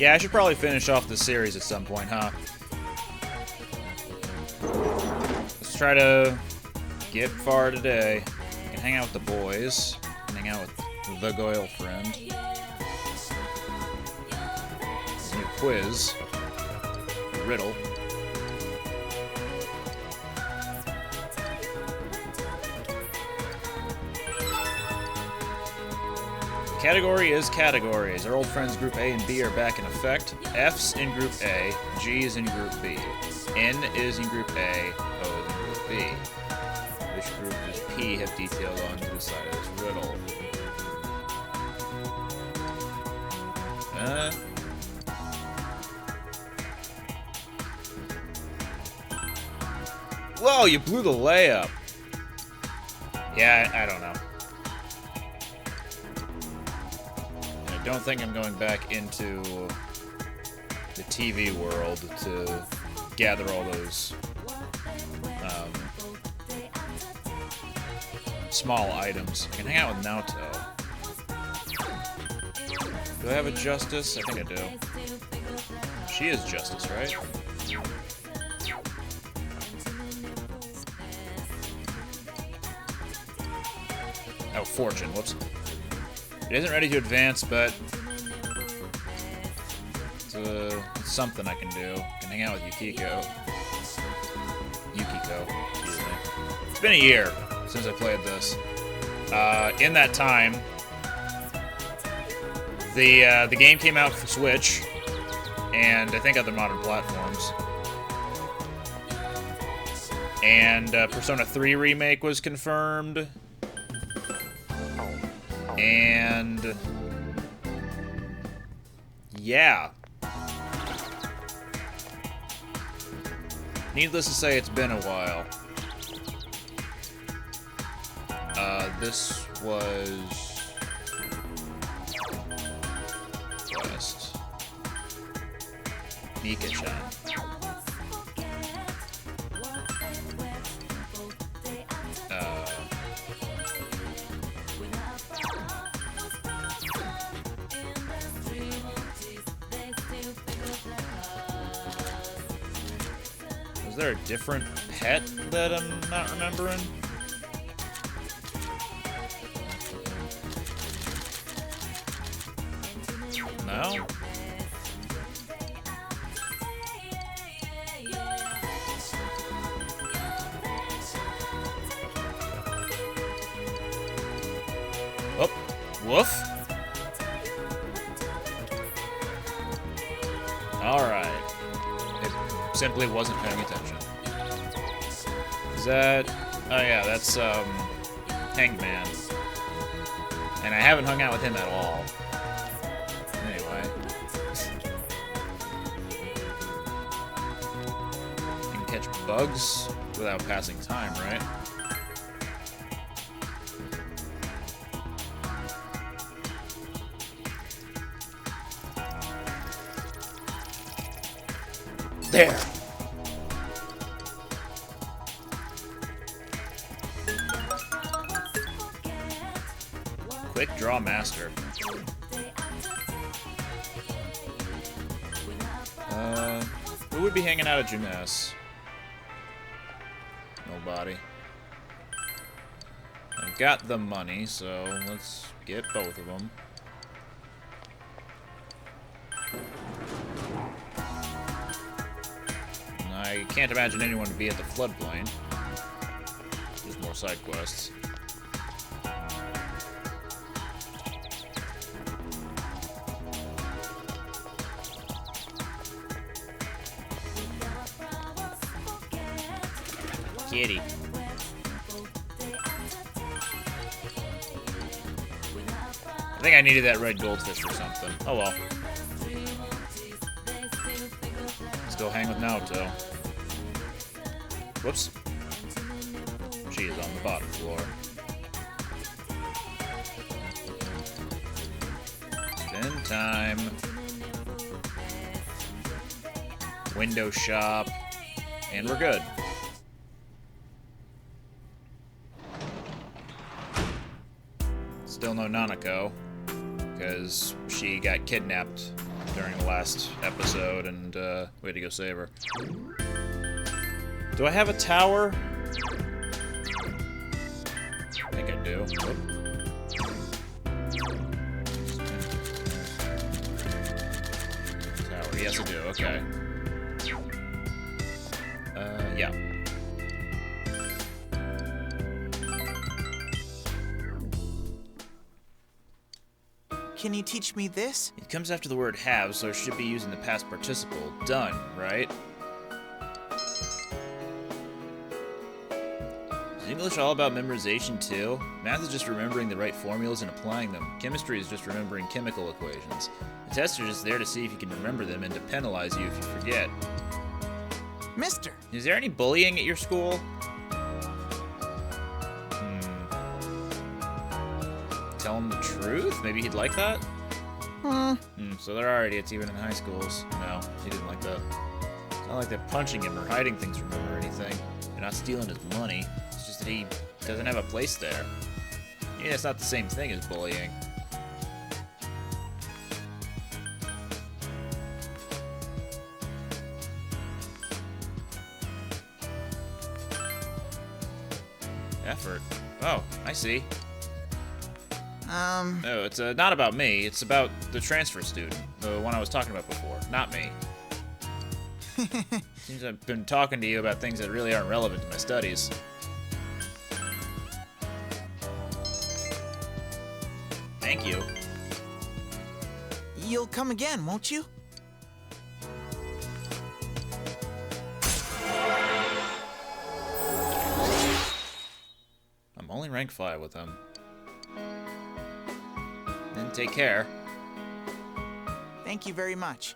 Yeah, I should probably finish off the series at some point, huh? Let's try to get far today. I can hang out with the boys. I can hang out with the girlfriend. There's a new quiz. Riddle. Category is categories. Our old friends Group A and B are back in effect. F's in Group A, G is in Group B. N is in Group A, O is in Group B. Which group does P have detailed on to the side of this riddle? Whoa, you blew the layup. Yeah, I don't know. I don't think I'm going back into the TV world to gather all those small items. I can hang out with Naoto. Do I have a Justice? I think I do. She is Justice, right? Oh, Fortune. Whoops. It isn't ready to advance, but it's something I can do. I can hang out with Yukiko. Excuse me. It's been a year since I played this. In that time, the game came out for Switch, and I think other modern platforms. And Persona 3 Remake was confirmed. And yeah. Needless to say, it's been a while. This was West. Mika-chan. Was there a different pet that I'm not remembering? No? Oh, woof. Alright. It simply wasn't paying attention. Is that... Oh yeah, that's, Hangman. And I haven't hung out with him at all. Anyway. You can catch bugs without passing time, right? There! Quick Draw Master. Who would be hanging out at Junes? Nobody. I've got the money, so let's get both of them. I can't imagine anyone would be at the floodplain. There's more side quests. Kitty. I think I needed that red goldfish or something. Oh well. Let's go hang with Naoto. Whoops. She is on the bottom floor. Spend time. Window shop. And we're good. Still no Nanako, because she got kidnapped during the last episode, and we had to go save her. Do I have a tower? I think I do. Tower. Yes, I do. Okay. Yeah. Can you teach me this? It comes after the word have, so it should be using the past participle. Done, right? Is English all about memorization too? Math is just remembering the right formulas and applying them. Chemistry is just remembering chemical equations. The tests are just there to see if you can remember them and to penalize you if you forget. Mister! Is there any bullying at your school? Tell him the truth? Maybe he'd like that? So there are idiots even in high schools. No, he didn't like that. It's not like they're punching him or hiding things from him or anything. They're not stealing his money. It's just that he doesn't have a place there. Yeah, it's not the same thing as bullying. Effort. Oh, I see. No, it's not about me. It's about the transfer student, the one I was talking about before. Not me. Seems I've been talking to you about things that really aren't relevant to my studies. Thank you. You'll come again, won't you? I'm only rank 5 with him. Then take care. Thank you very much.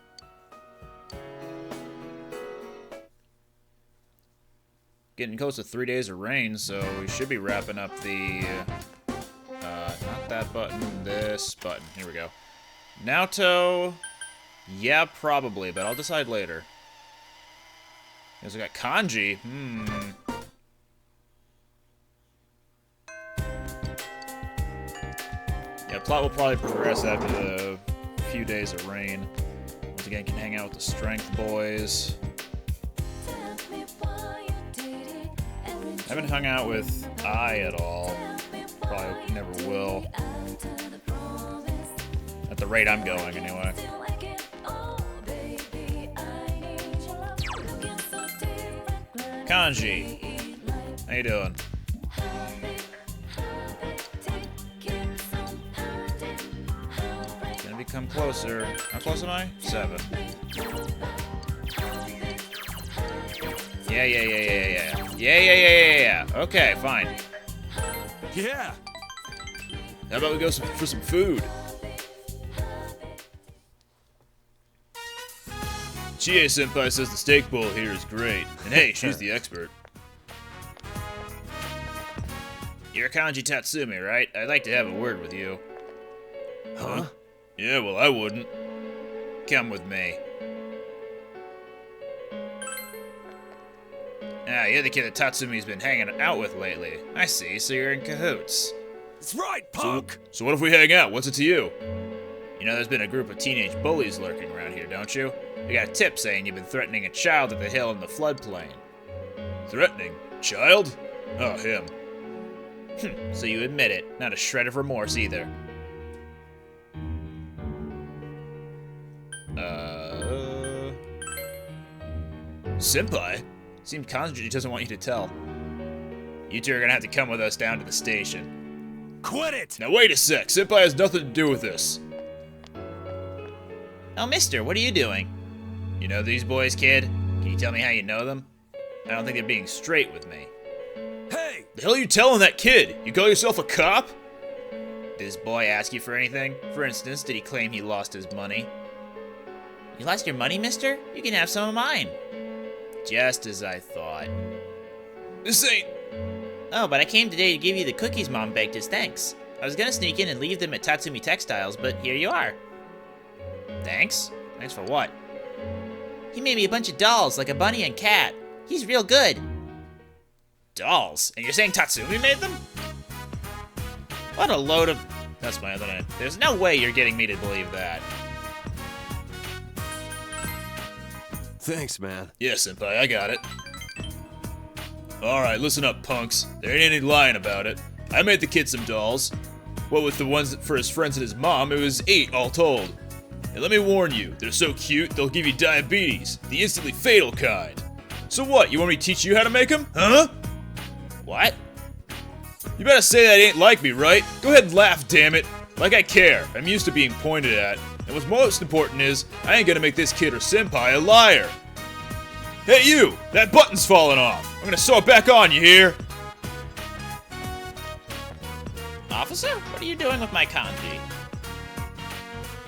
Getting close to 3 days of rain, so we should be wrapping up the... not that button, this button. Here we go. Naoto... Yeah, probably, but I'll decide later. Because I got kanji. Yeah, plot will probably progress after the few days of rain. Once again, can hang out with the strength boys. I haven't hung out with I at all. Probably never will. At the rate I'm going, anyway. Kanji, how you doing? Gonna become closer. How close am I? 7. Yeah. Okay, fine. Yeah. How about we go for some food? Chie-senpai says the steak bowl here is great. And hey, she's the expert. You're Kanji Tatsumi, right? I'd like to have a word with you. Huh? Yeah, well, I wouldn't. Come with me. Ah, you're the kid that Tatsumi's been hanging out with lately. I see, so you're in cahoots. That's right, punk! So what if we hang out? What's it to you? You know, there's been a group of teenage bullies lurking around here, don't you? We got a tip saying you've been threatening a child at the hill in the floodplain. Threatening? Child? Oh, him. So you admit it. Not a shred of remorse either. Senpai? Seems Kanji doesn't want you to tell. You two are gonna have to come with us down to the station. Quit it! Now wait a sec. Senpai has nothing to do with this. Oh, mister, what are you doing? You know these boys, kid? Can you tell me how you know them? I don't think they're being straight with me. Hey! The hell are you telling that kid? You call yourself a cop? Did this boy ask you for anything? For instance, did he claim he lost his money? You lost your money, mister? You can have some of mine. Just as I thought. This ain't... Oh, but I came today to give you the cookies Mom baked as thanks. I was gonna sneak in and leave them at Tatsumi Textiles, but here you are. Thanks? Thanks for what? He made me a bunch of dolls, like a bunny and cat. He's real good. Dolls? And you're saying Tatsumi made them? What a load of... That's my other name. There's no way you're getting me to believe that. Thanks, man. Yeah, senpai, I got it. Alright, listen up, punks. There ain't any lying about it. I made the kid some dolls. What with the ones for his friends and his mom, it was 8 all told. And let me warn you, they're so cute, they'll give you diabetes, the instantly fatal kind. So what, you want me to teach you how to make them? Huh? What? You better say that ain't like me, right? Go ahead and laugh, damn it. Like I care. I'm used to being pointed at. And what's most important is, I ain't gonna make this kid or senpai a liar. Hey you! That button's falling off! I'm gonna sew it back on, you hear? Officer, what are you doing with my kanji?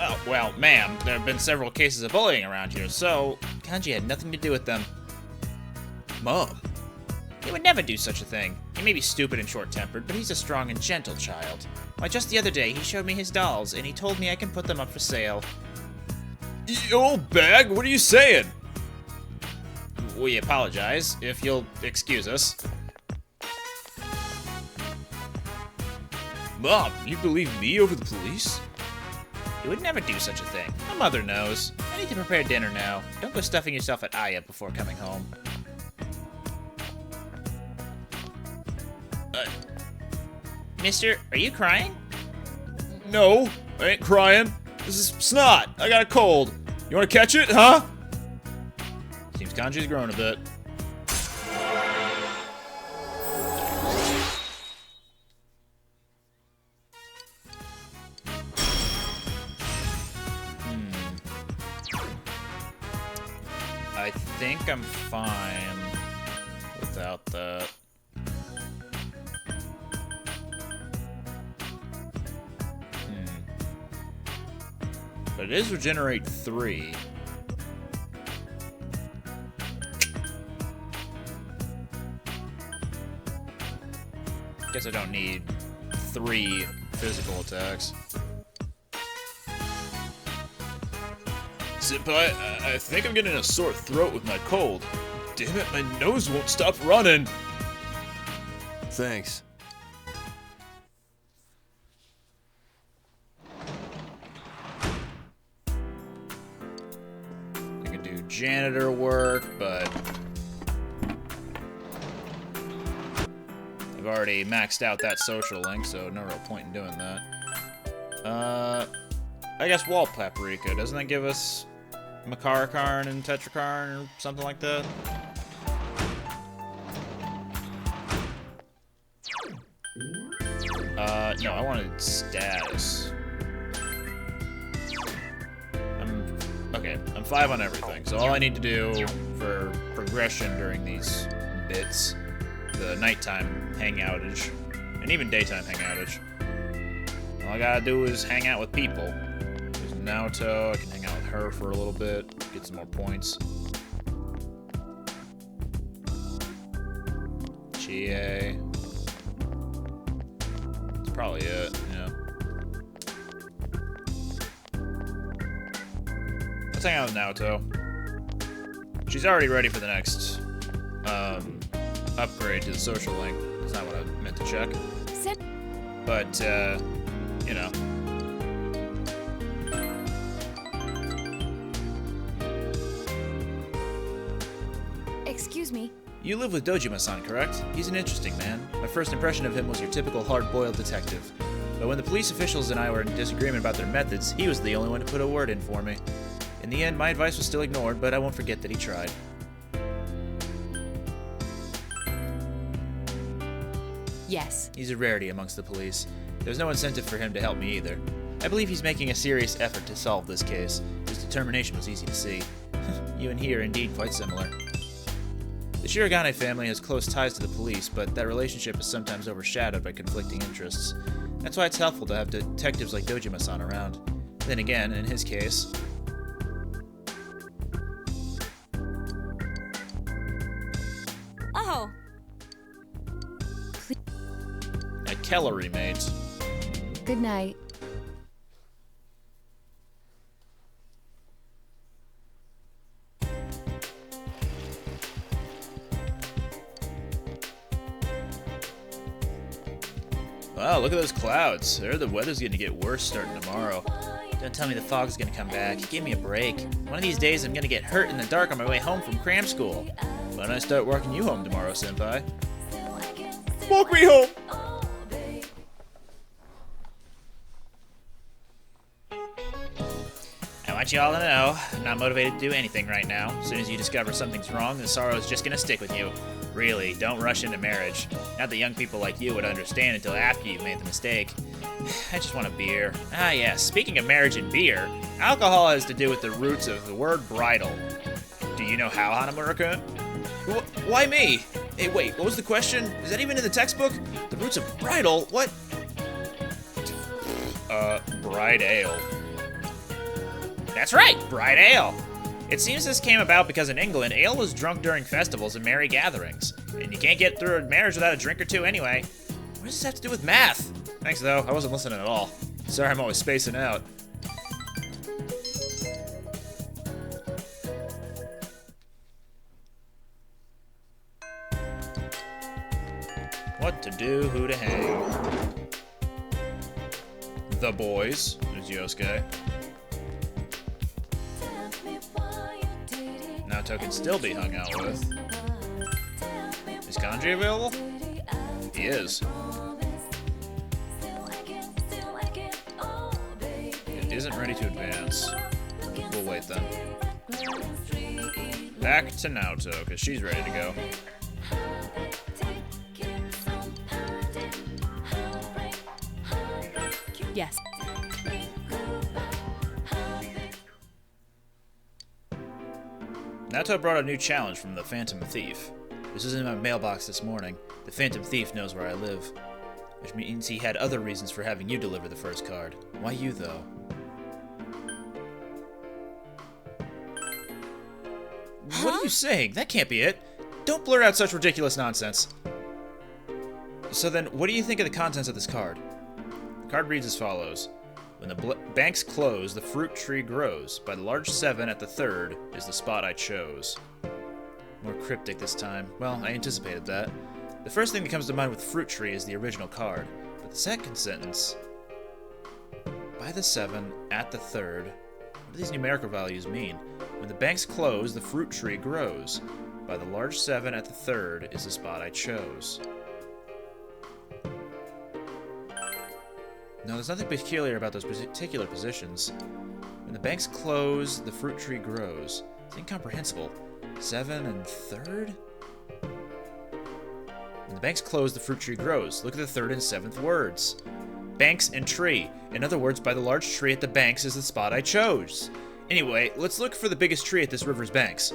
Oh, well, ma'am, there have been several cases of bullying around here, so kanji had nothing to do with them. Mom. He would never do such a thing. He may be stupid and short-tempered, but he's a strong and gentle child. Why, just the other day, he showed me his dolls, and he told me I can put them up for sale. You old bag, what are you saying? We apologize, if you'll excuse us. Mom, you believe me over the police? He would never do such a thing. My mother knows. I need to prepare dinner now. Don't go stuffing yourself at Aya before coming home. Mister, are you crying? No, I ain't crying. This is snot. I got a cold. You wanna catch it, huh? Seems kanji's grown a bit. I think I'm fine without that. But it is regenerate 3. Guess I don't need 3 physical attacks. Senpai, I think I'm getting a sore throat with my cold. Damn it, my nose won't stop running. Thanks. I can do janitor work, but I've already maxed out that social link, so no real point in doing that. I guess wall paprika. Doesn't that give us Makarakarn and Tetrakarn or something like that? No, I wanted status. I'm 5 on everything, so all I need to do for progression during these bits, the nighttime hang outage, and even daytime hang outage, all I gotta do is hang out with people. There's Naoto, I can hang out with her for a little bit, get some more points. Chie. That's probably it, yeah. Let's hang out with Naoto. She's already ready for the next upgrade to the social link. That's not what I meant to check. But, you know. Excuse me. You live with Dojima-san, correct? He's an interesting man. My first impression of him was your typical hard-boiled detective. But when the police officials and I were in disagreement about their methods, he was the only one to put a word in for me. In the end, my advice was still ignored, but I won't forget that he tried. Yes. He's a rarity amongst the police. There's no incentive for him to help me either. I believe he's making a serious effort to solve this case. His determination was easy to see. You and he are indeed quite similar. The Shirogane family has close ties to the police, but that relationship is sometimes overshadowed by conflicting interests. That's why it's helpful to have detectives like Dojima-san around. Then again, in his case... Oh. a Kellery mate. Good night. Wow, look at those clouds. The weather's gonna get worse starting tomorrow. Don't tell me the fog's gonna come back. Give me a break. One of these days I'm gonna get hurt in the dark on my way home from cram school. Why don't I start walking you home tomorrow, Senpai? Walk me home! I want you all to know, I'm not motivated to do anything right now. As soon as you discover something's wrong, the sorrow's just gonna stick with you. Really, don't rush into marriage. Not that young people like you would understand until after you've made the mistake. I just want a beer. Ah yes, speaking of marriage and beer, alcohol has to do with the roots of the word bridal. Do you know how, Hanamura-kun? Why me? Hey, wait, what was the question? Is that even in the textbook? The roots of bridal? What? Bride ale. That's right, bride ale. It seems this came about because in England, ale was drunk during festivals and merry gatherings. And you can't get through a marriage without a drink or two anyway. What does this have to do with math? Thanks, though. I wasn't listening at all. Sorry, I'm always spacing out. What to do, who to hang. The boys. There's Yosuke. Naoto can still be hung out with. Is Kanji available? He is. It isn't ready to advance. We'll wait then. Back to Naoto, because she's ready to go. Yes. Naoto brought a new challenge from the Phantom Thief. This was in my mailbox this morning. The Phantom Thief knows where I live. Which means he had other reasons for having you deliver the first card. Why you, though? Huh? What are you saying? That can't be it. Don't blurt out such ridiculous nonsense. So then, what do you think of the contents of this card? The card reads as follows. When the banks close, the fruit tree grows. By the large 7 at the 3rd is the spot I chose. More cryptic this time. Well, I anticipated that. The first thing that comes to mind with fruit tree is the original card. But the second sentence... By the 7 at the 3rd... What do these numerical values mean? When the banks close, the fruit tree grows. By the large 7 at the 3rd is the spot I chose. No, there's nothing peculiar about those particular positions. When the banks close, the fruit tree grows. It's incomprehensible. 7 and 3rd? When the banks close, the fruit tree grows. Look at the 3rd and 7th words. Banks and tree. In other words, by the large tree at the banks is the spot I chose. Anyway, let's look for the biggest tree at this river's banks.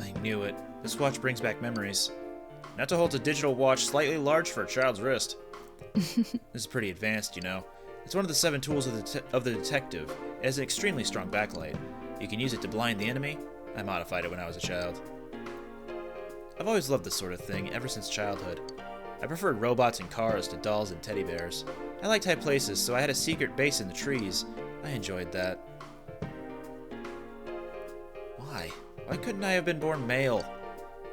I knew it. This watch brings back memories. Naoto holds a digital watch slightly large for a child's wrist. This is pretty advanced, you know. It's one of the 7 tools of the detective. It has an extremely strong backlight. You can use it to blind the enemy. I modified it when I was a child. I've always loved this sort of thing, ever since childhood. I preferred robots and cars to dolls and teddy bears. I liked high places, so I had a secret base in the trees. I enjoyed that. Why? Why couldn't I have been born male?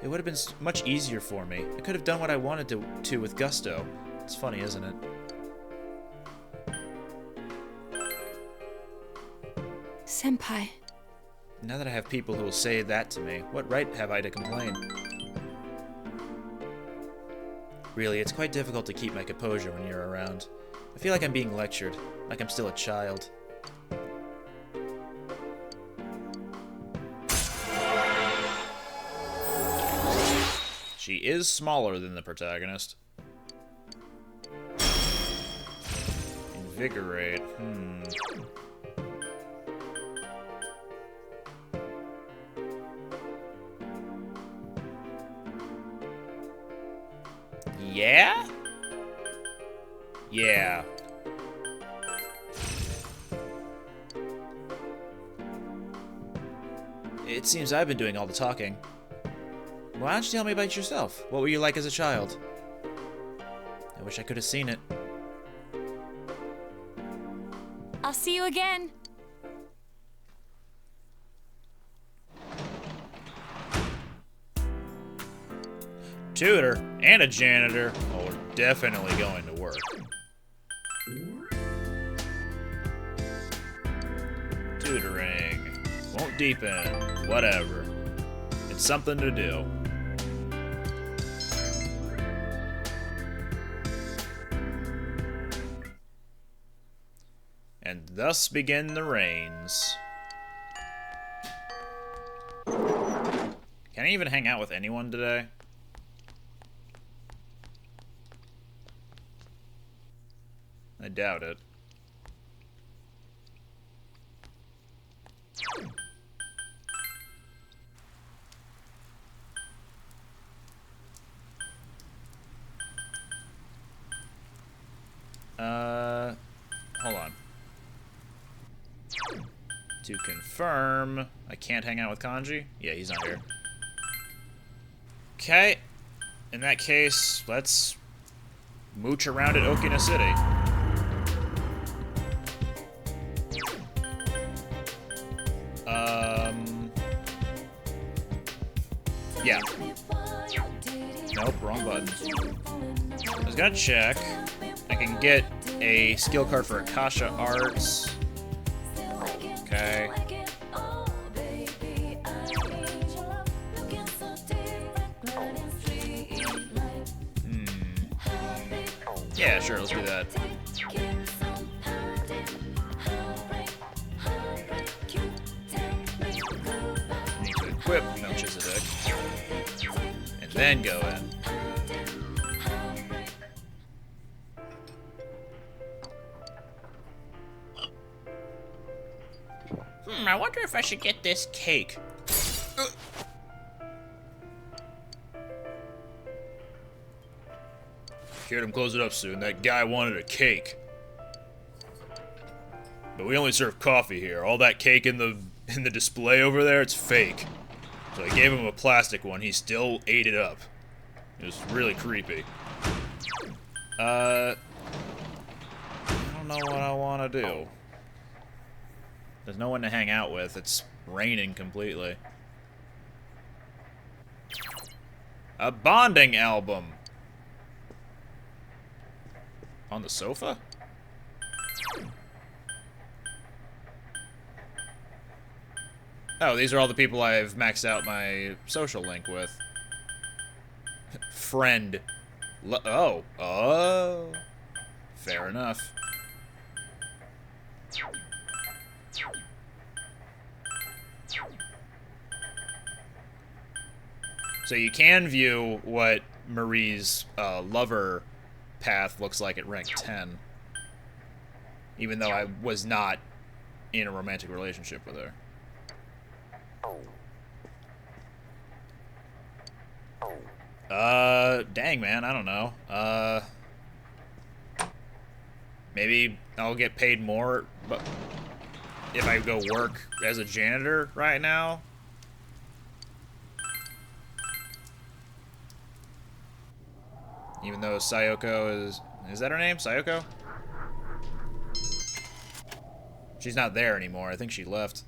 It would have been much easier for me. I could have done what I wanted to with gusto. It's funny, isn't it? Senpai. Now that I have people who will say that to me, what right have I to complain? Really, it's quite difficult to keep my composure when you're around. I feel like I'm being lectured, like I'm still a child. She is smaller than the protagonist. Invigorate. Yeah? Yeah. It seems I've been doing all the talking. Why don't you tell me about yourself? What were you like as a child? I wish I could have seen it. I'll see you again. Tutor and a janitor. Oh, we're definitely going to work. work. Tutoring. Won't deepen. Whatever. It's something to do. And thus begin the rains. Can I even hang out with anyone today? I doubt it. Hold on. To confirm, I can't hang out with Kanji? Yeah, he's not here. Okay. In that case, let's mooch around at Okina City. Yeah. Nope, wrong button. I was gonna check. I can get a skill card for Akasha Arts. Okay. Yeah, sure, let's do that. Need to equip Melchizedek. And then go in. I wonder if I should get this cake. Heard him close it up soon. That guy wanted a cake. But we only serve coffee here. All that cake in the display over there, it's fake. So I gave him a plastic one. He still ate it up. It was really creepy. I don't know what I want to do. There's no one to hang out with. It's raining completely. A bonding album. On the sofa? Oh, these are all the people I've maxed out my social link with. Friend. Oh. Fair enough. So you can view what Marie's lover path looks like at rank 10. Even though I was not in a romantic relationship with her. Dang, man, I don't know. Maybe I'll get paid more, but if I go work as a janitor right now. Even though Sayoko is that her name? Sayoko? She's not there anymore. I think she left.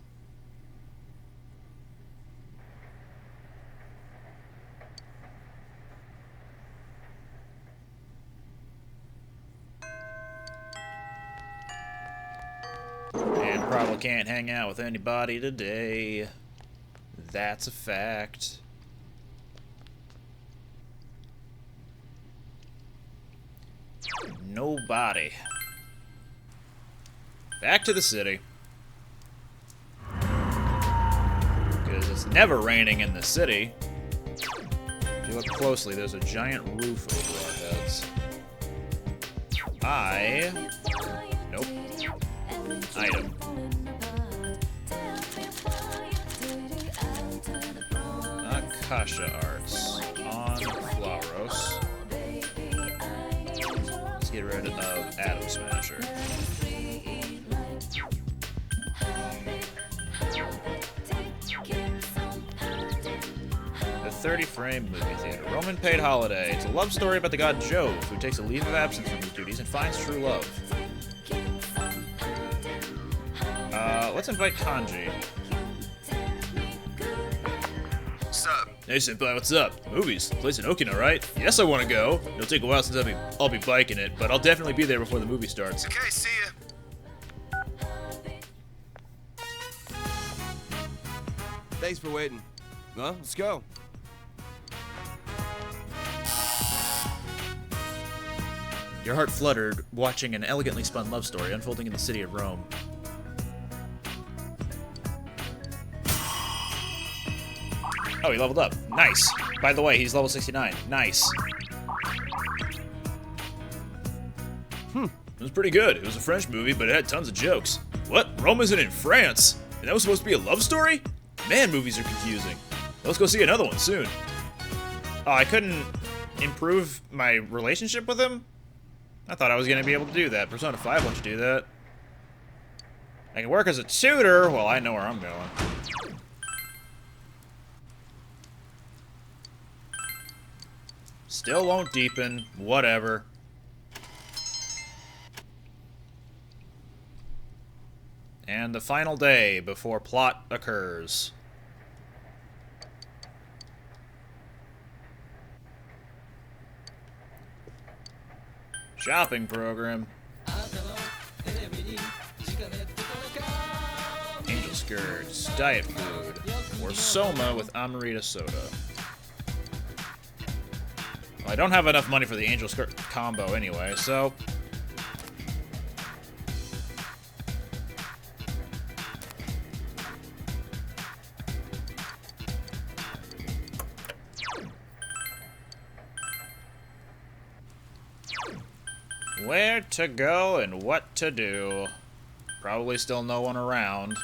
And probably can't hang out with anybody today. That's a fact. Nobody. Back to the city. Because it's never raining in the city. If you look closely, there's a giant roof over our heads. Nope. Item. Akasha Arts. On Flauros. Let's get rid of Atom Smasher. The 30-frame movie theater. Roman paid holiday. It's a love story about the god Jove, who takes a leave of absence from his duties and finds true love. Let's invite Kanji. Sup? Hey senpai, what's up? Movies? Place in Okina, right? Yes, I want to go. It'll take a while since I'll be biking it, but I'll definitely be there before the movie starts. Okay, see ya. Thanks for waiting. Well, let's go. Your heart fluttered, watching an elegantly spun love story unfolding in the city of Rome. Oh, he leveled up. Nice. By the way, he's level 69. Nice. It was pretty good. It was a French movie, but it had tons of jokes. What? Rome isn't in France? And that was supposed to be a love story? Man, movies are confusing. Let's go see another one soon. Oh, I couldn't improve my relationship with him? I thought I was going to be able to do that. Persona 5 lets you do that. I can work as a tutor. Well, I know where I'm going. Still won't deepen. Whatever. And the final day before plot occurs. Shopping program. Angel skirts, diet food, or Soma with Amarita soda. Well, I don't have enough money for the angel skirt combo anyway, so... where to go and what to do. Probably still no one around.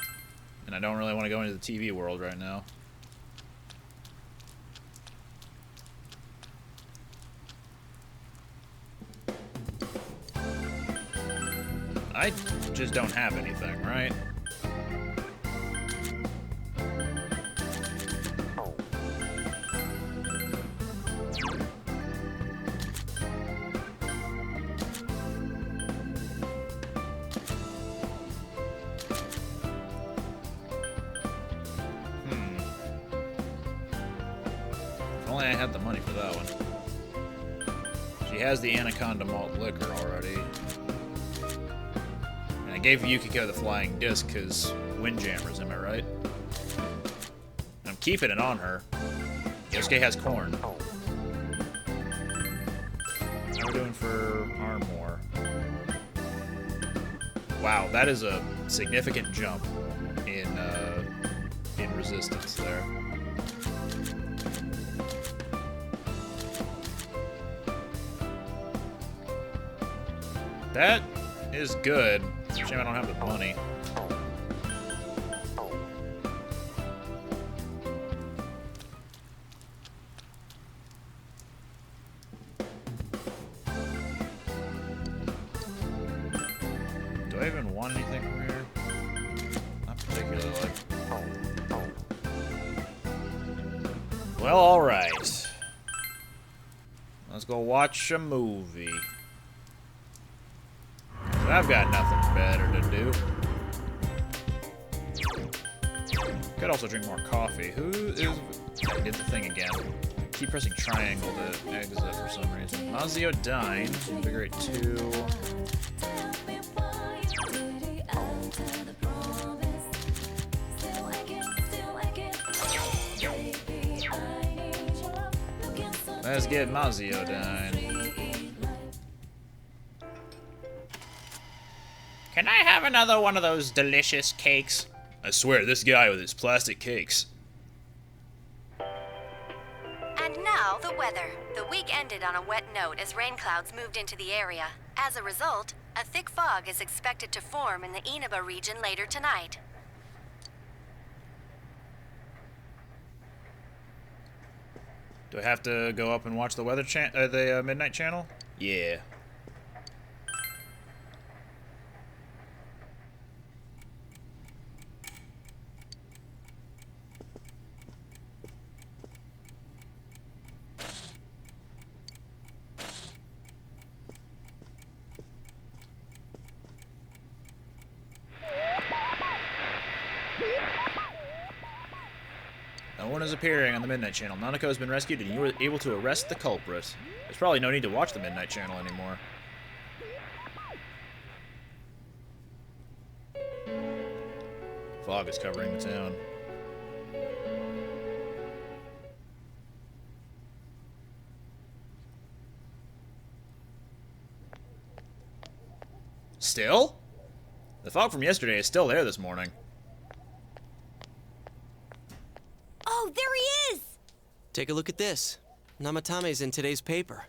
And I don't really want to go into the TV world right now. I just don't have anything, right? If only I had the money for that one. She has the Anaconda malt liquor already. And I gave Yukiko the flying disc because Windjammers, am I right? I'm keeping it on her. Yosuke has corn. How are we doing for Armor? Wow, that is a significant jump in resistance there. That is good. Shame I don't have the money. Do I even want anything from here? Not particularly. Well, alright. Let's go watch a movie. I've got nothing better to do. Could also drink more coffee. Who is... I did the thing again. Keep pressing triangle to exit for some reason. Mazio Dine. Invigorate 2. Let's get Mazio Dine. Can I have another one of those delicious cakes? I swear, this guy with his plastic cakes. And now, the weather. The week ended on a wet note as rain clouds moved into the area. As a result, a thick fog is expected to form in the Inaba region later tonight. Do I have to go up and watch the weather Midnight Channel? Yeah. No one is appearing on the Midnight Channel. Nanako has been rescued and you were able to arrest the culprit. There's probably no need to watch the Midnight Channel anymore. Fog is covering the town. Still? The fog from yesterday is still there this morning. Oh, there he is! Take a look at this. Namatame's in today's paper.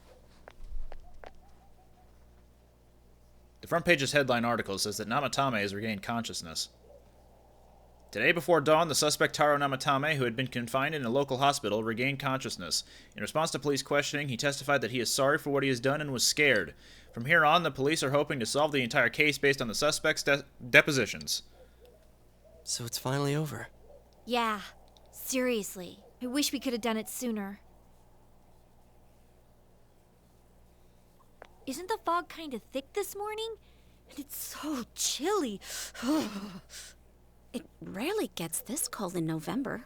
The front page's headline article says that Namatame has regained consciousness. Today before dawn, the suspect Taro Namatame, who had been confined in a local hospital, regained consciousness. In response to police questioning, he testified that he is sorry for what he has done and was scared. From here on, the police are hoping to solve the entire case based on the suspect's depositions. So it's finally over. Yeah, seriously. I wish we could have done it sooner. Isn't the fog kind of thick this morning? And it's so chilly. It rarely gets this cold in November.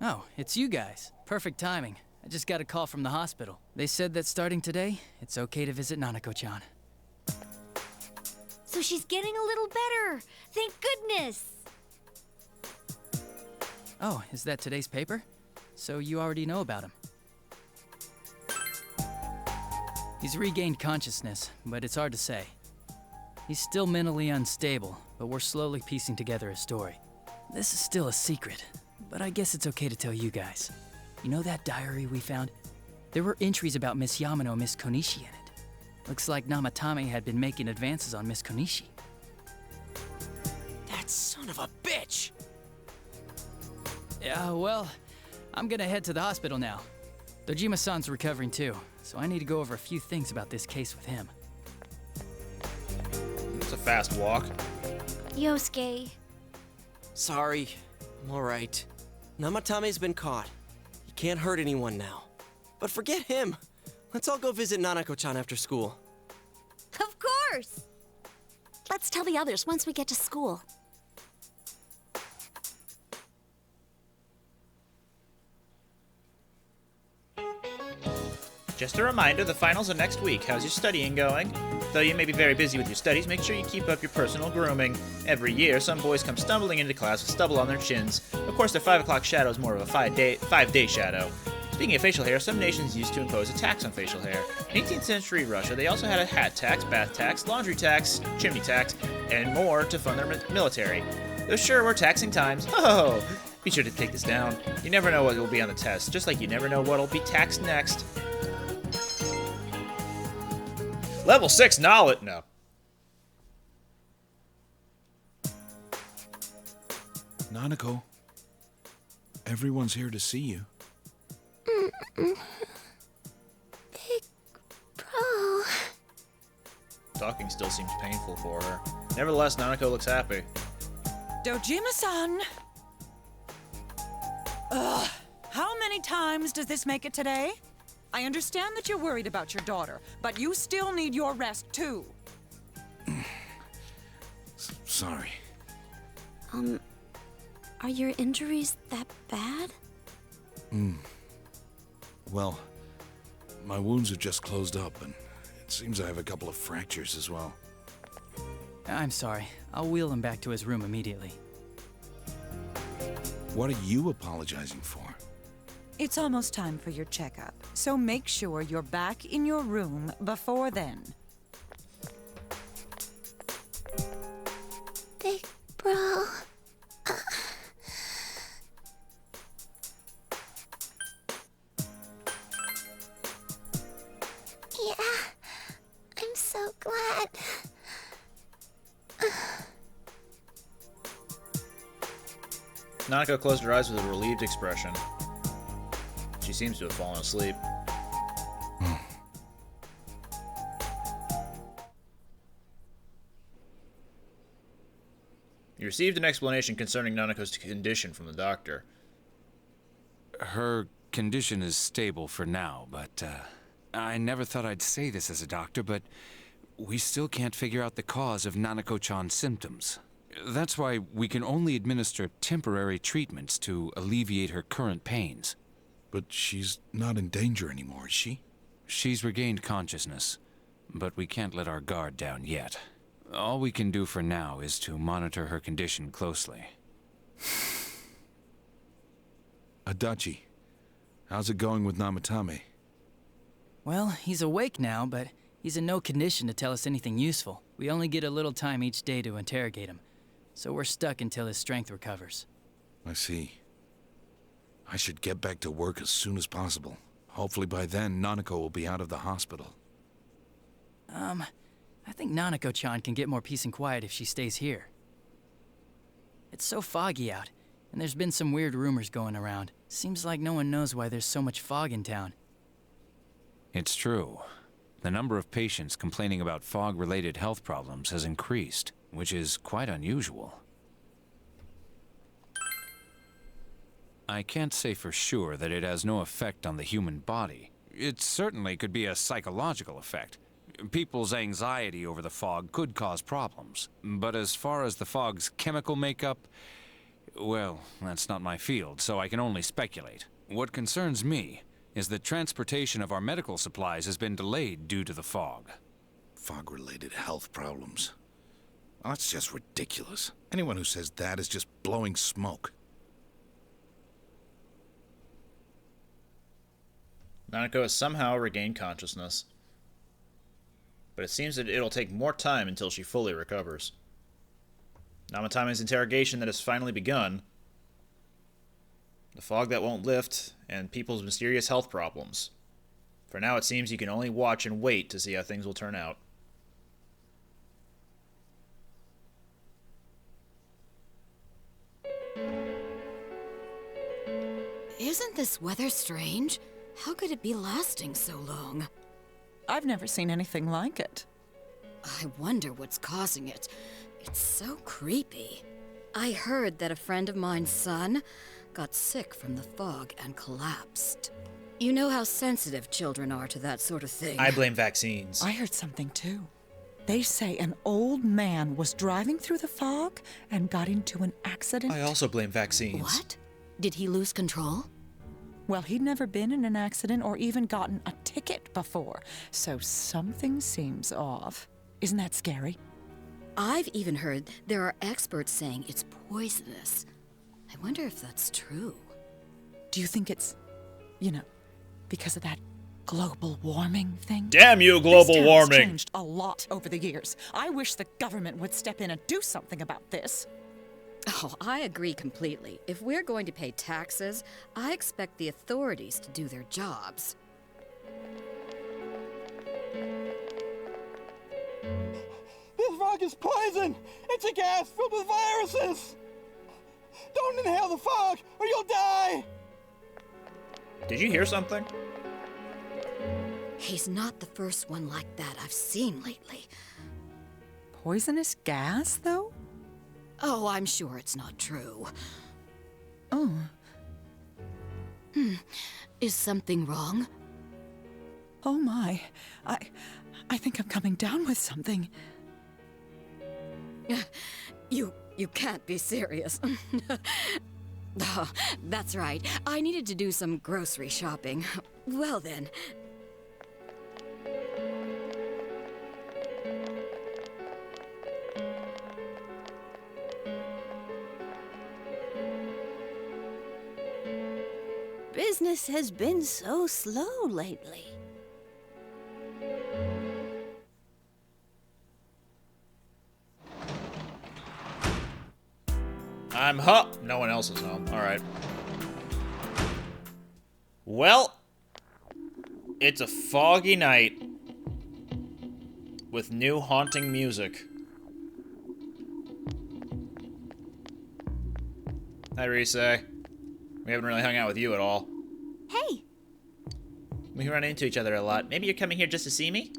Oh, it's you guys. Perfect timing. I just got a call from the hospital. They said that starting today, it's okay to visit Nanako-chan. So she's getting a little better. Thank goodness. Oh, is that today's paper? So you already know about him. He's regained consciousness, but it's hard to say. He's still mentally unstable, but we're slowly piecing together his story. This is still a secret, but I guess it's okay to tell you guys. You know that diary we found? There were entries about Miss Yamano and Miss Konishi in it. Looks like Namatame had been making advances on Miss Konishi. That son of a bitch! Yeah, well, I'm gonna head to the hospital now. Dojima-san's recovering too, so I need to go over a few things about this case with him. It's a fast walk. Yosuke. Sorry. I'm alright. Namatame's been caught. He can't hurt anyone now. But forget him. Let's all go visit Nanako-chan after school. Of course! Let's tell the others once we get to school. Just a reminder, the finals are next week. How's your studying going? Though you may be very busy with your studies, make sure you keep up your personal grooming. Every year, some boys come stumbling into class with stubble on their chins. Of course, their 5 o'clock shadow is more of a 5-day shadow. Speaking of facial hair, some nations used to impose a tax on facial hair. In 18th century Russia, they also had a hat tax, bath tax, laundry tax, chimney tax, and more to fund their military. Though sure, we're taxing times. Oh, be sure to take this down. You never know what will be on the test, just like you never know what will be taxed next. Level 6 knowledge. No. Nanako, everyone's here to see you. Big bro. Talking still seems painful for her. Nevertheless, Nanako looks happy. Dojima-san! Ugh, how many times does this make it today? I understand that you're worried about your daughter, but you still need your rest too. Sorry. Are your injuries that bad? Well, my wounds have just closed up, and it seems I have a couple of fractures as well. I'm sorry. I'll wheel him back to his room immediately. What are you apologizing for? It's almost time for your checkup, so make sure you're back in your room before then. Big bro. Yeah, I'm so glad. Nanako closed her eyes with a relieved expression. She seems to have fallen asleep. You received an explanation concerning Nanako's condition from the doctor. Her condition is stable for now, but I never thought I'd say this as a doctor, but we still can't figure out the cause of Nanako-chan's symptoms. That's why we can only administer temporary treatments to alleviate her current pains. But she's not in danger anymore, is she? She's regained consciousness, but we can't let our guard down yet. All we can do for now is to monitor her condition closely. Adachi, how's it going with Namatame? Well, he's awake now, but he's in no condition to tell us anything useful. We only get a little time each day to interrogate him, so we're stuck until his strength recovers. I see. I should get back to work as soon as possible. Hopefully by then, Nanako will be out of the hospital. I think Nanako-chan can get more peace and quiet if she stays here. It's so foggy out, and there's been some weird rumors going around. Seems like no one knows why there's so much fog in town. It's true. The number of patients complaining about fog-related health problems has increased, which is quite unusual. I can't say for sure that it has no effect on the human body. It certainly could be a psychological effect. People's anxiety over the fog could cause problems. But as far as the fog's chemical makeup, well, that's not my field, so I can only speculate. What concerns me is that transportation of our medical supplies has been delayed due to the fog. Fog-related health problems. Well, that's just ridiculous. Anyone who says that is just blowing smoke. Nanako has somehow regained consciousness. But it seems that it'll take more time until she fully recovers. Namatame's interrogation that has finally begun. The fog that won't lift, and people's mysterious health problems. For now, it seems you can only watch and wait to see how things will turn out. Isn't this weather strange? How could it be lasting so long? I've never seen anything like it. I wonder what's causing it. It's so creepy. I heard that a friend of mine's son got sick from the fog and collapsed. You know how sensitive children are to that sort of thing. I blame vaccines. I heard something too. They say an old man was driving through the fog and got into an accident. I also blame vaccines. What? Did he lose control? Well, he'd never been in an accident or even gotten a ticket before, so something seems off. Isn't that scary? I've even heard there are experts saying it's poisonous. I wonder if that's true. Do you think it's, because of that global warming thing? Damn you, global this town's warming! Changed a lot over the years. I wish the government would step in and do something about this. Oh, I agree completely. If we're going to pay taxes, I expect the authorities to do their jobs. This fog is poison! It's a gas filled with viruses! Don't inhale the fog, or you'll die! Did you hear something? He's not the first one like that I've seen lately. Poisonous gas, though? Oh, I'm sure it's not true. Oh. Is something wrong? Oh my. I think I'm coming down with something. You can't be serious. Oh, that's right. I needed to do some grocery shopping. Well then. Business has been so slow lately. I'm home. No one else is home. Alright. Well, it's a foggy night with new haunting music. Hi, Rise. We haven't really hung out with you at all. Hey! We run into each other a lot. Maybe you're coming here just to see me?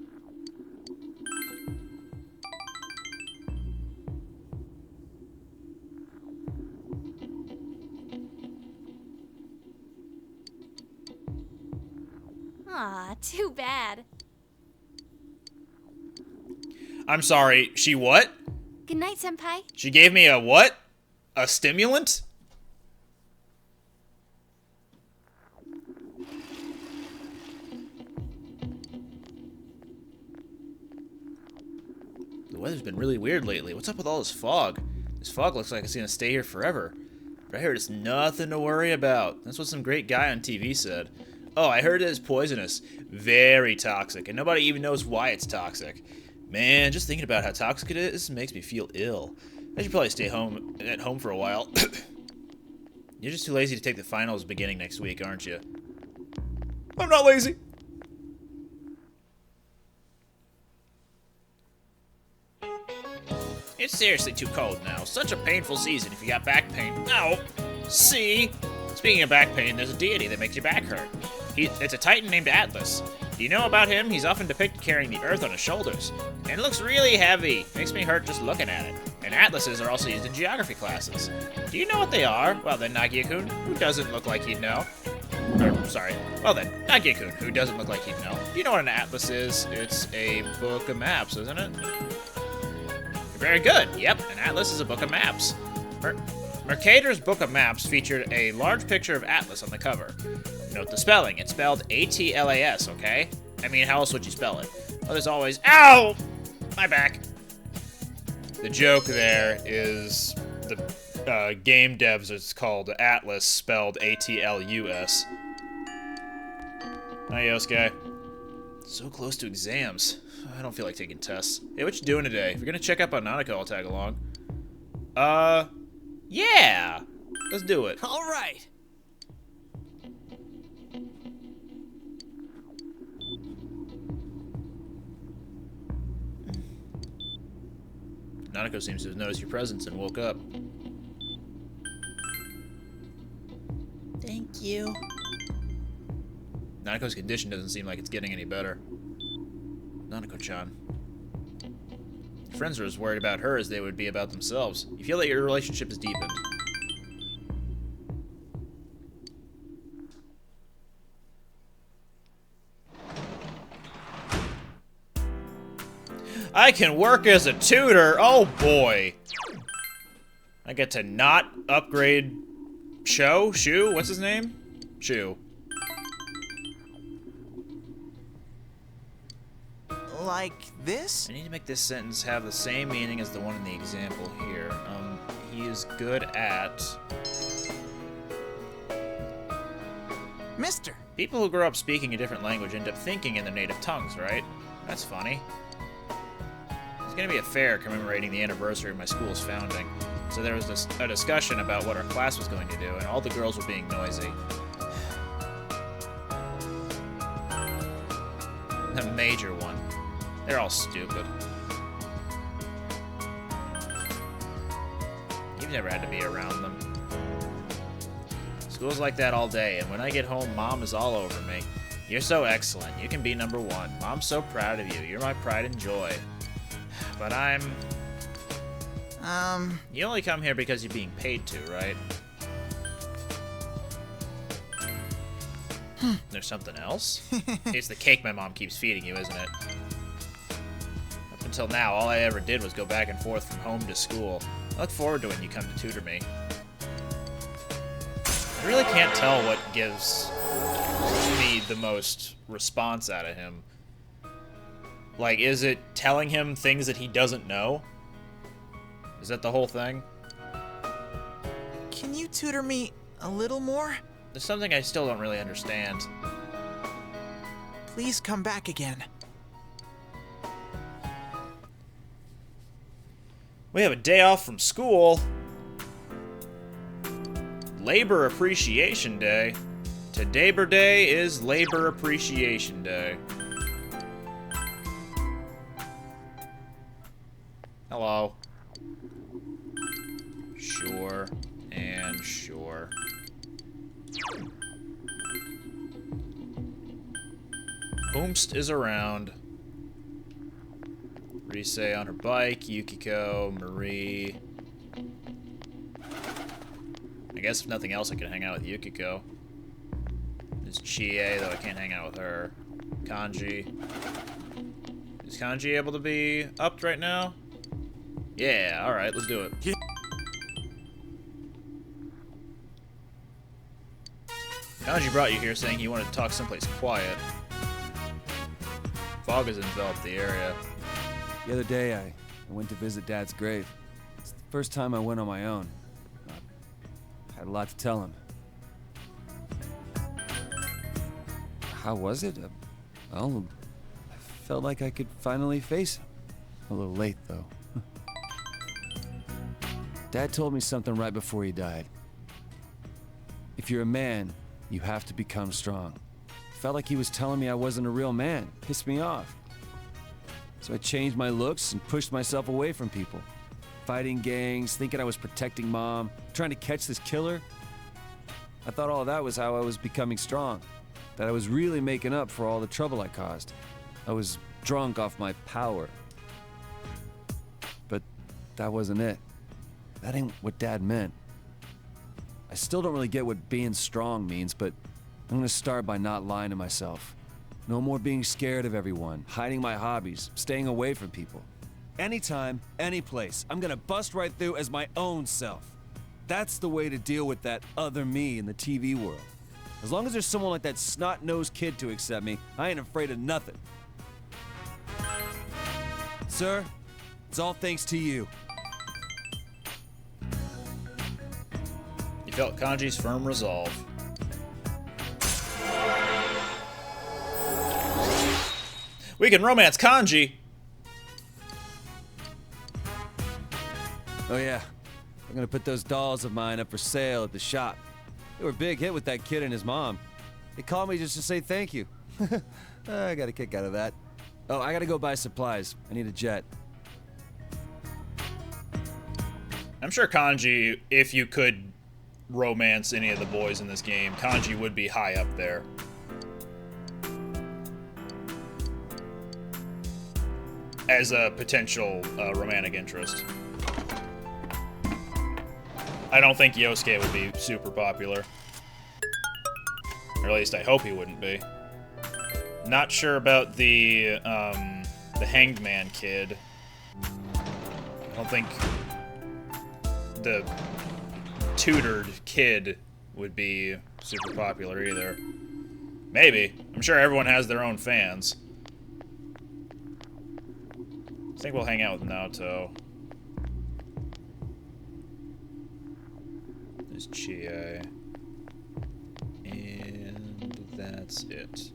Aw, too bad. I'm sorry, she what? Good night, Senpai. She gave me a what? A stimulant? The weather's been really weird lately. What's up with all this fog? This fog looks like it's gonna stay here forever. But I heard it's nothing to worry about. That's what some great guy on TV said. Oh, I heard it is poisonous. Very toxic. And nobody even knows why it's toxic. Man, just thinking about how toxic it is makes me feel ill. I should probably stay at home for a while. You're just too lazy to take the finals beginning next week, aren't you? I'm not lazy. It's seriously too cold now. Such a painful season if you got back pain. Ow! See? Speaking of back pain, there's a deity that makes your back hurt. It's a titan named Atlas. Do you know about him? He's often depicted carrying the earth on his shoulders. And it looks really heavy. Makes me hurt just looking at it. And atlases are also used in geography classes. Do you know what they are? Well then, Nagia-kun, who doesn't look like he'd know? Well then, Nagia-kun, who doesn't look like he'd know. Do you know what an atlas is? It's a book of maps, isn't it? Very good. Yep, an atlas is a book of maps. Mercator's Book of Maps featured a large picture of Atlas on the cover. Note the spelling. It's spelled A-T-L-A-S, okay? I mean, how else would you spell it? Well, there's always... Ow! My back. The joke there is the game devs, it's called Atlas, spelled A-T-L-U-S. Hi, Yosuke. So close to exams. I don't feel like taking tests. Hey, what you doing today? If you're gonna check up on Nanako, I'll tag along. Yeah! Let's do it. All right. Nanako seems to have noticed your presence and woke up. Thank you. Nanako's condition doesn't seem like it's getting any better. Nanako-chan. Your friends are as worried about her as they would be about themselves. You feel that your relationship is deepened. I can work as a tutor! Oh boy! I get to not upgrade Shu? What's his name? Shu. Like this? I need to make this sentence have the same meaning as the one in the example here. He is good at... Mister! People who grow up speaking a different language end up thinking in their native tongues, right? That's funny. It's gonna be a fair commemorating the anniversary of my school's founding. So there was a discussion about what our class was going to do, and all the girls were being noisy. The major one. They're all stupid. You've never had to be around them. School's like that all day, and when I get home, Mom is all over me. You're so excellent. You can be number one. Mom's so proud of you. You're my pride and joy. But I'm... You only come here because you're being paid to, right? There's something else? It's the cake my mom keeps feeding you, isn't it? Up until now, all I ever did was go back and forth from home to school. I look forward to when you come to tutor me. I really can't tell what gives me the most response out of him. Like, is it telling him things that he doesn't know? Is that the whole thing? Can you tutor me a little more? There's something I still don't really understand. Please come back again. We have a day off from school. Labor Appreciation Day. Today's Day is Labor Appreciation Day. Hello. Sure. And sure. Whomst is around. Rise on her bike, Yukiko, Marie. I guess if nothing else I can hang out with Yukiko. There's Chie, though I can't hang out with her. Kanji. Is Kanji able to be upped right now? Yeah, alright, let's do it. Kanji brought you here saying he wanted to talk someplace quiet. Fog has enveloped the area. The other day, I went to visit Dad's grave. It's the first time I went on my own. I had a lot to tell him. How was it? Well, I felt like I could finally face him. A little late, though. Dad told me something right before he died. If you're a man, you have to become strong. Felt like he was telling me I wasn't a real man. Pissed me off. So I changed my looks and pushed myself away from people. Fighting gangs, thinking I was protecting Mom, trying to catch this killer. I thought all of that was how I was becoming strong. That I was really making up for all the trouble I caused. I was drunk off my power. But that wasn't it. That ain't what Dad meant. I still don't really get what being strong means, but I'm gonna start by not lying to myself. No more being scared of everyone, hiding my hobbies, staying away from people. Anytime, any place, I'm gonna bust right through as my own self. That's the way to deal with that other me in the TV world. As long as there's someone like that snot-nosed kid to accept me, I ain't afraid of nothing. Sir, it's all thanks to you. You felt Kanji's firm resolve. We can romance Kanji! Oh yeah, I'm gonna put those dolls of mine up for sale at the shop. They were a big hit with that kid and his mom. They called me just to say thank you. I got a kick out of that. Oh, I gotta go buy supplies. I need a jet. I'm sure Kanji, if you could romance any of the boys in this game, Kanji would be high up there. As a potential romantic interest. I don't think Yosuke would be super popular. Or at least I hope he wouldn't be. Not sure about the Hanged Man kid. I don't think the tutored kid would be super popular either. Maybe. I'm sure everyone has their own fans. I think we'll hang out with Naoto. There's Chie. And that's it.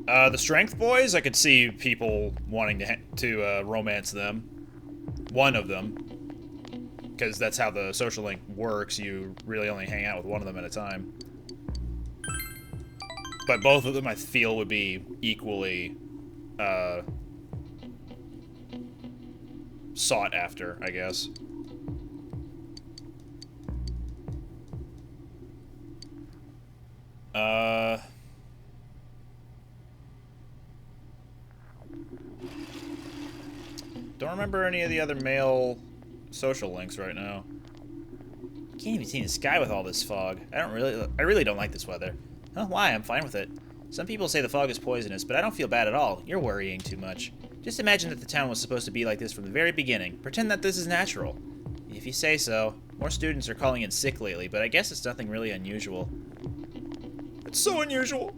The Strength Boys, I could see people wanting to romance them. One of them. Because that's how the social link works. You really only hang out with one of them at a time. But both of them, I feel, would be equally sought after, I guess. Don't remember any of the other male social links right now. Can't even see the sky with all this fog. I really don't like this weather. Huh, why? I'm fine with it. Some people say the fog is poisonous, but I don't feel bad at all. You're worrying too much. Just imagine that the town was supposed to be like this from the very beginning. Pretend that this is natural. If you say so. More students are calling in sick lately, but I guess it's nothing really unusual. It's so unusual.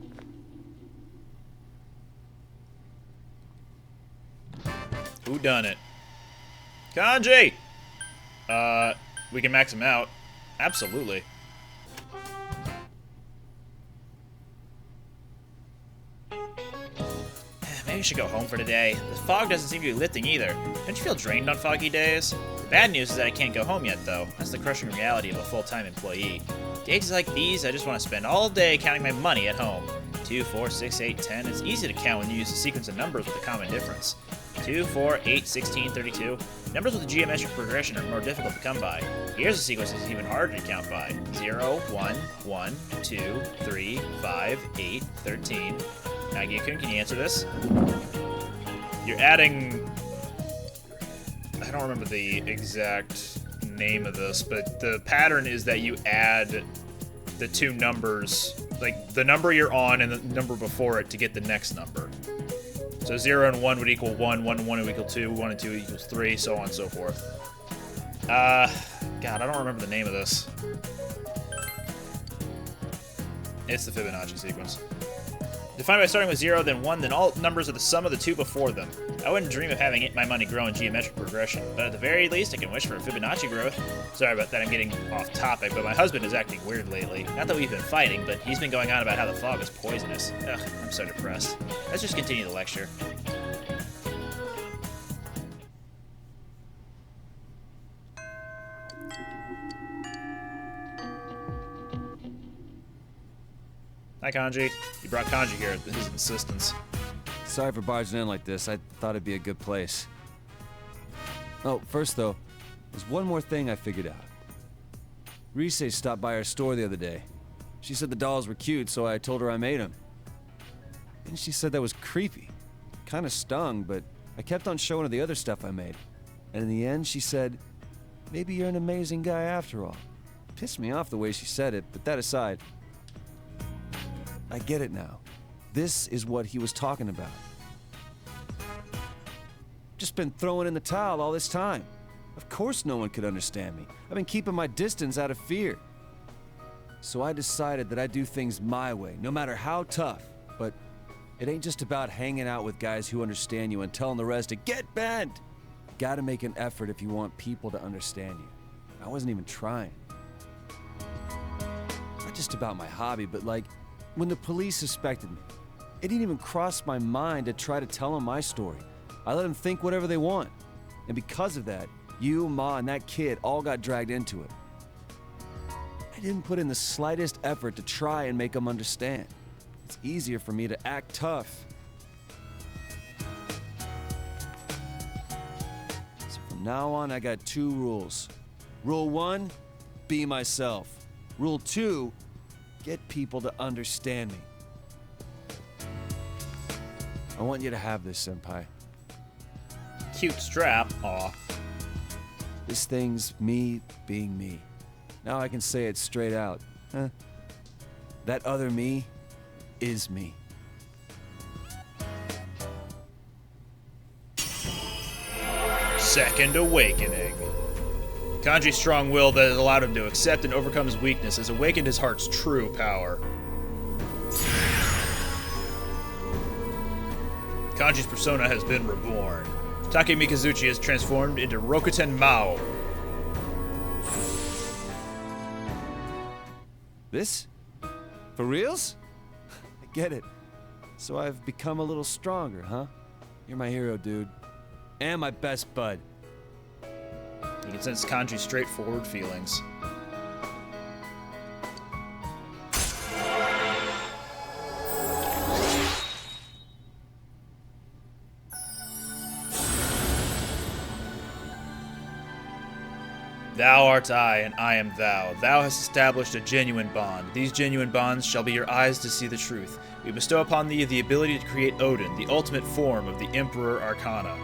Who done it? Kanji! We can max him out. Absolutely. Maybe I should go home for today. The fog doesn't seem to be lifting either. Don't you feel drained on foggy days? The bad news is that I can't go home yet, though. That's the crushing reality of a full-time employee. Days like these, I just want to spend all day counting my money at home. 2, 4, 6, 8, 10. It's easy to count when you use a sequence of numbers with a common difference. 2, 4, 8, 16, 32. Numbers with a geometric progression are more difficult to come by. Here's a sequence that's even harder to count by. 0, 1, 1, 2, 3, 5, 8, 13. Nagiyakun, can you answer this? You're adding... I don't remember the exact name of this, but the pattern is that you add the two numbers, like the number you're on and the number before it to get the next number. So 0 and 1 would equal 1, 1 and 1 would equal 2, 1 and 2 equals 3, so on and so forth. God, I don't remember the name of this. It's the Fibonacci sequence. Defined by starting with 0, then 1, then all numbers are the sum of the two before them. I wouldn't dream of having my money grow in geometric progression, but at the very least, I can wish for a Fibonacci growth. Sorry about that, I'm getting off topic, but my husband is acting weird lately. Not that we've been fighting, but he's been going on about how the fog is poisonous. Ugh, I'm so depressed. Let's just continue the lecture. Hi, Kanji. You brought Kanji here at his insistence. Sorry for barging in like this. I thought it'd be a good place. Oh, first though, there's one more thing I figured out. Rise stopped by our store the other day. She said the dolls were cute, so I told her I made them. And she said that was creepy. Kinda stung, but I kept on showing her the other stuff I made. And in the end, she said, maybe you're an amazing guy after all. Pissed me off the way she said it, but that aside, I get it now. This is what he was talking about. Just been throwing in the towel all this time. Of course no one could understand me. I've been keeping my distance out of fear. So I decided that I'd do things my way, no matter how tough. But it ain't just about hanging out with guys who understand you and telling the rest to get bent. Gotta make an effort if you want people to understand you. I wasn't even trying. Not just about my hobby, but like, when the police suspected me, it didn't even cross my mind to try to tell them my story. I let them think whatever they want. And because of that, you, Ma, and that kid all got dragged into it. I didn't put in the slightest effort to try and make them understand. It's easier for me to act tough. So from now on, I got 2 rules. Rule 1, be myself. Rule 2, get people to understand me. I want you to have this, Senpai. Cute strap, aw. This thing's me being me. Now I can say it straight out. Huh? That other me is me. Second Awakening. Kanji's strong will that has allowed him to accept and overcome his weakness has awakened his heart's true power. Kanji's persona has been reborn. Take Mikazuchi has transformed into Rakuten Mao. This? For reals? I get it. So I've become a little stronger, huh? You're my hero, dude. And my best bud. You can sense Kanji's straightforward feelings. Thou art I, and I am thou. Thou hast established a genuine bond. These genuine bonds shall be your eyes to see the truth. We bestow upon thee the ability to create Odin, the ultimate form of the Emperor Arcana.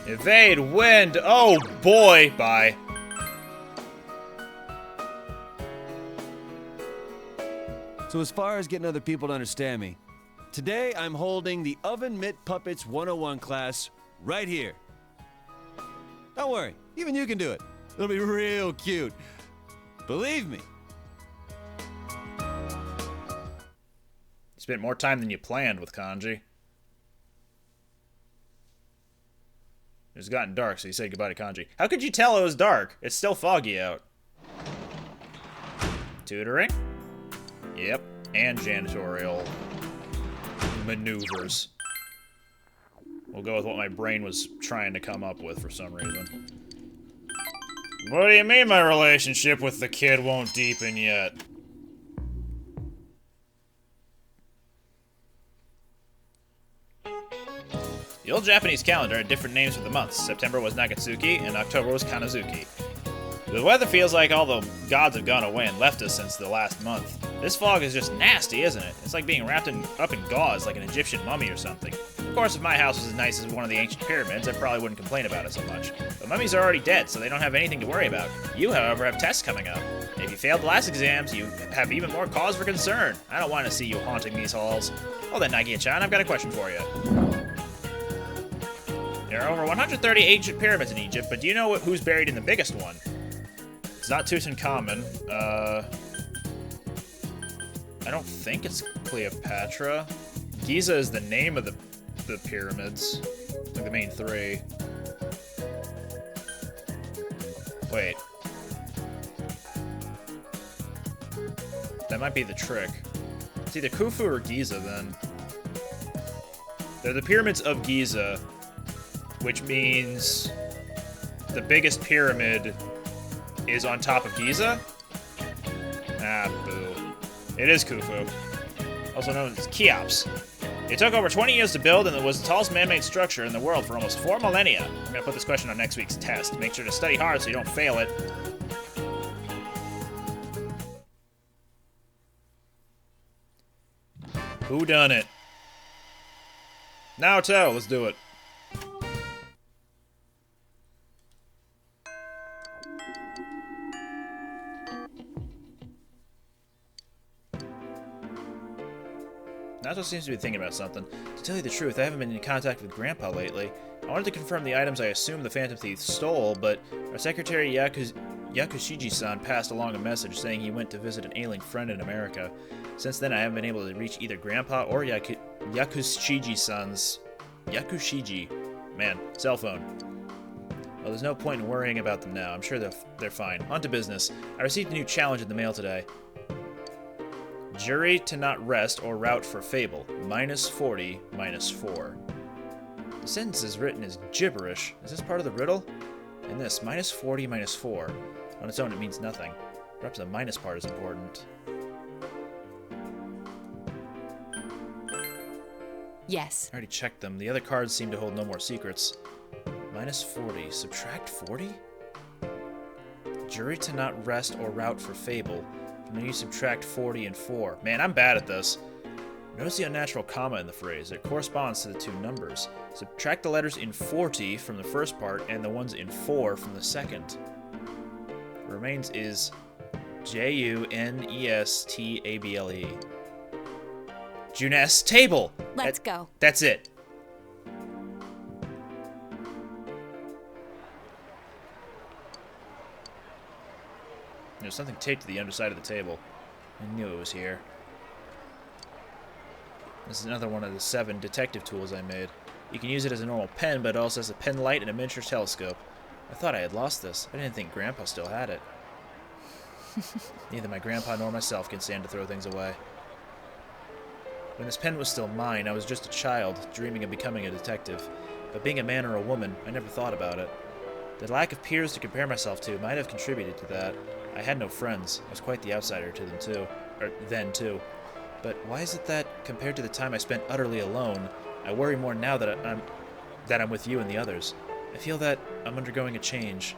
Evade, wind, oh boy, bye. So as far as getting other people to understand me, today I'm holding the Oven Mitt Puppets 101 class right here. Don't worry, even you can do it. It'll be real cute. Believe me. You spent more time than you planned with Kanji. It's gotten dark, so you said goodbye to Kanji. How could you tell it was dark? It's still foggy out. Tutoring? Yep, and janitorial maneuvers. We'll go with what my brain was trying to come up with for some reason. What do you mean my relationship with the kid won't deepen yet? The old Japanese calendar had different names for the months. September was Nagatsuki, and October was Kanazuki. The weather feels like all the gods have gone away and left us since the last month. This fog is just nasty, isn't it? It's like being wrapped up in gauze like an Egyptian mummy or something. course, if my house was as nice as one of the ancient pyramids, I probably wouldn't complain about it so much. But mummies are already dead, so they don't have anything to worry about. You, however, have tests coming up. If you failed the last exams, you have even more cause for concern. I don't want to see you haunting these halls. Well then, Nagia-chan, I've got a question for you. There are over 130 ancient pyramids in Egypt, but do you know who's buried in the biggest one? It's not Tutankhamun. I don't think it's Cleopatra. Giza is the name of the pyramids, like the main three. Wait. That might be the trick. It's either Khufu or Giza, then. They're the pyramids of Giza, which means the biggest pyramid is on top of Giza? Ah, boo. It is Khufu, also known as Cheops. It took over 20 years to build, and it was the tallest man-made structure in the world for almost 4 millennia. I'm going to put this question on next week's test. Make sure to study hard so you don't fail it. Who done it? Naoto, let's do it. Naoto seems to be thinking about something. To tell you the truth, I haven't been in contact with Grandpa lately. I wanted to confirm the items I assume the Phantom Thief stole, but our secretary Yakushiji-san passed along a message saying he went to visit an ailing friend in America. Since then, I haven't been able to reach either Grandpa or Yakushiji-san's... Yakushiji. Man, cell phone. Well, there's no point in worrying about them now. I'm sure they're fine. On to business. I received a new challenge in the mail today. Jury to not rest or route for fable. -40, -4. The sentence is written as gibberish. Is this part of the riddle? In this, -40, -4. On its own, it means nothing. Perhaps the minus part is important. Yes. I already checked them. The other cards seem to hold no more secrets. -40. Subtract 40? Jury to not rest or route for fable. And then you subtract 40 and 4. Man, I'm bad at this. Notice the unnatural comma in the phrase. It corresponds to the two numbers. Subtract the letters in 40 from the first part and the ones in 4 from the second. What remains is Junestable. Junest table! Let's go. That's it. There's something taped to the underside of the table. I knew it was here. This is another one of the 7 detective tools I made. You can use it as a normal pen, but it also has a pen light and a miniature telescope. I thought I had lost this. I didn't think Grandpa still had it. Neither my grandpa nor myself can stand to throw things away. When this pen was still mine, I was just a child, dreaming of becoming a detective. But being a man or a woman, I never thought about it. The lack of peers to compare myself to might have contributed to that. I had no friends. I was quite the outsider to them too. Or then too. But why is it that, compared to the time I spent utterly alone, I worry more now that I'm with you and the others? I feel that I'm undergoing a change.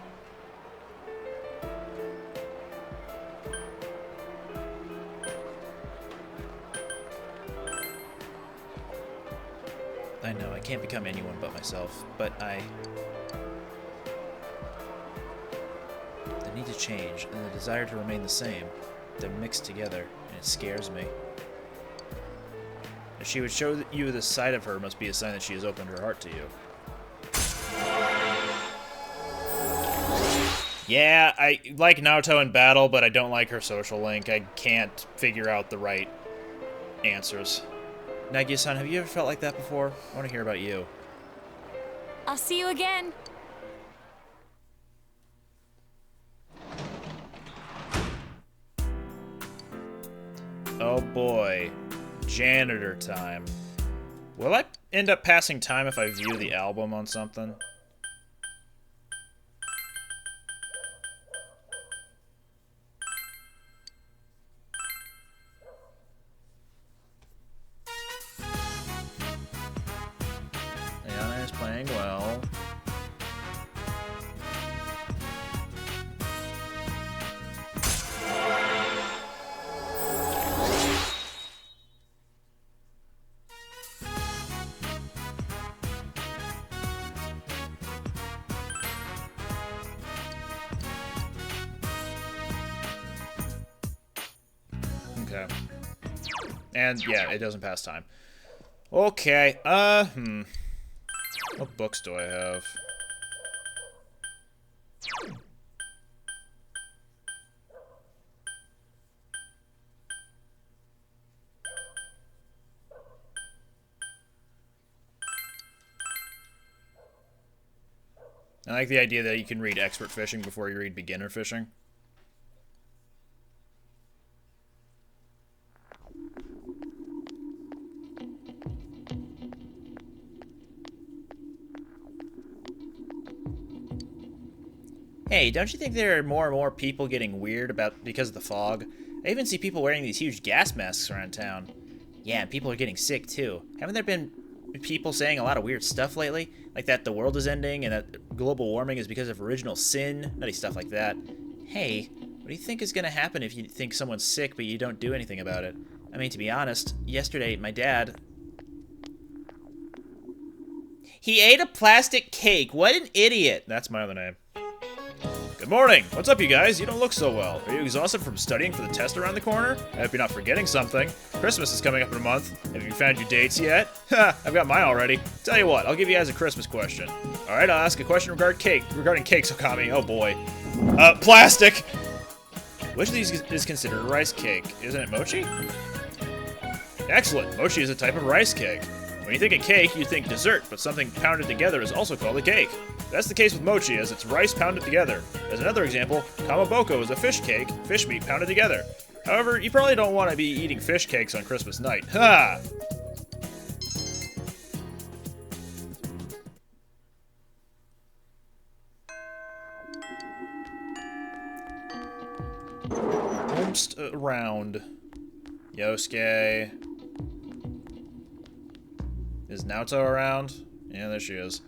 I know, I can't become anyone but myself, but the need to change and the desire to remain the same, they're mixed together, and it scares me. If she would show you this side of her, must be a sign that she has opened her heart to you. Yeah, I like Naoto in battle, but I don't like her social link. I can't figure out the right answers. Nagia-san, have you ever felt like that before? I want to hear about you. I'll see you again. Oh boy. Janitor time. Will I end up passing time if I view the album on something? Ayana is playing well. Okay. And, yeah, it doesn't pass time. Okay, What books do I have? I like the idea that you can read expert fishing before you read beginner fishing. Hey, don't you think there are more and more people getting weird because of the fog? I even see people wearing these huge gas masks around town. Yeah, and people are getting sick too. Haven't there been people saying a lot of weird stuff lately? Like that the world is ending and that global warming is because of original sin? Nutty stuff like that. Hey, what do you think is gonna happen if you think someone's sick but you don't do anything about it? I mean, to be honest, yesterday my dad... He ate a plastic cake. What an idiot. That's my other name. Good morning. What's up, you guys? You don't look so well. Are you exhausted from studying for the test around the corner? I hope you're not forgetting something. Christmas is coming up in a month. Have you found your dates yet? Ha! I've got mine already. Tell you what, I'll give you guys a Christmas question. All right, I'll ask a question regarding cakes, Okami. Oh boy. Plastic. Which of these is considered a rice cake? Isn't it mochi? Excellent. Mochi is a type of rice cake. When you think of cake, you think dessert, but something pounded together is also called a cake. That's the case with mochi, as it's rice pounded together. As another example, kamaboko is a fish cake, fish meat pounded together. However, you probably don't want to be eating fish cakes on Christmas night. Ha! Almost around. Yosuke. Is Naoto around? Yeah, there she is.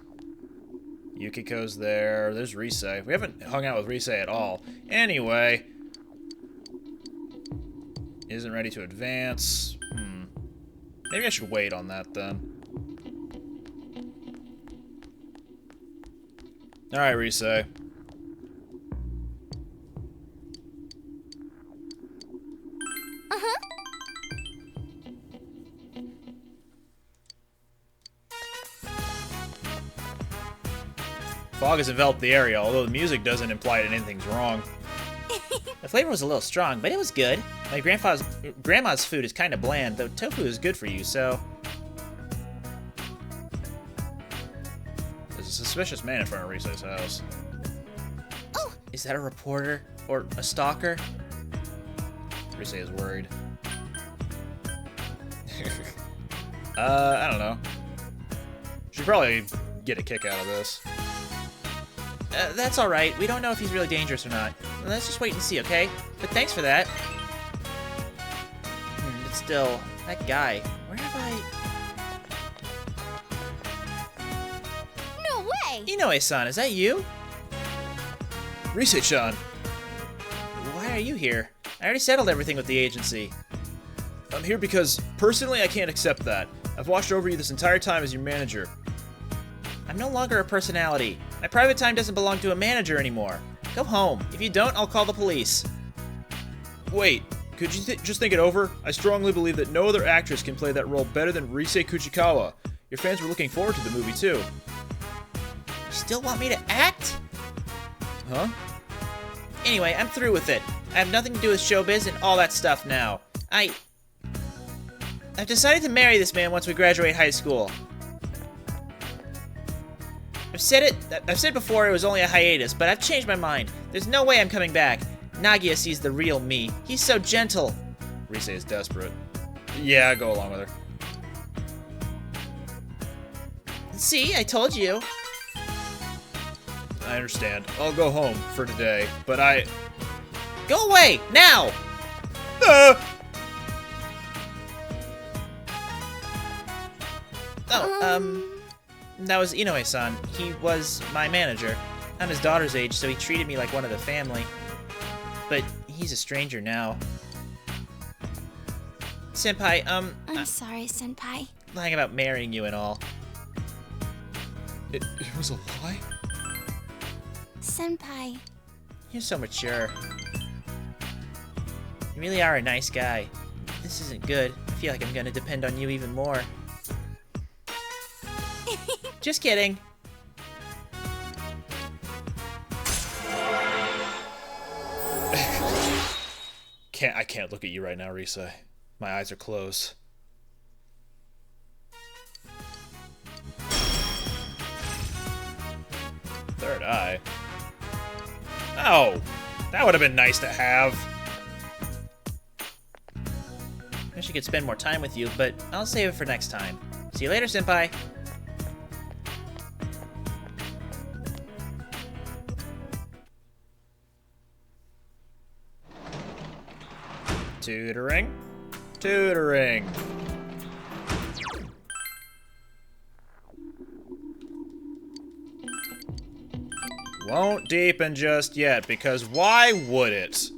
Yukiko's there. There's Rise. We haven't hung out with Rise at all. Anyway. Isn't ready to advance. Maybe I should wait on that then. Alright, Rise. Fog has enveloped the area, although the music doesn't imply that anything's wrong. The flavor was a little strong, but it was good. My grandma's food is kind of bland, though tofu is good for you, so... There's a suspicious man in front of Rise's house. Oh! Is that a reporter? Or a stalker? Rise is worried. I don't know. Should probably get a kick out of this. That's alright. We don't know if he's really dangerous or not. Let's just wait and see, okay? But thanks for that. But still, that guy, where have I... No way! Inoue-san, is that you? Rise-chan! Why are you here? I already settled everything with the agency. I'm here because, personally, I can't accept that. I've watched over you this entire time as your manager. I'm no longer a personality. My private time doesn't belong to a manager anymore. Go home. If you don't, I'll call the police. Wait, could you just think it over? I strongly believe that no other actress can play that role better than Rise Kuchikawa. Your fans were looking forward to the movie, too. You still want me to act? Huh? Anyway, I'm through with it. I have nothing to do with showbiz and all that stuff now. I've decided to marry this man once we graduate high school. I've said before it was only a hiatus, but I've changed my mind. There's no way I'm coming back. Nagia sees the real me. He's so gentle. Rise is desperate. Yeah, go along with her. See, I told you. I understand. I'll go home for today, but Go away, now! That was Inoue-san. He was my manager. I'm his daughter's age, so he treated me like one of the family. But he's a stranger now. Senpai, I'm sorry, Senpai. Lying about marrying you and all. It was a lie? Senpai. You're so mature. You really are a nice guy. This isn't good. I feel like I'm gonna depend on you even more. Just kidding. I can't look at you right now, Risa. My eyes are closed. Third eye? Oh! That would have been nice to have. I wish I could spend more time with you, but I'll save it for next time. See you later, Senpai. Tutoring? Tutoring. Won't deepen just yet, because why would it?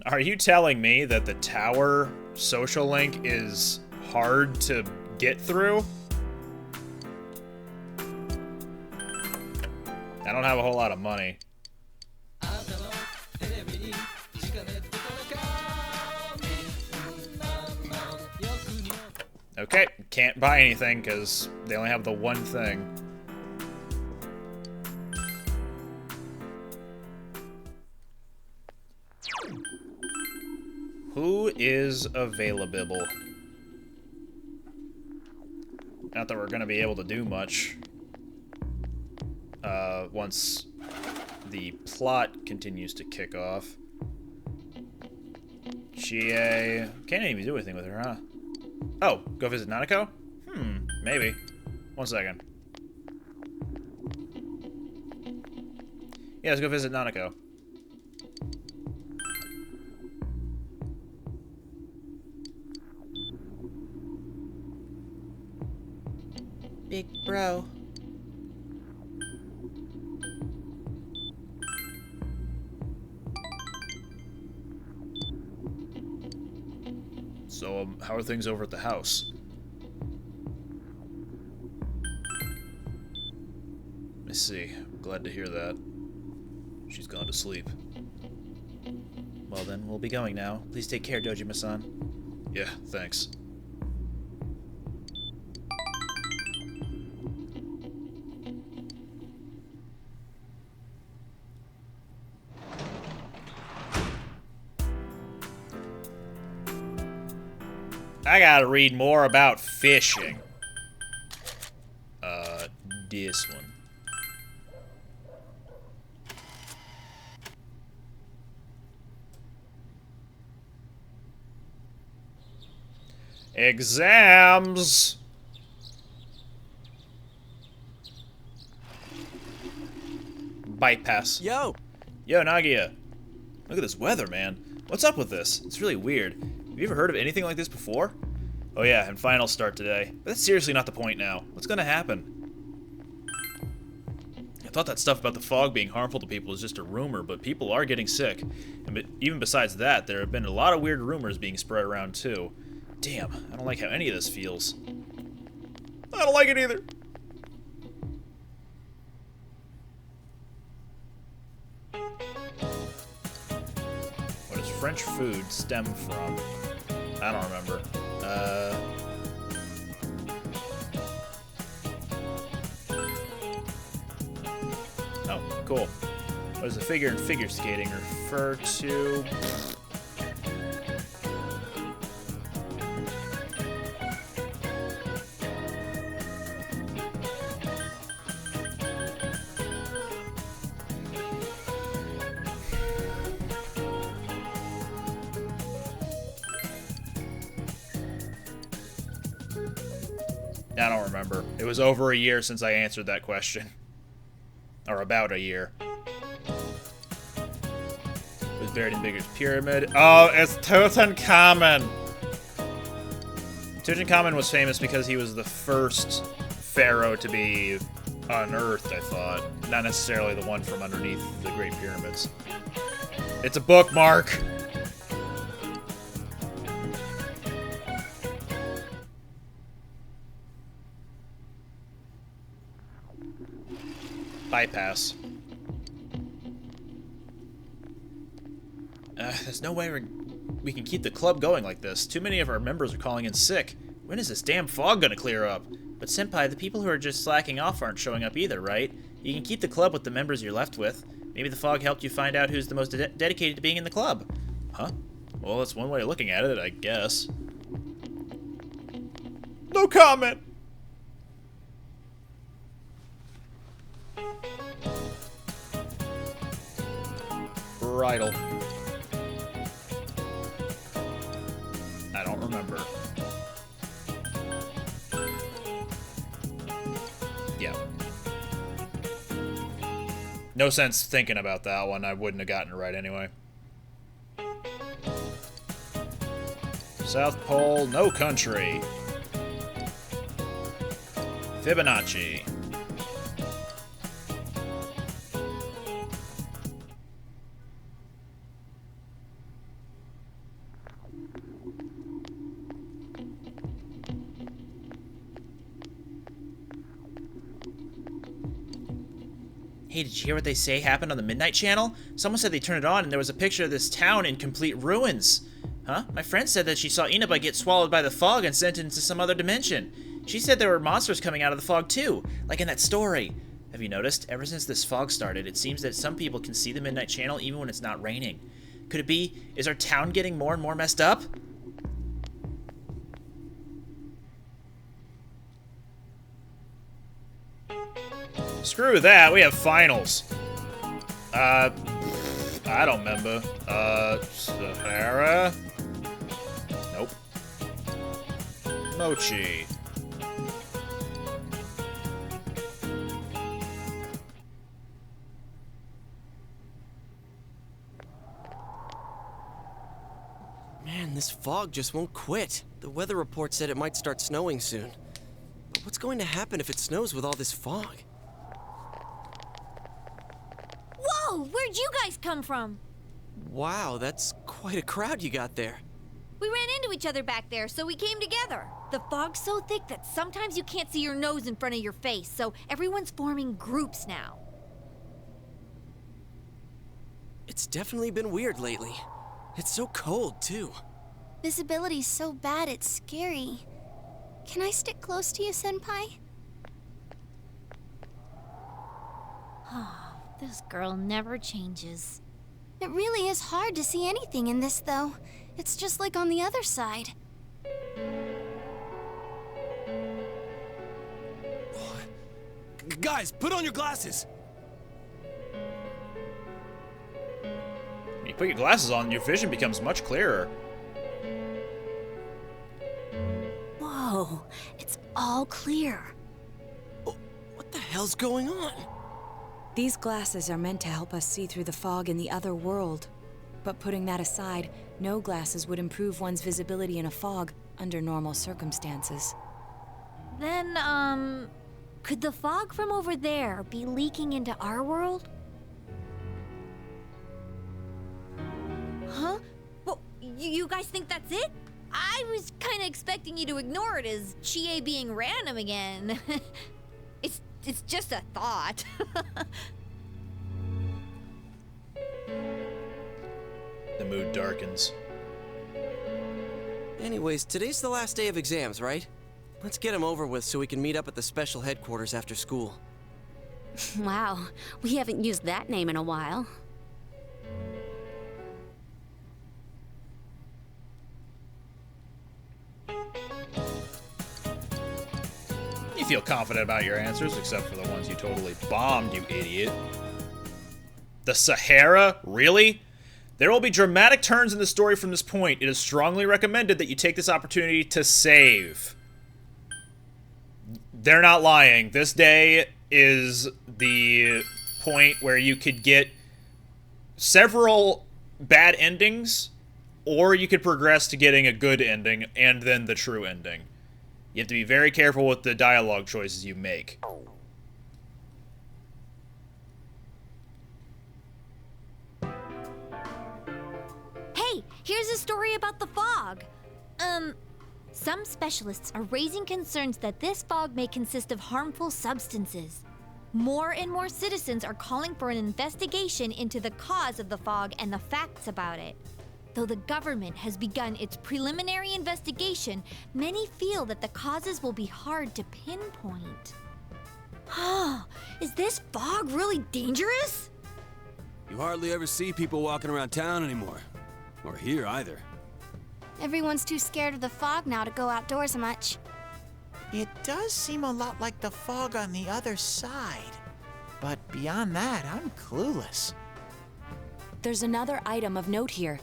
Are you telling me that the tower social link is hard to get through? I don't have a whole lot of money. Okay, can't buy anything because they only have the one thing. Who is available? Not that we're gonna be able to do much. Once the plot continues to kick off. Chie... Can't even do anything with her, huh? Oh, go visit Nanako? Maybe. One second. Yeah, let's go visit Nanako. Big bro. So, how are things over at the house? I see. I'm glad to hear that. She's gone to sleep. Well then, we'll be going now. Please take care, Dojima-san. Yeah, thanks. I gotta read more about fishing. This one. Exams! Bypass. Yo! Yo, Nagia. Look at this weather, man. What's up with this? It's really weird. Have you ever heard of anything like this before? Oh yeah, and finals start today. But that's seriously not the point now. What's gonna happen? I thought that stuff about the fog being harmful to people is just a rumor, but people are getting sick. And even besides that, there have been a lot of weird rumors being spread around too. Damn, I don't like how any of this feels. I don't like it either. What does French food stem from? I don't remember. Oh, cool. What does the figure in figure skating refer to? I don't remember. It was over a year since I answered that question. Or about a year. It was buried in Bigger's pyramid. Oh, it's Tutankhamun! Tutankhamun was famous because he was the first pharaoh to be unearthed, I thought. Not necessarily the one from underneath the Great Pyramids. It's a bookmark! Bypass. There's no way we can keep the club going like this. Too many of our members are calling in sick. When is this damn fog gonna clear up? But Senpai, the people who are just slacking off aren't showing up either, right? You can keep the club with the members you're left with. Maybe the fog helped you find out who's the most dedicated to being in the club. Huh? Well, that's one way of looking at it, I guess. No comment! Bridal. I don't remember. Yeah. No sense thinking about that one. I wouldn't have gotten it right anyway. South Pole, no country. Fibonacci. Hey, did you hear what they say happened on the Midnight Channel? Someone said they turned it on and there was a picture of this town in complete ruins. Huh? My friend said that she saw Inaba get swallowed by the fog and sent into some other dimension. She said there were monsters coming out of the fog too, like in that story. Have you noticed? Ever since this fog started, it seems that some people can see the Midnight Channel even when it's not raining. Could it be? Is our town getting more and more messed up? Screw that, we have finals. I don't remember. Sahara? Nope. Mochi. Man, this fog just won't quit. The weather report said it might start snowing soon. But what's going to happen if it snows with all this fog? Whoa, where'd you guys come from? Wow, that's quite a crowd you got there. We ran into each other back there, so we came together. The fog's so thick that sometimes you can't see your nose in front of your face, so everyone's forming groups now. It's definitely been weird lately. It's so cold, too. Visibility's so bad it's scary. Can I stick close to you, Senpai? Oh, this girl never changes. It really is hard to see anything in this, though. It's just like on the other side. Guys, put on your glasses! When you put your glasses on, your vision becomes much clearer. Whoa, it's all clear. What the hell's going on? These glasses are meant to help us see through the fog in the other world. But putting that aside, no glasses would improve one's visibility in a fog under normal circumstances. Then, could the fog from over there be leaking into our world? Huh? Well, you guys think that's it? I was kind of expecting you to ignore it as Chie being random again. It's just a thought. The mood darkens. Anyways, today's the last day of exams, right? Let's get them over with so we can meet up at the special headquarters after school. Wow, we haven't used that name in a while. You feel confident about your answers, except for the ones you totally bombed, you idiot. The Sahara? Really? There will be dramatic turns in the story from this point. It is strongly recommended that you take this opportunity to save. They're not lying. This day is the point where you could get several bad endings, or you could progress to getting a good ending, and then the true ending. You have to be very careful with the dialogue choices you make. Hey, here's a story about the fog. Some specialists are raising concerns that this fog may consist of harmful substances. More and more citizens are calling for an investigation into the cause of the fog and the facts about it. Though the government has begun its preliminary investigation, many feel that the causes will be hard to pinpoint. Is this fog really dangerous? You hardly ever see people walking around town anymore. Or here either. Everyone's too scared of the fog now to go outdoors much. It does seem a lot like the fog on the other side. But beyond that, I'm clueless. There's another item of note here.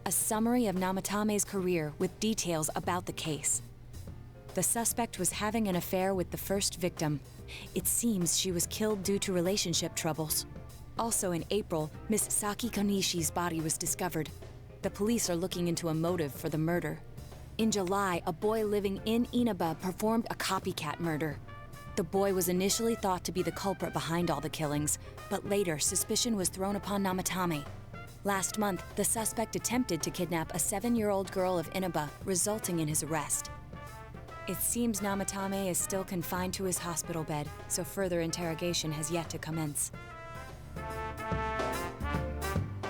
A summary of Namatame's career with details about the case. The suspect was having an affair with the first victim. It seems she was killed due to relationship troubles. Also in April, Miss Saki Konishi's body was discovered. The police are looking into a motive for the murder. In July, a boy living in Inaba performed a copycat murder. The boy was initially thought to be the culprit behind all the killings, but later suspicion was thrown upon Namatame. Last month, the suspect attempted to kidnap a 7-year-old girl of Inaba, resulting in his arrest. It seems Namatame is still confined to his hospital bed, so further interrogation has yet to commence.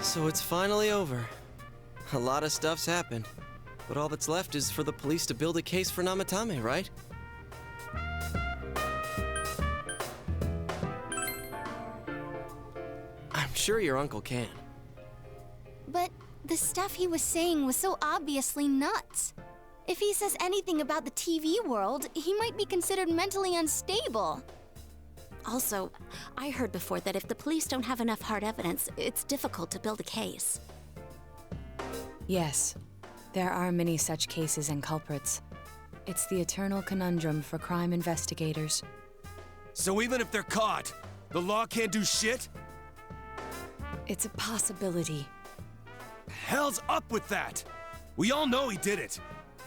So it's finally over. A lot of stuff's happened, but all that's left is for the police to build a case for Namatame, right? I'm sure your uncle can. But the stuff he was saying was so obviously nuts. If he says anything about the TV world, he might be considered mentally unstable. Also, I heard before that if the police don't have enough hard evidence, it's difficult to build a case. Yes, there are many such cases and culprits. It's the eternal conundrum for crime investigators. So even if they're caught, the law can't do shit? It's a possibility. Hell's up with that! We all know he did it.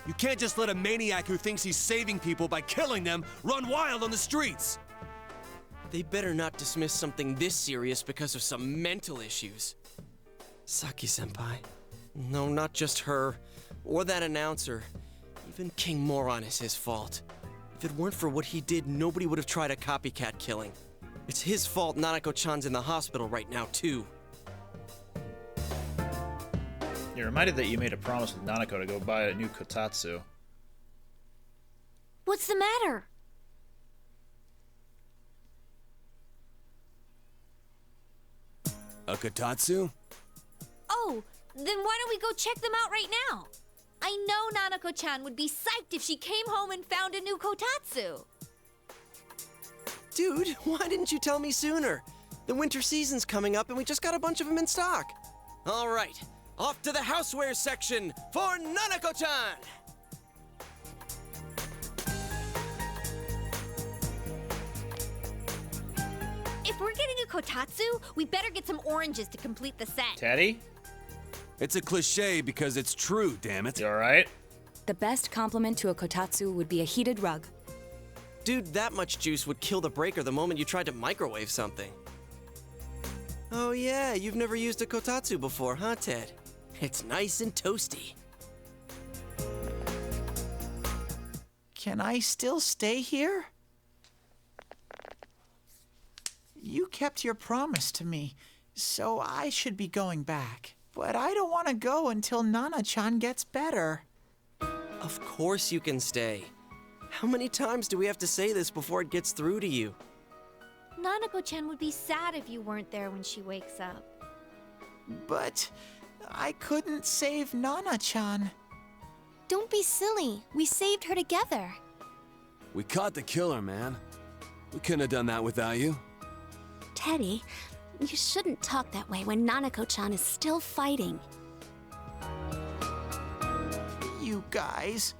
You can't just let a maniac who thinks he's saving people by killing them run wild on the streets. They better not dismiss something this serious because of some mental issues. Saki-senpai. No, not just her, or that announcer. Even King Moron is his fault. If it weren't for what he did, nobody would have tried a copycat killing. It's his fault Nanako-chan's in the hospital right now, too. You're reminded that you made a promise with Nanako to go buy a new kotatsu. What's the matter? A kotatsu? Oh, then why don't we go check them out right now? I know Nanako-chan would be psyched if she came home and found a new kotatsu. Dude, why didn't you tell me sooner? The winter season's coming up and we just got a bunch of them in stock. All right, off to the houseware section for Nanako-chan! If we're getting a kotatsu, we better get some oranges to complete the set. Teddy? It's a cliche because it's true, damn it. You alright? The best compliment to a kotatsu would be a heated rug. Dude, that much juice would kill the breaker the moment you tried to microwave something. Oh yeah, you've never used a kotatsu before, huh, Ted? It's nice and toasty. Can I still stay here? You kept your promise to me, so I should be going back. But I don't want to go until Nana-chan gets better. Of course you can stay. How many times do we have to say this before it gets through to you? Nanako-chan would be sad if you weren't there when she wakes up. But I couldn't save Nana-chan. Don't be silly. We saved her together. We caught the killer, man. We couldn't have done that without you. Teddy, you shouldn't talk that way when Nanako-chan is still fighting. You guys.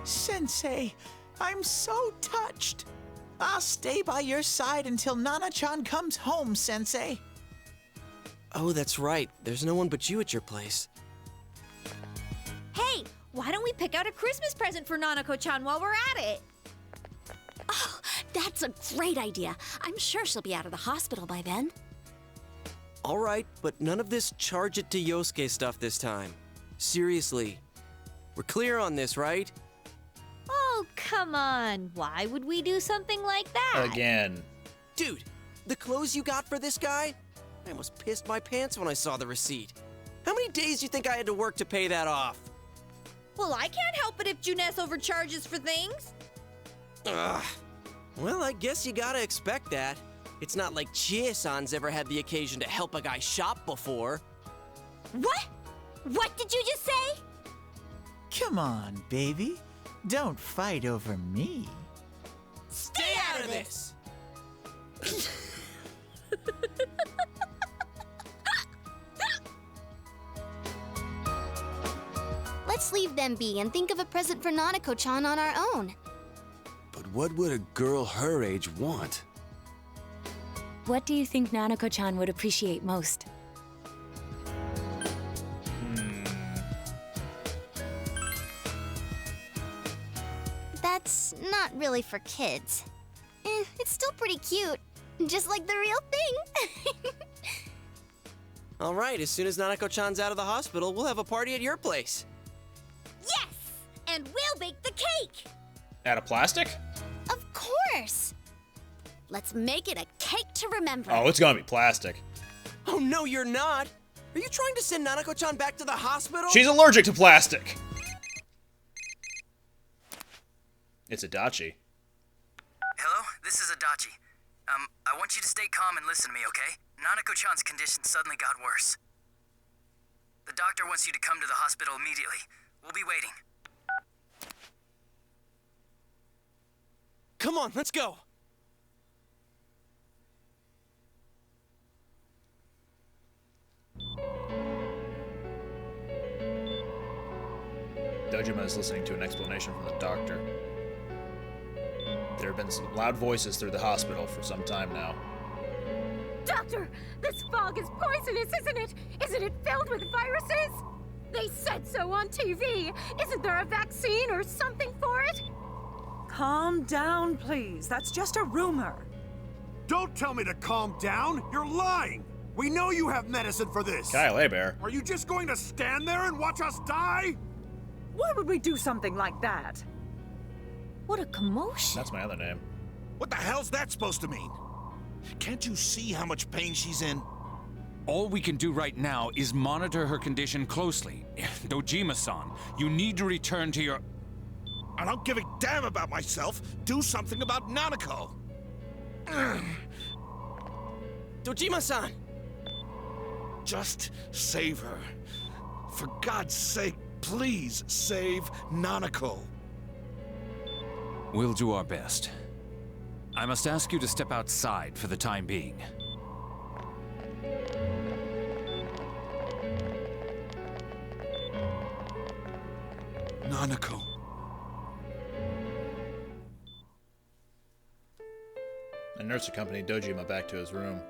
Sensei, I'm so touched. I'll stay by your side until Nana-chan comes home, Sensei. Oh, that's right. There's no one but you at your place. Hey, why don't we pick out a Christmas present for Nanako-chan while we're at it? Oh, that's a great idea. I'm sure she'll be out of the hospital by then. All right, but none of this charge it to Yosuke stuff this time. Seriously. We're clear on this, right? Oh, Oh, come on. Why would we do something like that? Again. Dude, the clothes you got for this guy? I almost pissed my pants when I saw the receipt. How many days do you think I had to work to pay that off? Well, I can't help it if Juness overcharges for things. Ugh. Well, I guess you gotta expect that. It's not like Chie-san's ever had the occasion to help a guy shop before. What? What did you just say? Come on, baby. Don't fight over me. Stay out of this! Let's leave them be and think of a present for Nanako-chan on our own. But what would a girl her age want? What do you think Nanako-chan would appreciate most? That's not really for kids. It's still pretty cute. Just like the real thing. All right, as soon as Nanako-chan's out of the hospital, we'll have a party at your place. Yes! And we'll bake the cake! Out of plastic? Of course! Let's make it a cake to remember. Oh, it's gonna be plastic. Oh, no, you're not. Are you trying to send Nanako-chan back to the hospital? She's allergic to plastic. It's Adachi. Hello, this is Adachi. I want you to stay calm and listen to me, okay? Nanako-chan's condition suddenly got worse. The doctor wants you to come to the hospital immediately. We'll be waiting. Come on, let's go. Dojima is listening to an explanation from the doctor. There have been some loud voices through the hospital for some time now. Doctor, this fog is poisonous, isn't it? Isn't it filled with viruses? They said so on TV. Isn't there a vaccine or something for it? Calm down, please. That's just a rumor. Don't tell me to calm down. You're lying. We know you have medicine for this. Kyle Bear. Are you just going to stand there and watch us die? Why would we do something like that? What a commotion. That's my other name. What the hell's that supposed to mean? Can't you see how much pain she's in? All we can do right now is monitor her condition closely. Dojima-san, you need to return to your... I don't give a damn about myself. Do something about Nanako. Dojima-san! Just save her. For God's sake, please save Nanako. We'll do our best. I must ask you to step outside for the time being. Nanako. The nurse accompanied Dojima back to his room.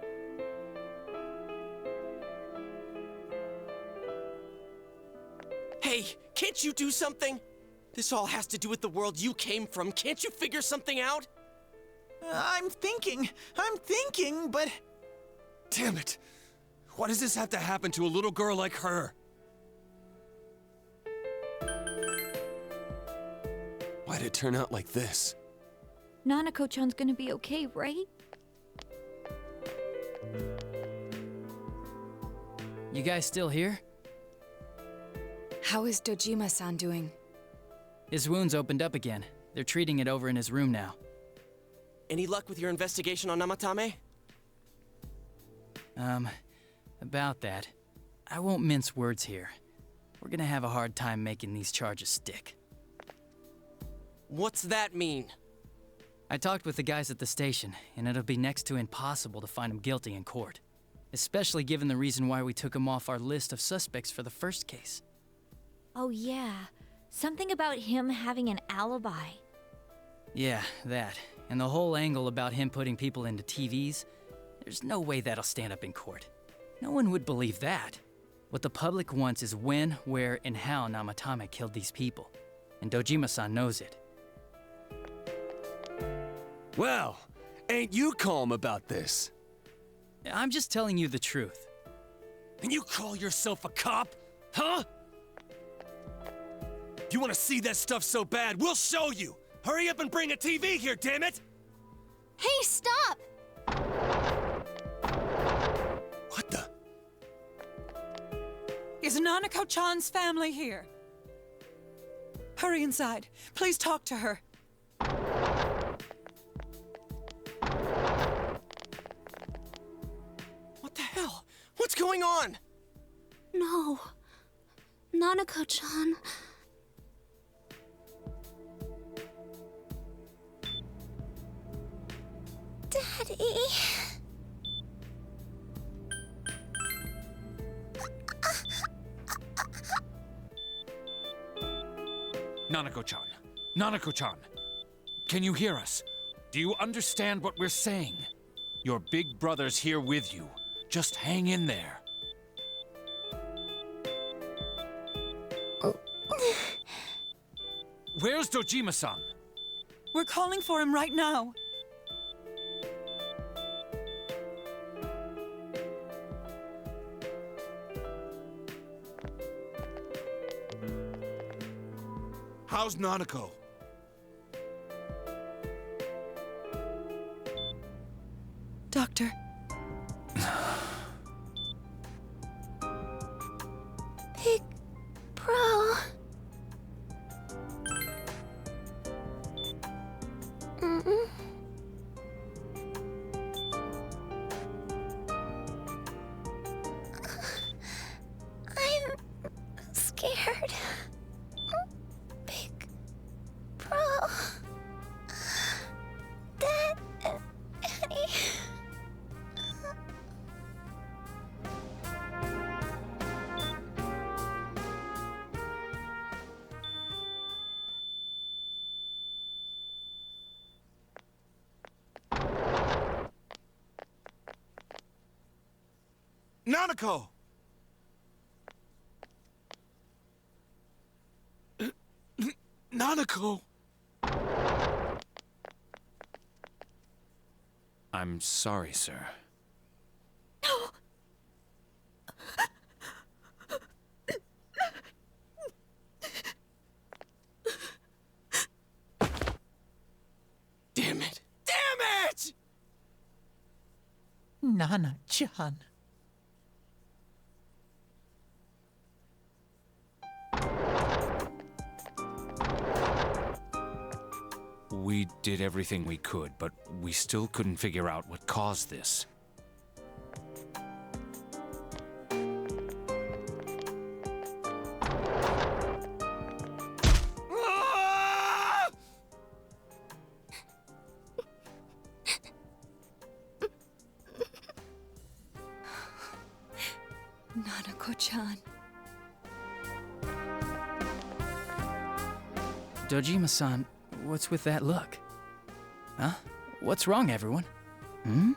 Hey, can't you do something? This all has to do with the world you came from. Can't you figure something out? I'm thinking, but... Damn it! Why does this have to happen to a little girl like her? Why'd it turn out like this? Nanako-chan's gonna be okay, right? You guys still here? How is Dojima-san doing? His wound's opened up again. They're treating it over in his room now. Any luck with your investigation on Namatame? About that. I won't mince words here. We're gonna have a hard time making these charges stick. What's that mean? I talked with the guys at the station, and it'll be next to impossible to find him guilty in court. Especially given the reason why we took him off our list of suspects for the first case. Oh yeah, something about him having an alibi. Yeah, that. And the whole angle about him putting people into TVs, there's no way that'll stand up in court. No one would believe that. What the public wants is when, where, and how Namatame killed these people. And Dojima-san knows it. Well, ain't you calm about this? I'm just telling you the truth. And you call yourself a cop? Huh? You want to see that stuff so bad, we'll show you! Hurry up and bring a TV here, damn it! Hey, stop! What the? Is Nanako-chan's family here? Hurry inside. Please talk to her. What the hell? What's going on? No. Nanako-chan. Daddy. Nanako-chan. Nanako-chan. Can you hear us? Do you understand what we're saying? Your big brother's here with you. Just hang in there. Where's Dojima-san? We're calling for him right now. How's Nanako? Doctor. Big bro. I'm scared. Big bro. Daddy. Nanako! Nanako! I'm sorry, sir. Damn it! Damn it! Nana-chan. We did everything we could, but we still couldn't figure out what caused this. Nanako-chan. Dojima-san, what's with that look? Huh? What's wrong, everyone? Hmm?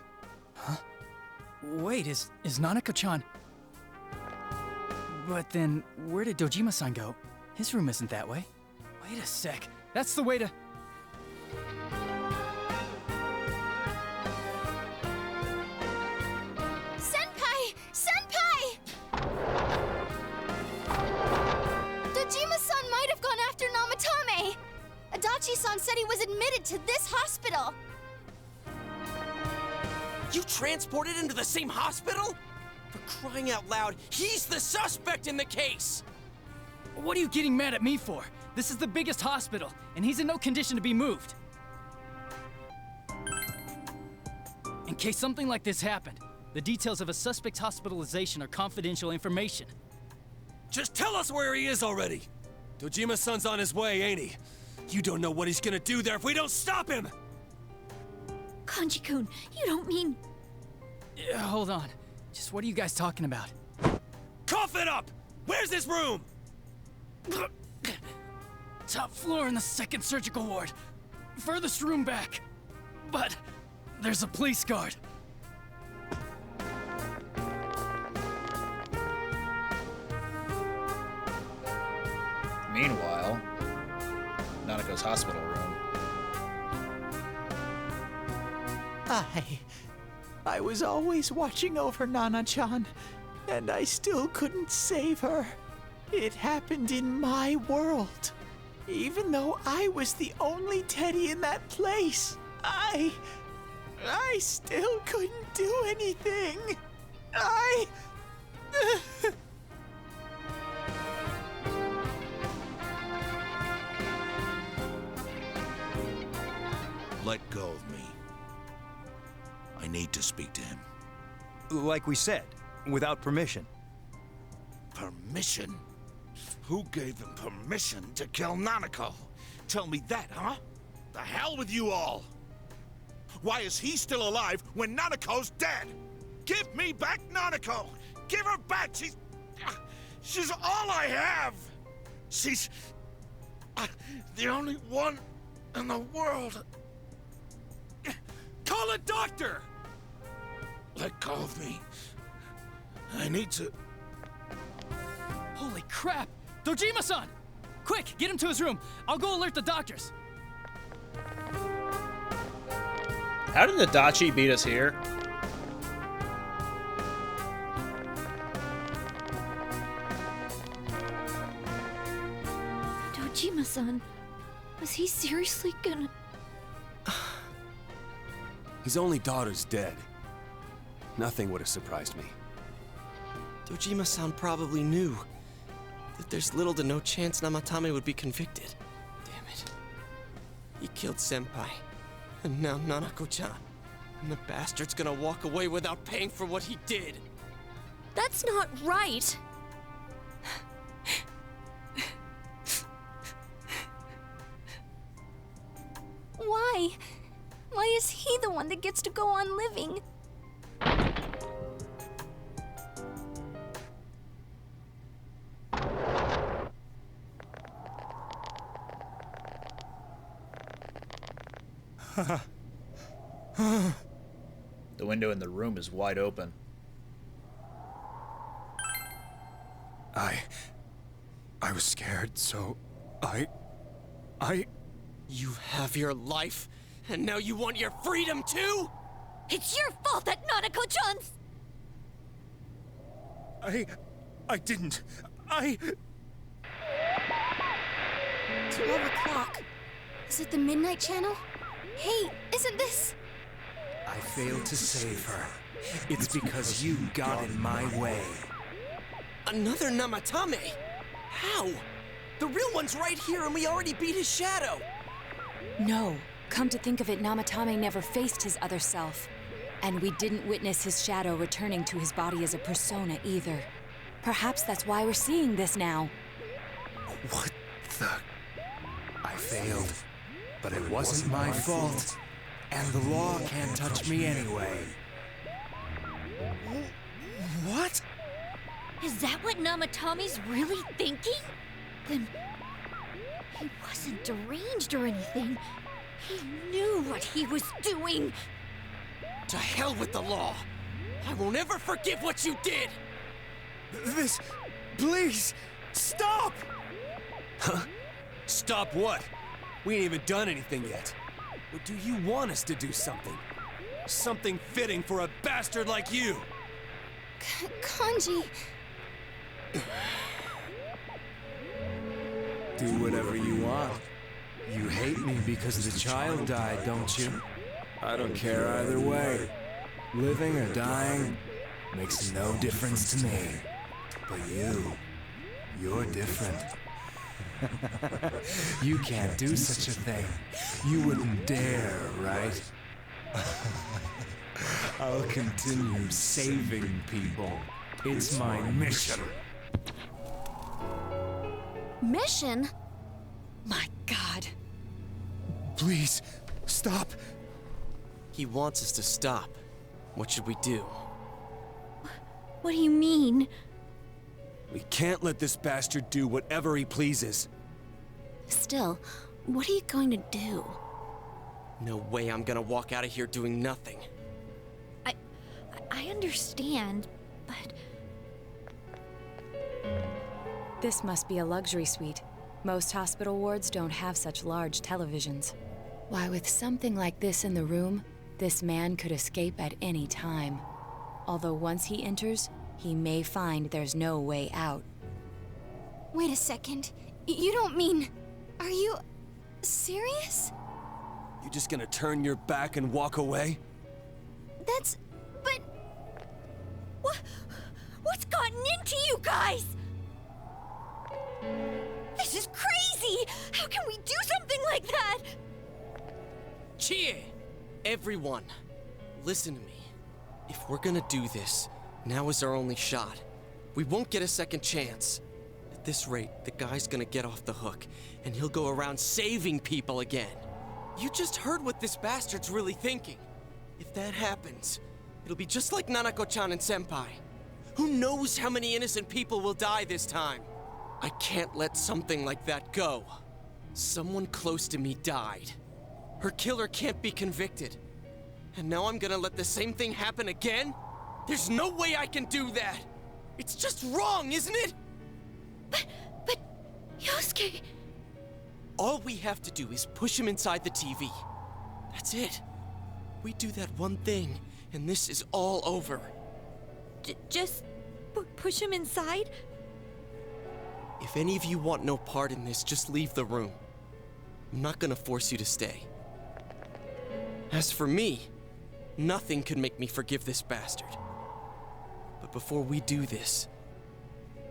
Huh? Wait, is Nanako-chan... But then, where did Dojima-san go? His room isn't that way. Wait a sec. That's the way to... Senpai! Senpai! Dojima-san might have gone after Namatame! Adachi-san said he was admitted to this hospital! You transported him to the same hospital? For crying out loud, he's the suspect in the case! What are you getting mad at me for? This is the biggest hospital, and he's in no condition to be moved. In case something like this happened, the details of a suspect's hospitalization are confidential information. Just tell us where he is already! Dojima-san's on his way, ain't he? You don't know what he's gonna do there if we don't stop him! Kanji-kun, you don't mean... Hold on. Just what are you guys talking about? Cough it up! Where's his room? Top floor in the second surgical ward. Furthest room back. But there's a police guard. Meanwhile, Nanako's hospital room. I was always watching over Nana-chan, and I still couldn't save her. It happened in my world. Even though I was the only teddy in that place, I still couldn't do anything. Let go of me. I need to speak to him. Like we said, without permission. Permission? Who gave him permission to kill Nanako? Tell me that, huh? The hell with you all! Why is he still alive when Nanako's dead? Give me back Nanako! Give her back! She's all I have! She's the only one in the world. Call a doctor! Let go of me. I need to... Holy crap! Dojima-san! Quick, get him to his room. I'll go alert the doctors. How did Adachi beat us here? Dojima-san, was he seriously gonna... His only daughter's dead. Nothing would have surprised me. Dojima-san probably knew that there's little to no chance Namatame would be convicted. Damn it. He killed Senpai, and now Nanako-chan. And the bastard's gonna walk away without paying for what he did. That's not right! Why? Why is he the one that gets to go on living? The window in the room is wide open. I was scared, so I... You have your life, and now you want your freedom too? It's your fault that Nanako-chan's... I didn't. 12 o'clock. Is it the Midnight Channel? Hey, isn't this... I failed to save her. It's because you got in my way. Another Namatame? How? The real one's right here and we already beat his shadow! No. Come to think of it, Namatame never faced his other self. And we didn't witness his shadow returning to his body as a persona either. Perhaps that's why we're seeing this now. What the... I failed. But it wasn't my fault. And the law can't touch me anyway. What? Is that what Namatame's really thinking? Then... he wasn't deranged or anything. He knew what he was doing. To hell with the law! I won't ever forgive what you did! This... Please! Stop! Huh? Stop what? We ain't even done anything yet. Or do you want us to do something? Something fitting for a bastard like you! Kanji... Do whatever you want. You hate me because the child died, don't you? I don't care either way. Living or dying makes no difference to me. But you're different. You can't do such a thing. You wouldn't dare, right? I'll continue saving people. It's my mission. Mission? My God. Please, stop. He wants us to stop. What should we do? What do you mean? We can't let this bastard do whatever he pleases. Still, what are you going to do? No way I'm gonna walk out of here doing nothing. I understand, but... This must be a luxury suite. Most hospital wards don't have such large televisions. Why, with something like this in the room, this man could escape at any time. Although once he enters, he may find there's no way out. Wait a second. You don't mean... Are you serious? You just gonna turn your back and walk away? But... What's gotten into you guys? This is crazy! How can we do something like that? Chie! Everyone, listen to me. If we're gonna do this, now is our only shot. We won't get a second chance. At this rate, the guy's gonna get off the hook, and he'll go around saving people again. You just heard what this bastard's really thinking. If that happens, it'll be just like Nanako-chan and Senpai. Who knows how many innocent people will die this time? I can't let something like that go. Someone close to me died. Her killer can't be convicted. And now I'm gonna let the same thing happen again? There's no way I can do that! It's just wrong, isn't it? But Yosuke... All we have to do is push him inside the TV. That's it. We do that one thing, and this is all over. Just push him inside? If any of you want no part in this, just leave the room. I'm not gonna force you to stay. As for me, nothing could make me forgive this bastard. But before we do this,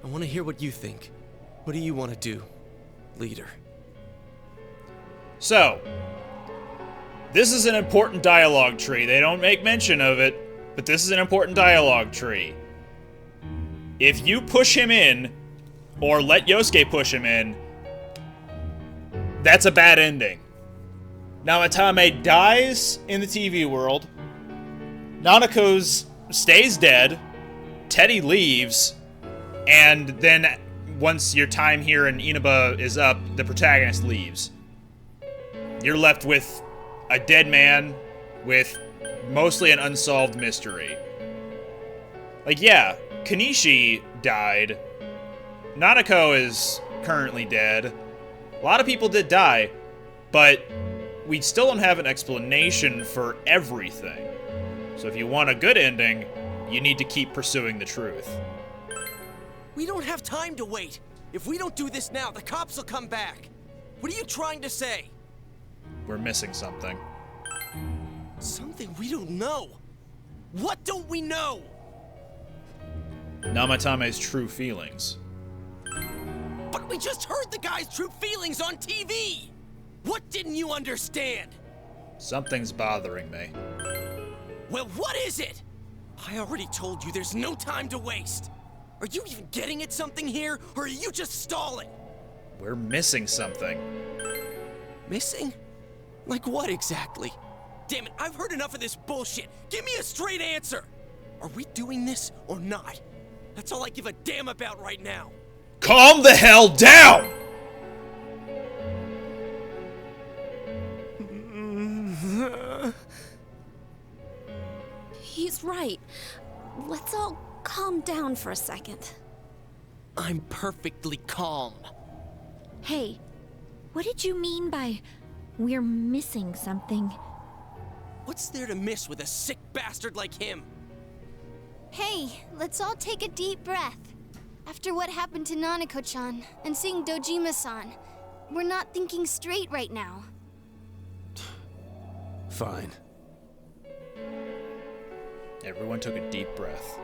I want to hear what you think. What do you want to do, leader? So, this is an important dialogue tree. They don't make mention of it, but this is an important dialogue tree. If you push him in, or let Yosuke push him in, that's a bad ending. Namatame dies in the TV world. Nanako's stays dead. Teddy leaves. And then once your time here in Inaba is up, the protagonist leaves. You're left with a dead man with mostly an unsolved mystery. Like, yeah, Kanishi died. Nanako is currently dead. A lot of people did die, but we still don't have an explanation for everything. So if you want a good ending, you need to keep pursuing the truth. We don't have time to wait. If we don't do this now, the cops will come back. What are you trying to say? We're missing something. Something we don't know. What don't we know? Namatame's true feelings. But we just heard the guy's true feelings on TV! What didn't you understand? Something's bothering me. Well, what is it? I already told you there's no time to waste. Are you even getting at something here, or are you just stalling? We're missing something. Missing? Like what exactly? Damn it, I've heard enough of this bullshit. Give me a straight answer. Are we doing this or not? That's all I give a damn about right now. Calm the hell down! He's right. Let's all calm down for a second. I'm perfectly calm. Hey, what did you mean by we're missing something? What's there to miss with a sick bastard like him? Hey, let's all take a deep breath. After what happened to Nanako-chan and seeing Dojima-san, we're not thinking straight right now. Fine. Everyone took a deep breath.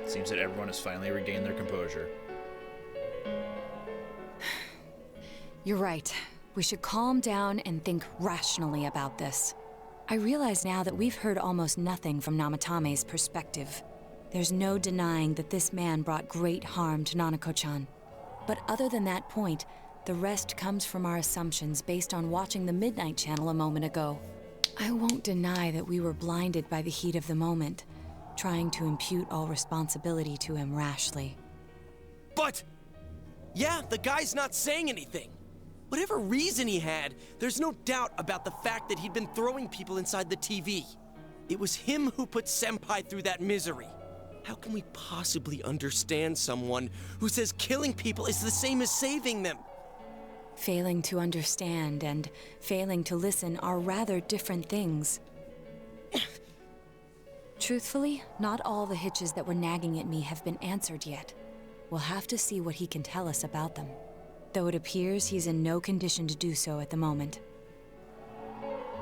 Seems that everyone has finally regained their composure. You're right. We should calm down and think rationally about this. I realize now that we've heard almost nothing from Namatame's perspective. There's no denying that this man brought great harm to Nanako-chan. But other than that point, the rest comes from our assumptions based on watching the Midnight Channel a moment ago. I won't deny that we were blinded by the heat of the moment, trying to impute all responsibility to him rashly. But, yeah, the guy's not saying anything. Whatever reason he had, there's no doubt about the fact that he'd been throwing people inside the TV. It was him who put Senpai through that misery. How can we possibly understand someone who says killing people is the same as saving them? Failing to understand and failing to listen are rather different things. Truthfully, not all the hitches that were nagging at me have been answered yet. We'll have to see what he can tell us about them. though it appears he's in no condition to do so at the moment.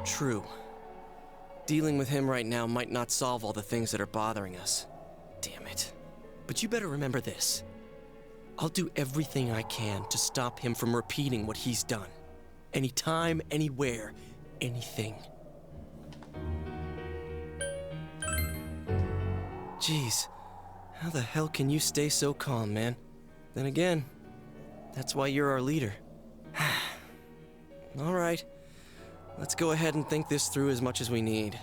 True. Dealing with him right now might not solve all the things that are bothering us. Damn it. But you better remember this. I'll do everything I can to stop him from repeating what he's done. Anytime, anywhere, anything. Jeez, how the hell can you stay so calm, man? Then again, that's why you're our leader. All right, let's go ahead and think this through as much as we need.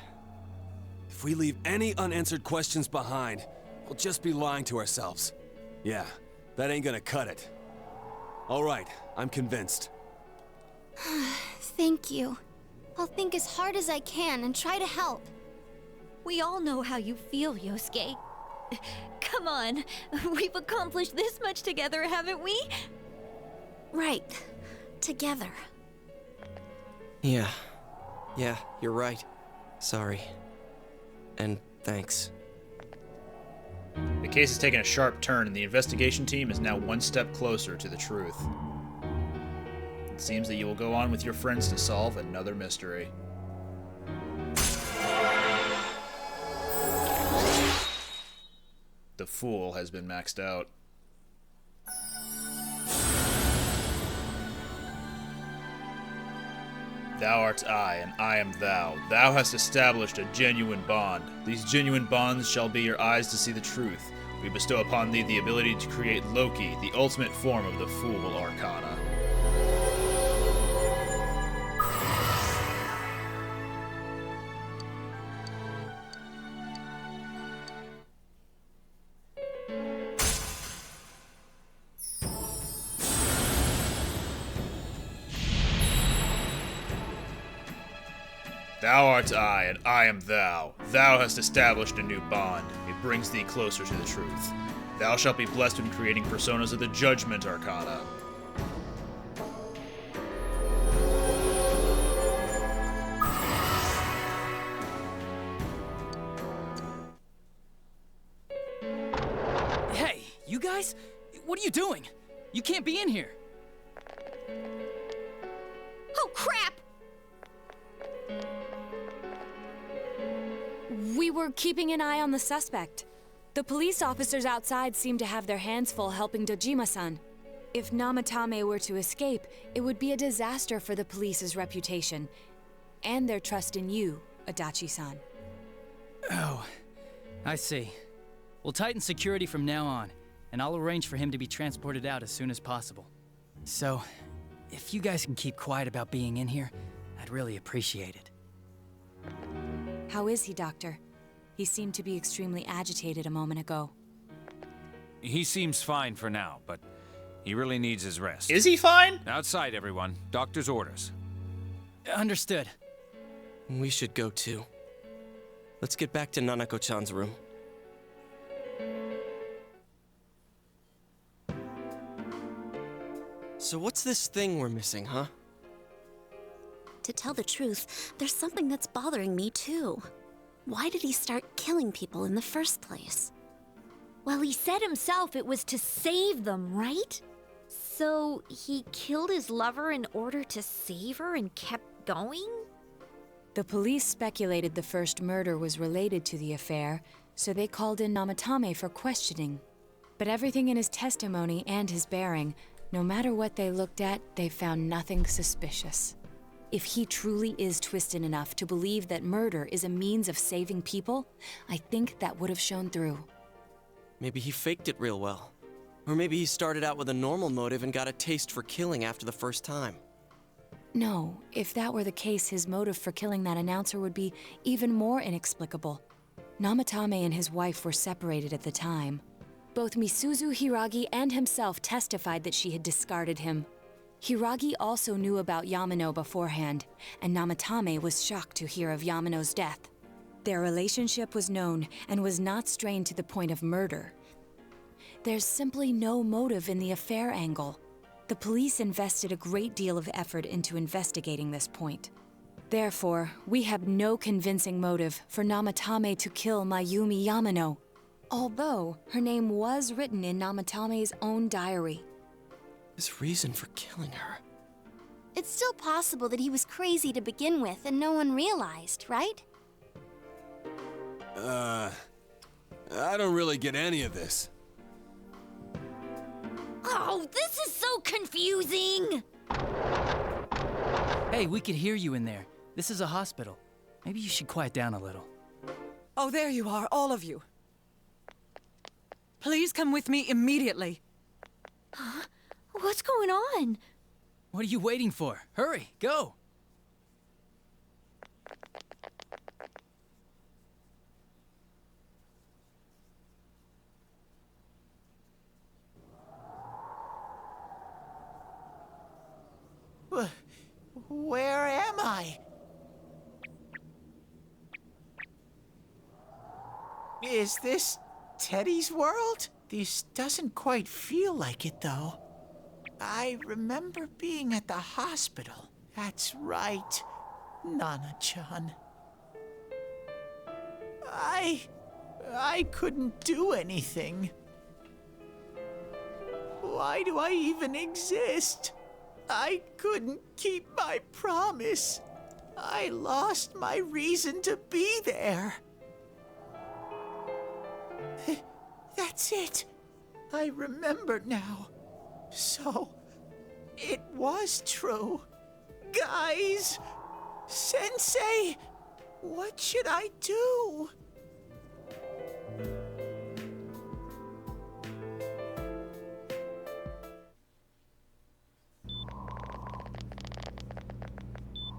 If we leave any unanswered questions behind, we'll just be lying to ourselves. Yeah, that ain't gonna cut it. All right, I'm convinced. Thank you. I'll think as hard as I can and try to help. We all know how you feel, Yosuke. Come on, we've accomplished this much together, haven't we? Right. Together. Yeah, you're right. Sorry. And thanks. The case has taken a sharp turn, and the investigation team is now one step closer to the truth. It seems that you will go on with your friends to solve another mystery. The Fool has been maxed out. Thou art I, and I am thou. Thou hast established a genuine bond. These genuine bonds shall be your eyes to see the truth. We bestow upon thee the ability to create Loki, the ultimate form of the Fool Arcana. Thou art I, and I am thou. Thou hast established a new bond. It brings thee closer to the truth. Thou shalt be blessed in creating personas of the Judgment Arcana. Hey, you guys? What are you doing? You can't be in here. Oh, crap! We were keeping an eye on the suspect. The police officers outside seem to have their hands full helping Dojima-san. If Namatame were to escape, it would be a disaster for the police's reputation, and their trust in you, Adachi-san. Oh, I see. We'll tighten security from now on, and I'll arrange for him to be transported out as soon as possible. So, if you guys can keep quiet about being in here, I'd really appreciate it. How is he, Doctor? He seemed to be extremely agitated a moment ago. He seems fine for now, but he really needs his rest. Is he fine? Outside, everyone. Doctor's orders. Understood. We should go too. Let's get back to Nanako-chan's room. So what's this thing we're missing, huh? To tell the truth, there's something that's bothering me too. Why did he start killing people in the first place? Well, he said himself it was to save them, right? So he killed his lover in order to save her and kept going? The police speculated the first murder was related to the affair, so they called in Namatame for questioning. But everything in his testimony and his bearing, no matter what they looked at, they found nothing suspicious. If he truly is twisted enough to believe that murder is a means of saving people, I think that would have shown through. Maybe he faked it real well. Or maybe he started out with a normal motive and got a taste for killing after the first time. No, if that were the case, his motive for killing that announcer would be even more inexplicable. Namatame and his wife were separated at the time. Both Misuzu Hiragi and himself testified that she had discarded him. Hiragi also knew about Yamano beforehand, and Namatame was shocked to hear of Yamano's death. Their relationship was known and was not strained to the point of murder. There's simply no motive in the affair angle. The police invested a great deal of effort into investigating this point. Therefore, we have no convincing motive for Namatame to kill Mayumi Yamano, although her name was written in Namatame's own diary. His reason for killing her. It's still possible that he was crazy to begin with and no one realized, right? I don't really get any of this. Oh, this is so confusing! Hey, we could hear you in there. This is a hospital. Maybe you should quiet down a little. Oh, there you are, all of you. Please come with me immediately. Huh? What's going on? What are you waiting for? Hurry, go! Where am I? Is this Teddy's world? This doesn't quite feel like it, though. I remember being at the hospital. That's right, Nana-chan. I couldn't do anything. Why do I even exist? I couldn't keep my promise. I lost my reason to be there. That's it. I remember now. So, it was true. Guys! Sensei! What should I do?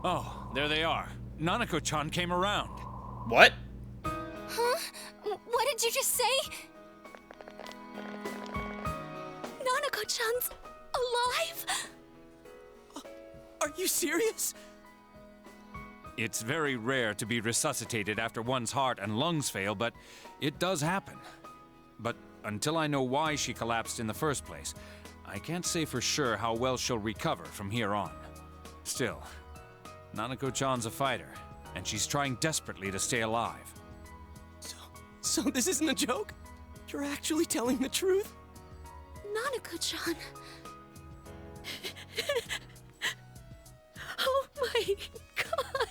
Oh, there they are. Nanako-chan came around. What? Huh? What did you just say? Nanako-chan's alive? Are you serious? It's very rare to be resuscitated after one's heart and lungs fail, but it does happen. But until I know why she collapsed in the first place, I can't say for sure how well she'll recover from here on. Still, Nanako-chan's a fighter, and she's trying desperately to stay alive. So this isn't a joke? You're actually telling the truth? Nanako-chan. Oh my god.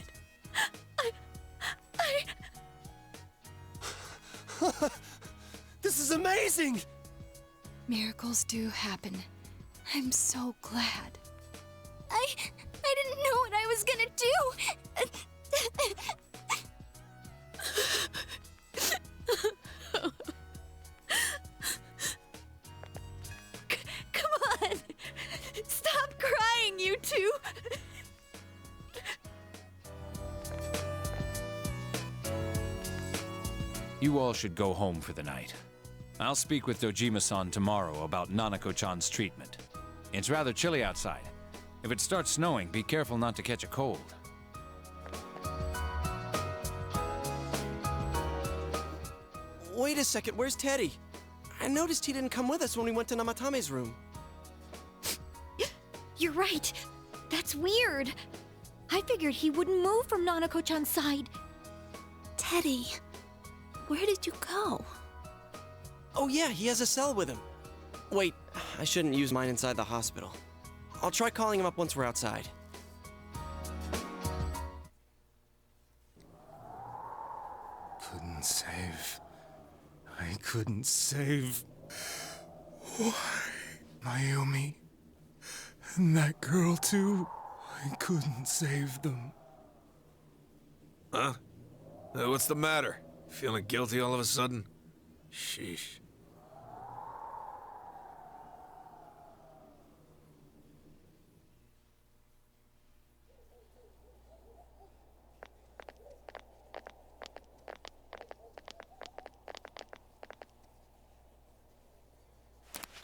This is amazing! Miracles do happen. I'm so glad. I didn't know what I was gonna do. Come on! Stop crying, you two! You all should go home for the night. I'll speak with Dojima-san tomorrow about Nanako-chan's treatment. It's rather chilly outside. If it starts snowing, be careful not to catch a cold. Wait a second, where's Teddy? I noticed he didn't come with us when we went to Namatame's room. You're right. That's weird. I figured he wouldn't move from Nanako-chan's side. Teddy, where did you go? Oh yeah, he has a cell with him. Wait, I shouldn't use mine inside the hospital. I'll try calling him up once we're outside. Couldn't save. I couldn't save. Why? Mayumi. And that girl too. I couldn't save them. Huh? What's the matter? Feeling guilty all of a sudden? Sheesh.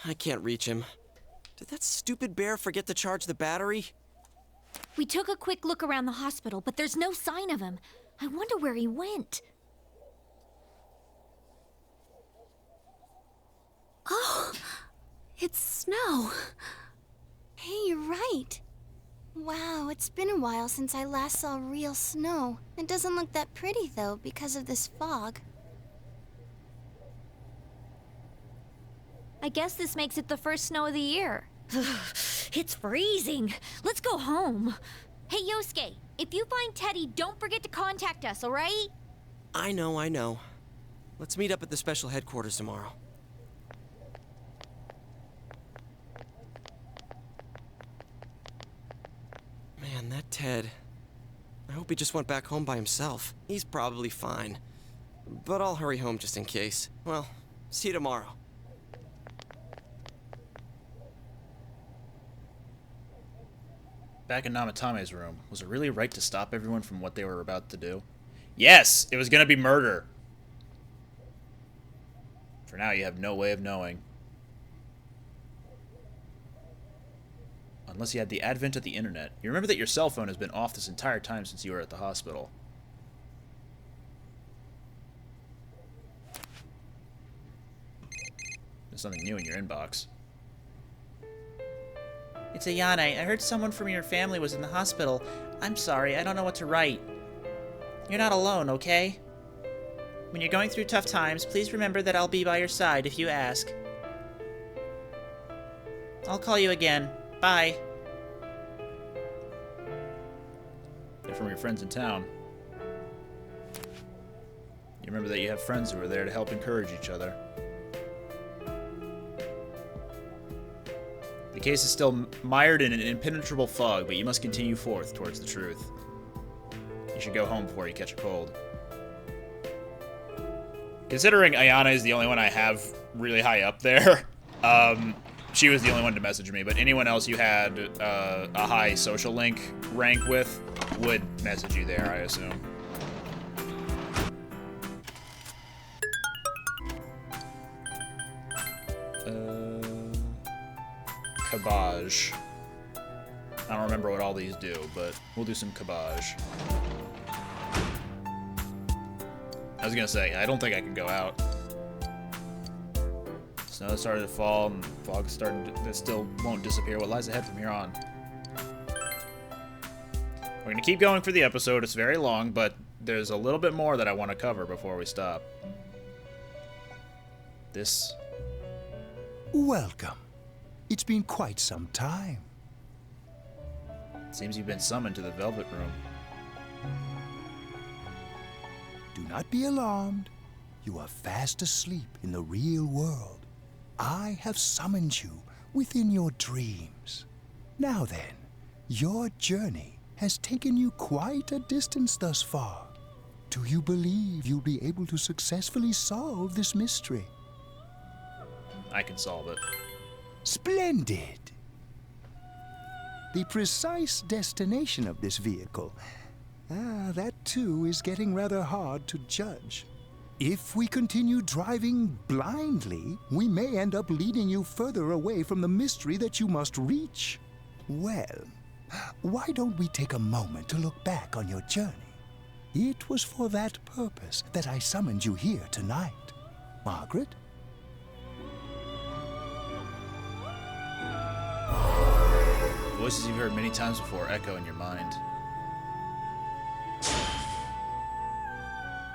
I can't reach him. Did that stupid bear forget to charge the battery? We took a quick look around the hospital, but there's no sign of him. I wonder where he went. Oh, it's snow. Hey, you're right. Wow, it's been a while since I last saw real snow. It doesn't look that pretty, though, because of this fog. I guess this makes it the first snow of the year. It's freezing. Let's go home. Hey, Yosuke, if you find Teddy, don't forget to contact us, all right? I know. Let's meet up at the special headquarters tomorrow. Man, that Ted. I hope he just went back home by himself. He's probably fine. But I'll hurry home just in case. Well, see you tomorrow. Back in Namatame's room, was it really right to stop everyone from what they were about to do? Yes! It was gonna be murder! For now, you have no way of knowing. Unless you had the advent of the internet. You remember that your cell phone has been off this entire time since you were at the hospital. There's something new in your inbox. It's Ayane. I heard someone from your family was in the hospital. I'm sorry, I don't know what to write. You're not alone, okay? When you're going through tough times, please remember that I'll be by your side if you ask. I'll call you again. Bye. They're from your friends in town. You remember that you have friends who are there to help encourage each other. The case is still mired in an impenetrable fog, but you must continue forth towards the truth. You should go home before you catch a cold. Considering Ayana is the only one I have really high up there, she was the only one to message me, but anyone else you had a high social link rank with would message you there, I assume. Cabage. I don't remember what all these do, but we'll do some cabage. I was gonna say, I don't think I can go out. Snow started to fall, and fog started to, that still won't disappear. What lies ahead from here on? We're gonna keep going for the episode. It's very long, but there's a little bit more that I want to cover before we stop. This. Welcome. It's been quite some time. Seems you've been summoned to the Velvet Room. Do not be alarmed. You are fast asleep in the real world. I have summoned you within your dreams. Now then, your journey has taken you quite a distance thus far. Do you believe you'll be able to successfully solve this mystery? I can solve it. Splendid! The precise destination of this vehicle, that too is getting rather hard to judge. If we continue driving blindly, we may end up leading you further away from the mystery that you must reach. Well, why don't we take a moment to look back on your journey? It was for that purpose that I summoned you here tonight. Margaret? Voices you've heard many times before echo in your mind.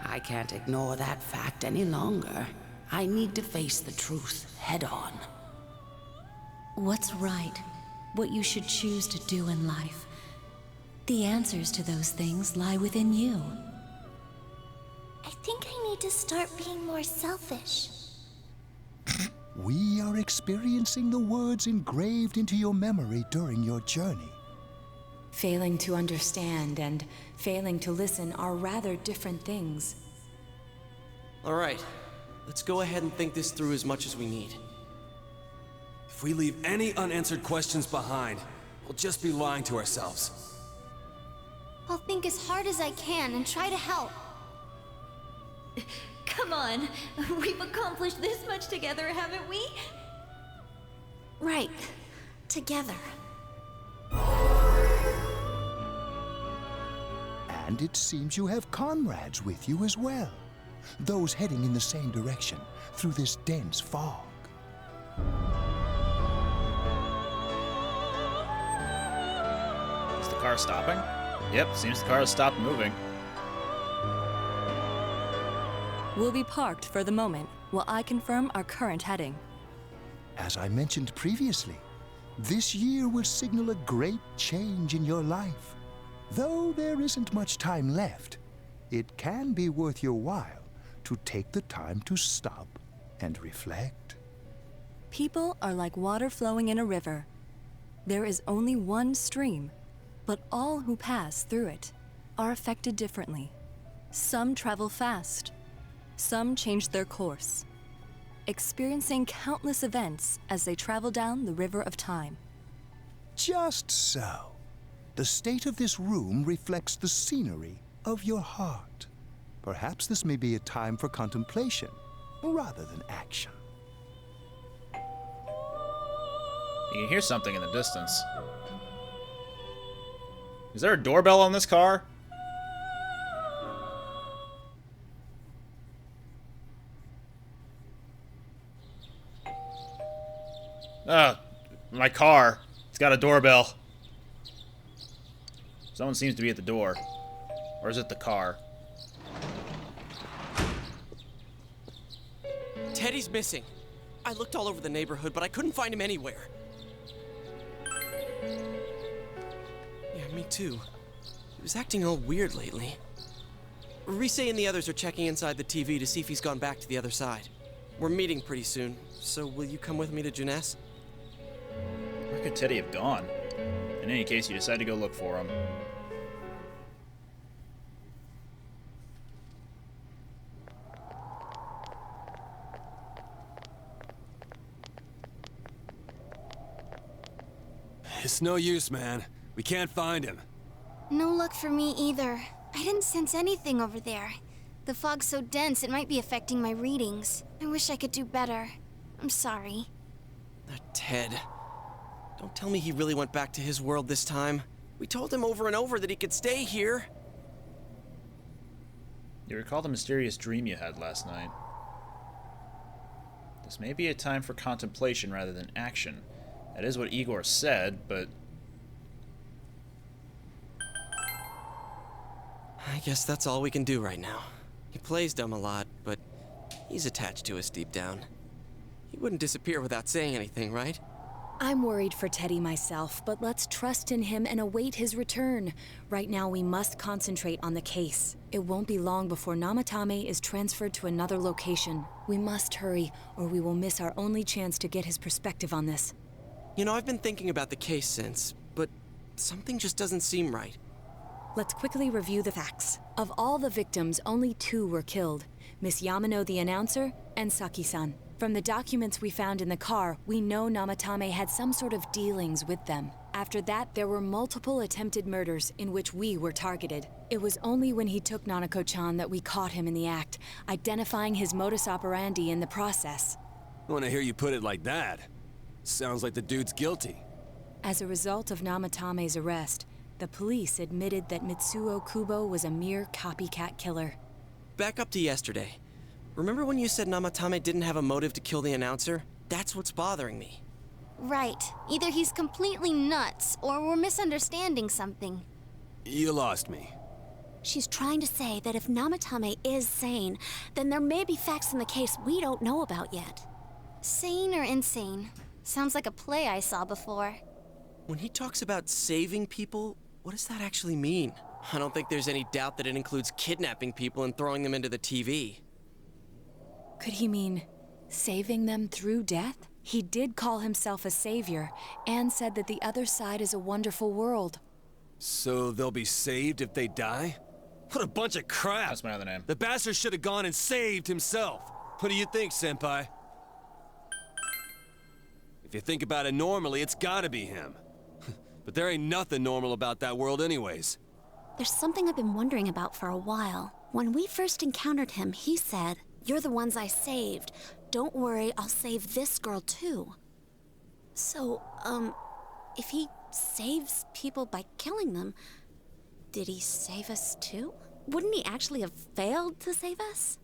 I can't ignore that fact any longer. I need to face the truth head on. What's right? What you should choose to do in life? The answers to those things lie within you. I think I need to start being more selfish. We are experiencing the words engraved into your memory during your journey. Failing to understand and failing to listen are rather different things. All right, let's go ahead and think this through as much as we need. If we leave any unanswered questions behind, we'll just be lying to ourselves. I'll think as hard as I can and try to help. Come on, we've accomplished this much together, haven't we? Right, together. And it seems you have comrades with you as well. Those heading in the same direction through this dense fog. Is the car stopping? Yep, seems the car has stopped moving. We'll be parked for the moment while I confirm our current heading. As I mentioned previously, This year will signal a great change in your life. Though there isn't much time left, it can be worth your while to take the time to stop and reflect. People are like water flowing in a river. There is only one stream, but all who pass through it are affected differently. Some travel fast, some change their course, experiencing countless events as they travel down the river of time. Just so. The state of this room reflects the scenery of your heart. Perhaps this may be a time for contemplation rather than action. You can hear something in the distance. Is there a doorbell on this car? My car. It's got a doorbell. Someone seems to be at the door. Or is it the car? Teddy's missing. I looked all over the neighborhood, but I couldn't find him anywhere. Yeah, me too. He was acting all weird lately. Rise and the others are checking inside the TV to see if he's gone back to the other side. We're meeting pretty soon, so will you come with me to Jeunesse? Where could Teddy have gone? In any case, you decide to go look for him. It's no use, man. We can't find him. No luck for me either. I didn't sense anything over there. The fog's so dense it might be affecting my readings. I wish I could do better. I'm sorry. Ted. Don't tell me he really went back to his world this time. We told him over and over that he could stay here. You recall the mysterious dream you had last night. This may be a time for contemplation rather than action. That is what Igor said, but... I guess that's all we can do right now. He plays dumb a lot, but he's attached to us deep down. He wouldn't disappear without saying anything, right? I'm worried for Teddy myself, but let's trust in him and await his return. Right now, we must concentrate on the case. It won't be long before Namatame is transferred to another location. We must hurry, or we will miss our only chance to get his perspective on this. You know, I've been thinking about the case since, but something just doesn't seem right. Let's quickly review the facts. Of all the victims, only 2 were killed. Miss Yamano the announcer, and Saki-san. From the documents we found in the car, we know Namatame had some sort of dealings with them. After that, there were multiple attempted murders in which we were targeted. It was only when he took Nanako-chan that we caught him in the act, identifying his modus operandi in the process. I want to hear you put it like that. Sounds like the dude's guilty. As a result of Namatame's arrest, the police admitted that Mitsuo Kubo was a mere copycat killer. Back up to yesterday. Remember when you said Namatame didn't have a motive to kill the announcer? That's what's bothering me. Right. Either he's completely nuts, or we're misunderstanding something. You lost me. She's trying to say that if Namatame is sane, then there may be facts in the case we don't know about yet. Sane or insane? Sounds like a play I saw before. When he talks about saving people, what does that actually mean? I don't think there's any doubt that it includes kidnapping people and throwing them into the TV. Could he mean saving them through death? He did call himself a savior and said that the other side is a wonderful world. So they'll be saved if they die? What a bunch of crap! That's my other name. The bastard should have gone and saved himself. What do you think, Senpai? If you think about it normally, it's gotta be him. But there ain't nothing normal about that world anyways. There's something I've been wondering about for a while. When we first encountered him, he said, "You're the ones I saved. Don't worry, I'll save this girl too." So, if he saves people by killing them, did he save us too? Wouldn't he actually have failed to save us?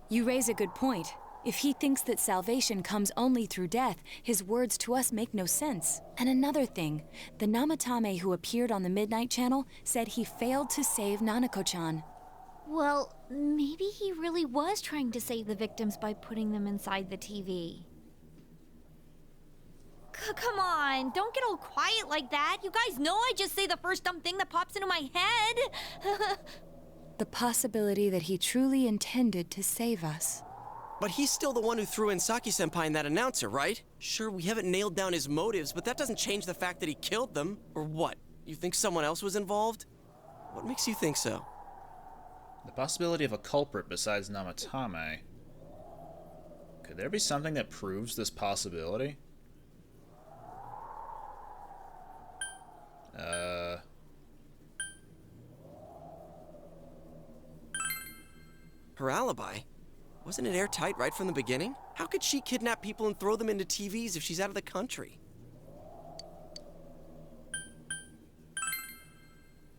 You raise a good point. If he thinks that salvation comes only through death, his words to us make no sense. And another thing, the Namatame who appeared on the Midnight Channel said he failed to save Nanako-chan. Well, maybe he really was trying to save the victims by putting them inside the TV. Come on, don't get all quiet like that. You guys know I just say the first dumb thing that pops into my head. The possibility that he truly intended to save us. But he's still the one who threw in Saki-senpai and that announcer, right? Sure, we haven't nailed down his motives, but that doesn't change the fact that he killed them. Or what? You think someone else was involved? What makes you think so? The possibility of a culprit besides Namatame. Could there be something that proves this possibility? Her alibi? Wasn't it airtight right from the beginning? How could she kidnap people and throw them into TVs if she's out of the country?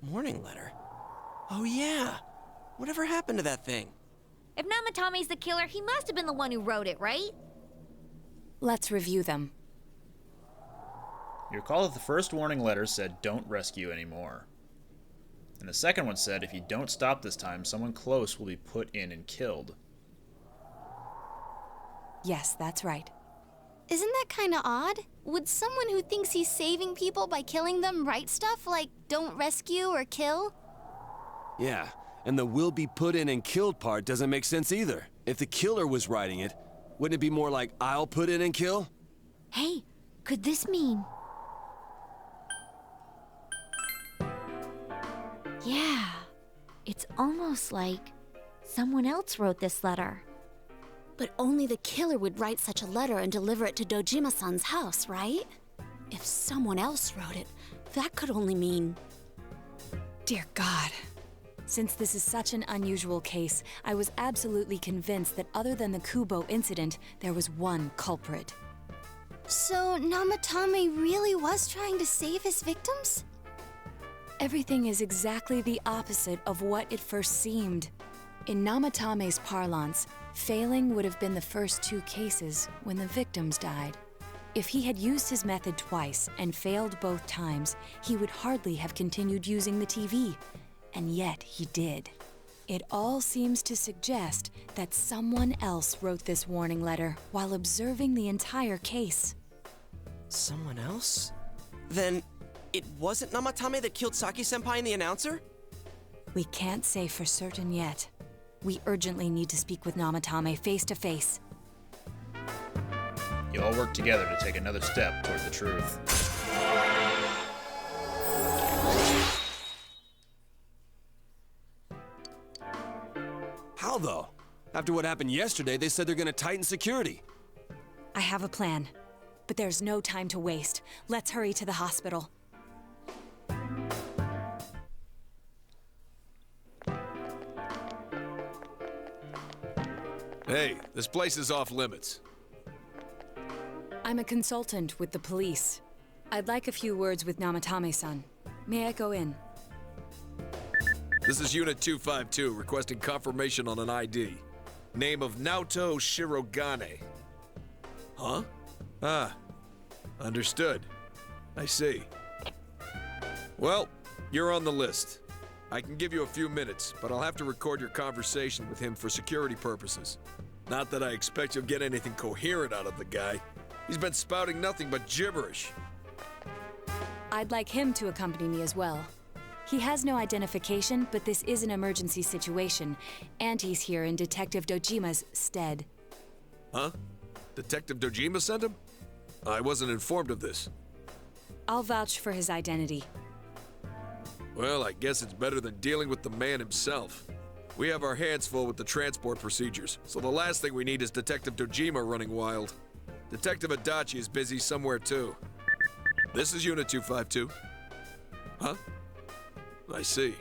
Morning letter? Oh yeah! Whatever happened to that thing? If Namatame's the killer, he must have been the one who wrote it, right? Let's review them. You recall that the first warning letter said, "Don't rescue anymore." And the second one said, "If you don't stop this time, someone close will be put in and killed." Yes, that's right. Isn't that kinda odd? Would someone who thinks he's saving people by killing them write stuff like, don't rescue or kill? Yeah, and the will be put in and killed part doesn't make sense either. If the killer was writing it, wouldn't it be more like, I'll put in and kill? Hey, could this mean... Yeah, it's almost like someone else wrote this letter. But only the killer would write such a letter and deliver it to Dojima-san's house, right? If someone else wrote it, that could only mean... Dear God. Since this is such an unusual case, I was absolutely convinced that other than the Kubo incident, there was one culprit. So Namatame really was trying to save his victims? Everything is exactly the opposite of what it first seemed. In Namatame's parlance, failing would have been the first two cases when the victims died. If he had used his method twice and failed both times, he would hardly have continued using the TV. And yet he did. It all seems to suggest that someone else wrote this warning letter while observing the entire case. Someone else? Then it wasn't Namatame that killed Saki-senpai and the announcer? We can't say for certain yet. We urgently need to speak with Namatame face to face. You all work together to take another step toward the truth. How though? After what happened yesterday, they said they're gonna tighten security. I have a plan, but there's no time to waste. Let's hurry to the hospital. Hey, this place is off limits. I'm a consultant with the police. I'd like a few words with Namatame-san. May I go in? This is Unit 252, requesting confirmation on an ID. Name of Naoto Shirogane. Huh? Ah, understood. I see. Well, you're on the list. I can give you a few minutes, but I'll have to record your conversation with him for security purposes. Not that I expect you'll get anything coherent out of the guy. He's been spouting nothing but gibberish. I'd like him to accompany me as well. He has no identification, but this is an emergency situation, and he's here in Detective Dojima's stead. Huh? Detective Dojima sent him? I wasn't informed of this. I'll vouch for his identity. Well, I guess it's better than dealing with the man himself. We have our hands full with the transport procedures, so the last thing we need is Detective Dojima running wild. Detective Adachi is busy somewhere too. This is Unit 252. Huh? I see.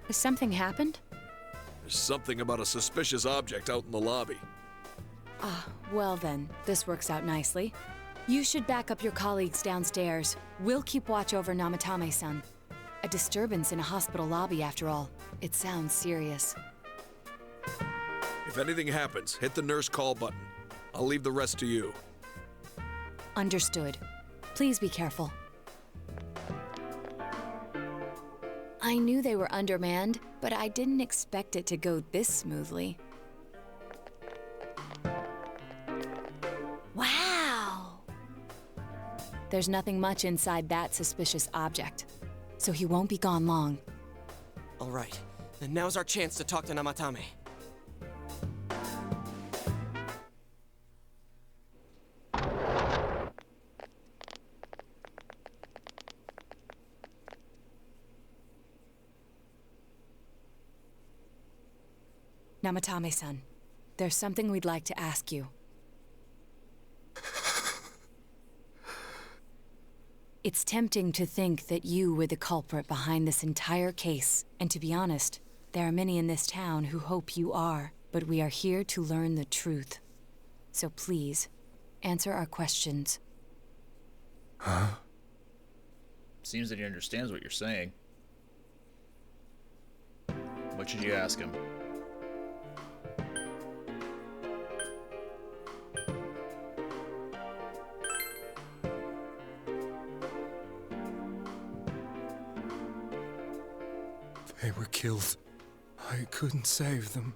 Has something happened? There's something about a suspicious object out in the lobby. Ah, well then, this works out nicely. You should back up your colleagues downstairs. We'll keep watch over Namatame-san. A disturbance in a hospital lobby, after all. It sounds serious. If anything happens, hit the nurse call button. I'll leave the rest to you. Understood. Please be careful. I knew they were undermanned, but I didn't expect it to go this smoothly. Wow! There's nothing much inside that suspicious object, so he won't be gone long. All right, then now's our chance to talk to Namatame. Namatame-san, there's something we'd like to ask you. It's tempting to think that you were the culprit behind this entire case, and to be honest, there are many in this town who hope you are, but we are here to learn the truth. So please, answer our questions. Huh? Seems that he understands what you're saying. What should you ask him? They were killed. I couldn't save them.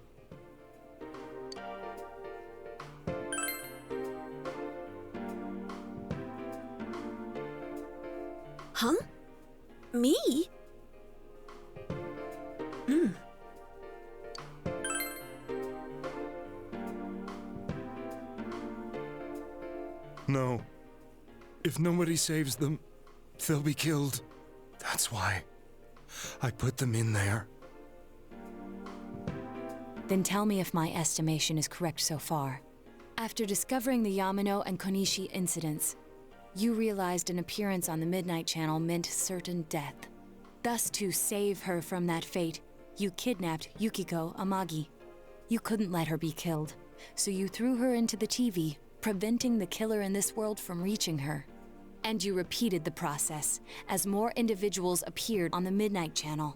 Huh? Me? No. If nobody saves them, they'll be killed. That's why I put them in there. Then tell me if my estimation is correct so far. After discovering the Yamano and Konishi incidents, you realized an appearance on the Midnight Channel meant certain death. Thus, to save her from that fate, you kidnapped Yukiko Amagi. You couldn't let her be killed, so you threw her into the TV, preventing the killer in this world from reaching her. And you repeated the process as more individuals appeared on the Midnight Channel.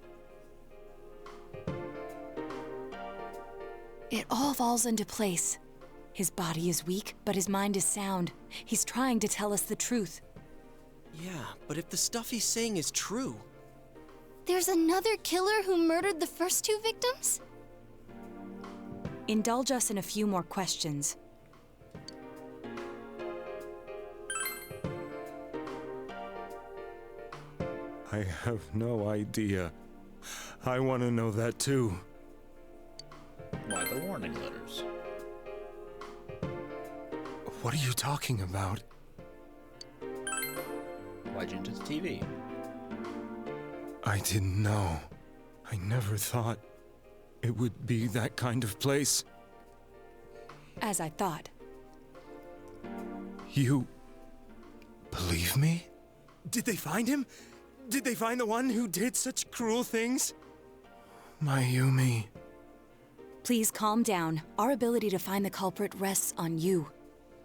It all falls into place. His body is weak, but his mind is sound. He's trying to tell us the truth. Yeah, but if the stuff he's saying is true... There's another killer who murdered the first two victims? Indulge us in a few more questions. I have no idea. I want to know that too. Why the warning letters? What are you talking about? Why'd you into the TV? I didn't know. I never thought it would be that kind of place. As I thought. You believe me? Did they find him? Did they find the one who did such cruel things? Mayumi. Please calm down. Our ability to find the culprit rests on you.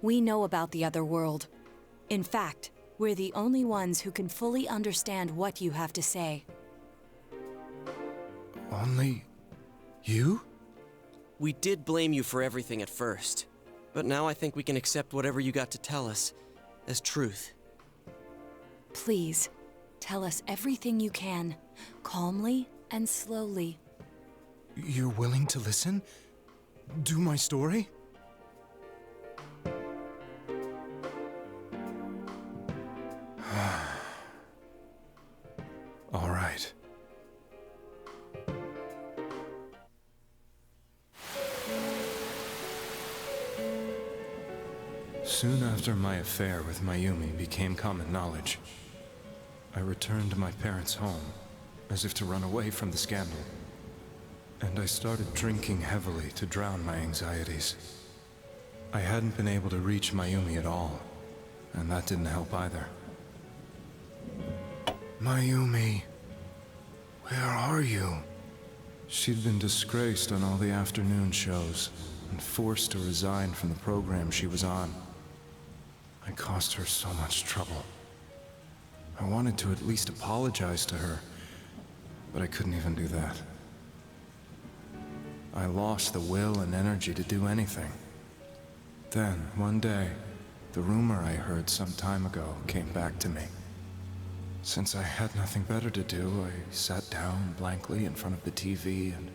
We know about the other world. In fact, we're the only ones who can fully understand what you have to say. Only you? We did blame you for everything at first, but now I think we can accept whatever you got to tell us as truth. Please, tell us everything you can, calmly and slowly. You're willing to listen? Do my story? All right. Soon after my affair with Mayumi became common knowledge, I returned to my parents' home, as if to run away from the scandal. And I started drinking heavily to drown my anxieties. I hadn't been able to reach Mayumi at all, and that didn't help either. Mayumi, where are you? She'd been disgraced on all the afternoon shows and forced to resign from the program she was on. I caused her so much trouble. I wanted to at least apologize to her, but I couldn't even do that. I lost the will and energy to do anything. Then, one day, the rumor I heard some time ago came back to me. Since I had nothing better to do, I sat down blankly in front of the TV and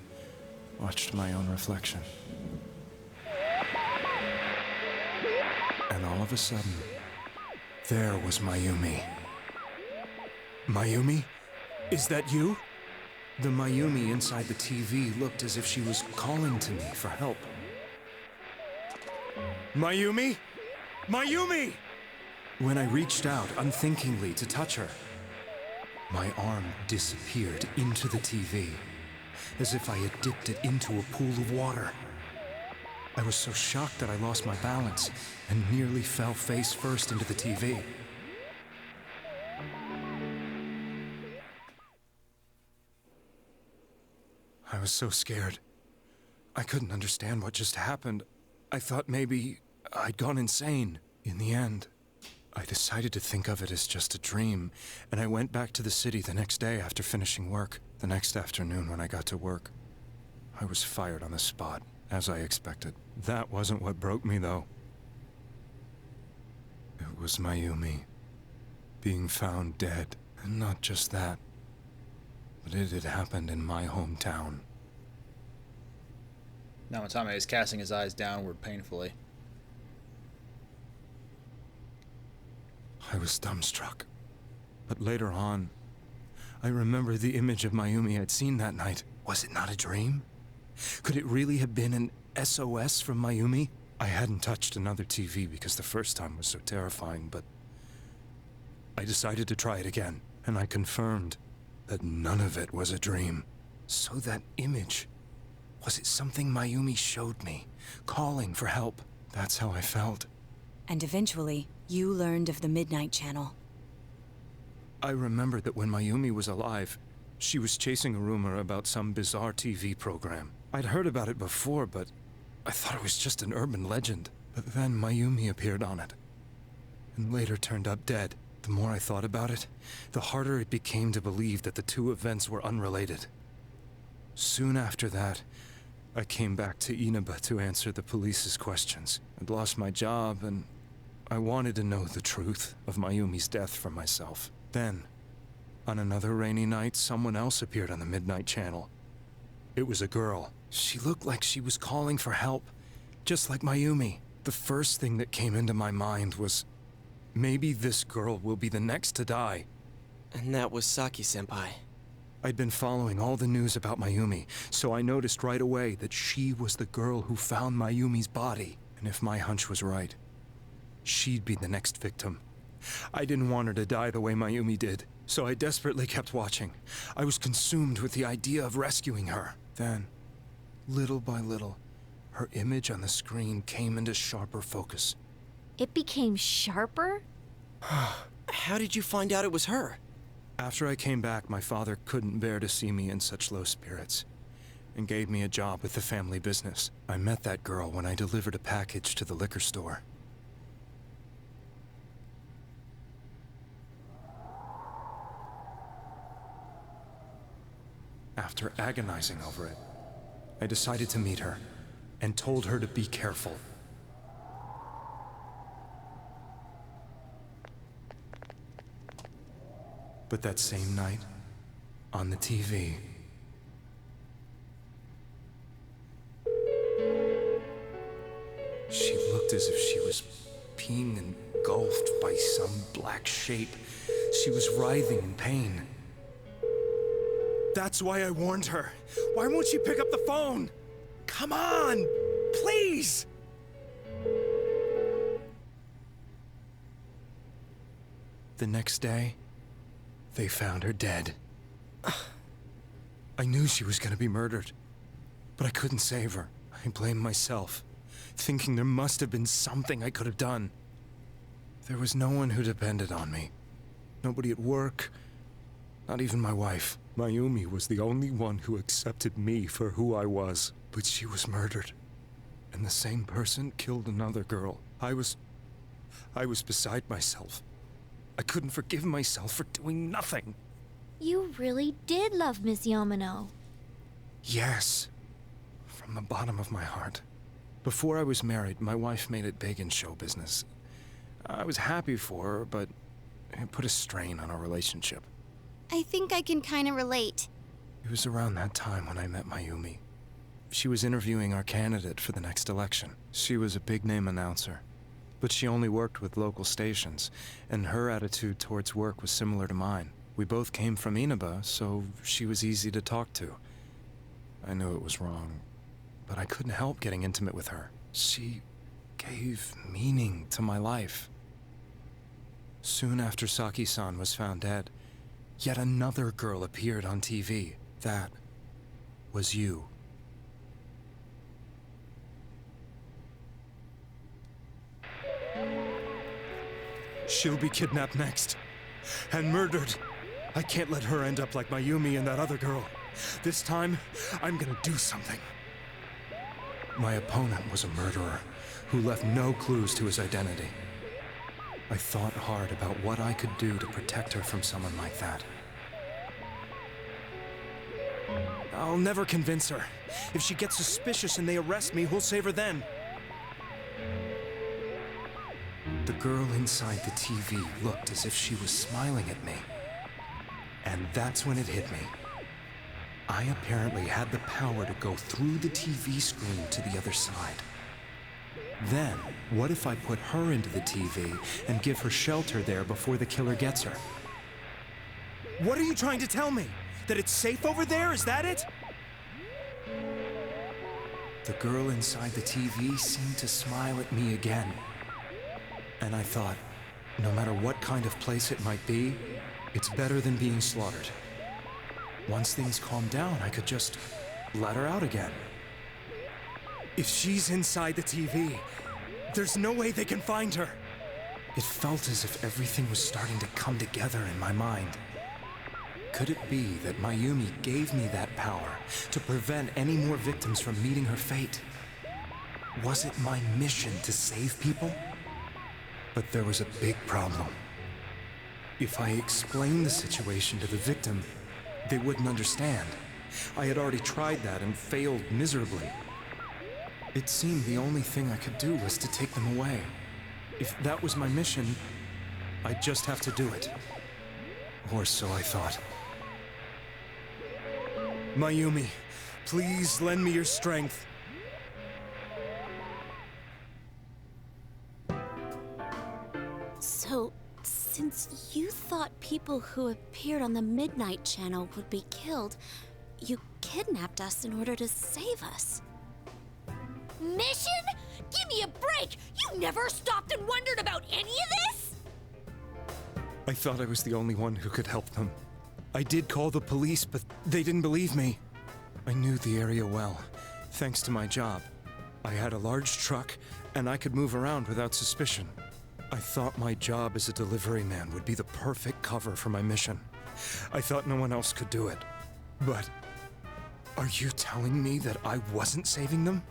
watched my own reflection. And all of a sudden, There was Mayumi. Mayumi? Is that you? The Mayumi inside the TV looked as if she was calling to me for help. Mayumi? Mayumi! When I reached out unthinkingly to touch her, my arm disappeared into the TV, as if I had dipped it into a pool of water. I was so shocked that I lost my balance and nearly fell face first into the TV. I was so scared. I couldn't understand what just happened. I thought maybe I'd gone insane. In the end, I decided to think of it as just a dream, and I went back to the city the next day after finishing work. The next afternoon when I got to work, I was fired on the spot, as I expected. That wasn't what broke me, though. It was Mayumi being found dead, and not just that, but it had happened in my hometown. Namatame is casting his eyes downward painfully. I was dumbstruck. But later on, I remember the image of Mayumi I'd seen that night. Was it not a dream? Could it really have been an SOS from Mayumi? I hadn't touched another TV because the first time was so terrifying, but I decided to try it again, and I confirmed that none of it was a dream. So that image, was it something Mayumi showed me, calling for help? That's how I felt. And eventually, you learned of the Midnight Channel. I remembered that when Mayumi was alive, she was chasing a rumor about some bizarre TV program. I'd heard about it before, but I thought it was just an urban legend. But then Mayumi appeared on it, and later turned up dead. The more I thought about it, the harder it became to believe that the two events were unrelated. Soon after that, I came back to Inaba to answer the police's questions. I'd lost my job, and I wanted to know the truth of Mayumi's death for myself. Then, on another rainy night, someone else appeared on the Midnight Channel. It was a girl. She looked like she was calling for help, just like Mayumi. The first thing that came into my mind was, maybe this girl will be the next to die. And that was Saki-senpai. I'd been following all the news about Mayumi, so I noticed right away that she was the girl who found Mayumi's body. And if my hunch was right, she'd be the next victim. I didn't want her to die the way Mayumi did, so I desperately kept watching. I was consumed with the idea of rescuing her. Then, little by little, her image on the screen came into sharper focus. It became sharper? How did you find out it was her? After I came back, my father couldn't bear to see me in such low spirits, and gave me a job with the family business. I met that girl when I delivered a package to the liquor store. After agonizing over it, I decided to meet her, and told her to be careful. But that same night, on the TV, she looked as if she was being engulfed by some black shape. She was writhing in pain. That's why I warned her. Why won't she pick up the phone? Come on, please! The next day, they found her dead. I knew she was gonna be murdered, but I couldn't save her. I blamed myself, thinking there must have been something I could have done. There was no one who depended on me. Nobody at work, not even my wife. Mayumi was the only one who accepted me for who I was. But she was murdered, and the same person killed another girl. I was beside myself. I couldn't forgive myself for doing nothing. You really did love Miss Yamano. Yes, from the bottom of my heart. Before I was married, my wife made it big in show business. I was happy for her, but it put a strain on our relationship. I think I can kind of relate. It was around that time when I met Mayumi. She was interviewing our candidate for the next election. She was a big-name announcer, But she only worked with local stations, and her attitude towards work was similar to mine. We both came from Inaba, so she was easy to talk to. I knew it was wrong, but I couldn't help getting intimate with her. She gave meaning to my life. Soon after Saki-san was found dead, yet another girl appeared on TV. That was you. She'll be kidnapped next, and murdered. I can't let her end up like Mayumi and that other girl. This time, I'm gonna do something. My opponent was a murderer who left no clues to his identity. I thought hard about what I could do to protect her from someone like that. I'll never convince her. If she gets suspicious and they arrest me, who'll save her then? The girl inside the TV looked as if she was smiling at me. And that's when it hit me. I apparently had the power to go through the TV screen to the other side. Then, what if I put her into the TV and give her shelter there before the killer gets her? What are you trying to tell me? That it's safe over there? Is that it? The girl inside the TV seemed to smile at me again. And I thought, no matter what kind of place it might be, it's better than being slaughtered. Once things calmed down, I could just let her out again. If she's inside the TV, there's no way they can find her. It felt as if everything was starting to come together in my mind. Could it be that Mayumi gave me that power to prevent any more victims from meeting her fate? Was it my mission to save people? But there was a big problem. If I explained the situation to the victim, they wouldn't understand. I had already tried that and failed miserably. It seemed the only thing I could do was to take them away. If that was my mission, I'd just have to do it. Or so I thought. Mayumi, please lend me your strength. So, since you thought people who appeared on the Midnight Channel would be killed, you kidnapped us in order to save us. Mission? Give me a break! You never stopped and wondered about any of this? I thought I was the only one who could help them. I did call the police, but they didn't believe me. I knew the area well, thanks to my job. I had a large truck, and I could move around without suspicion. I thought my job as a delivery man would be the perfect cover for my mission. I thought no one else could do it. But are you telling me that I wasn't saving them?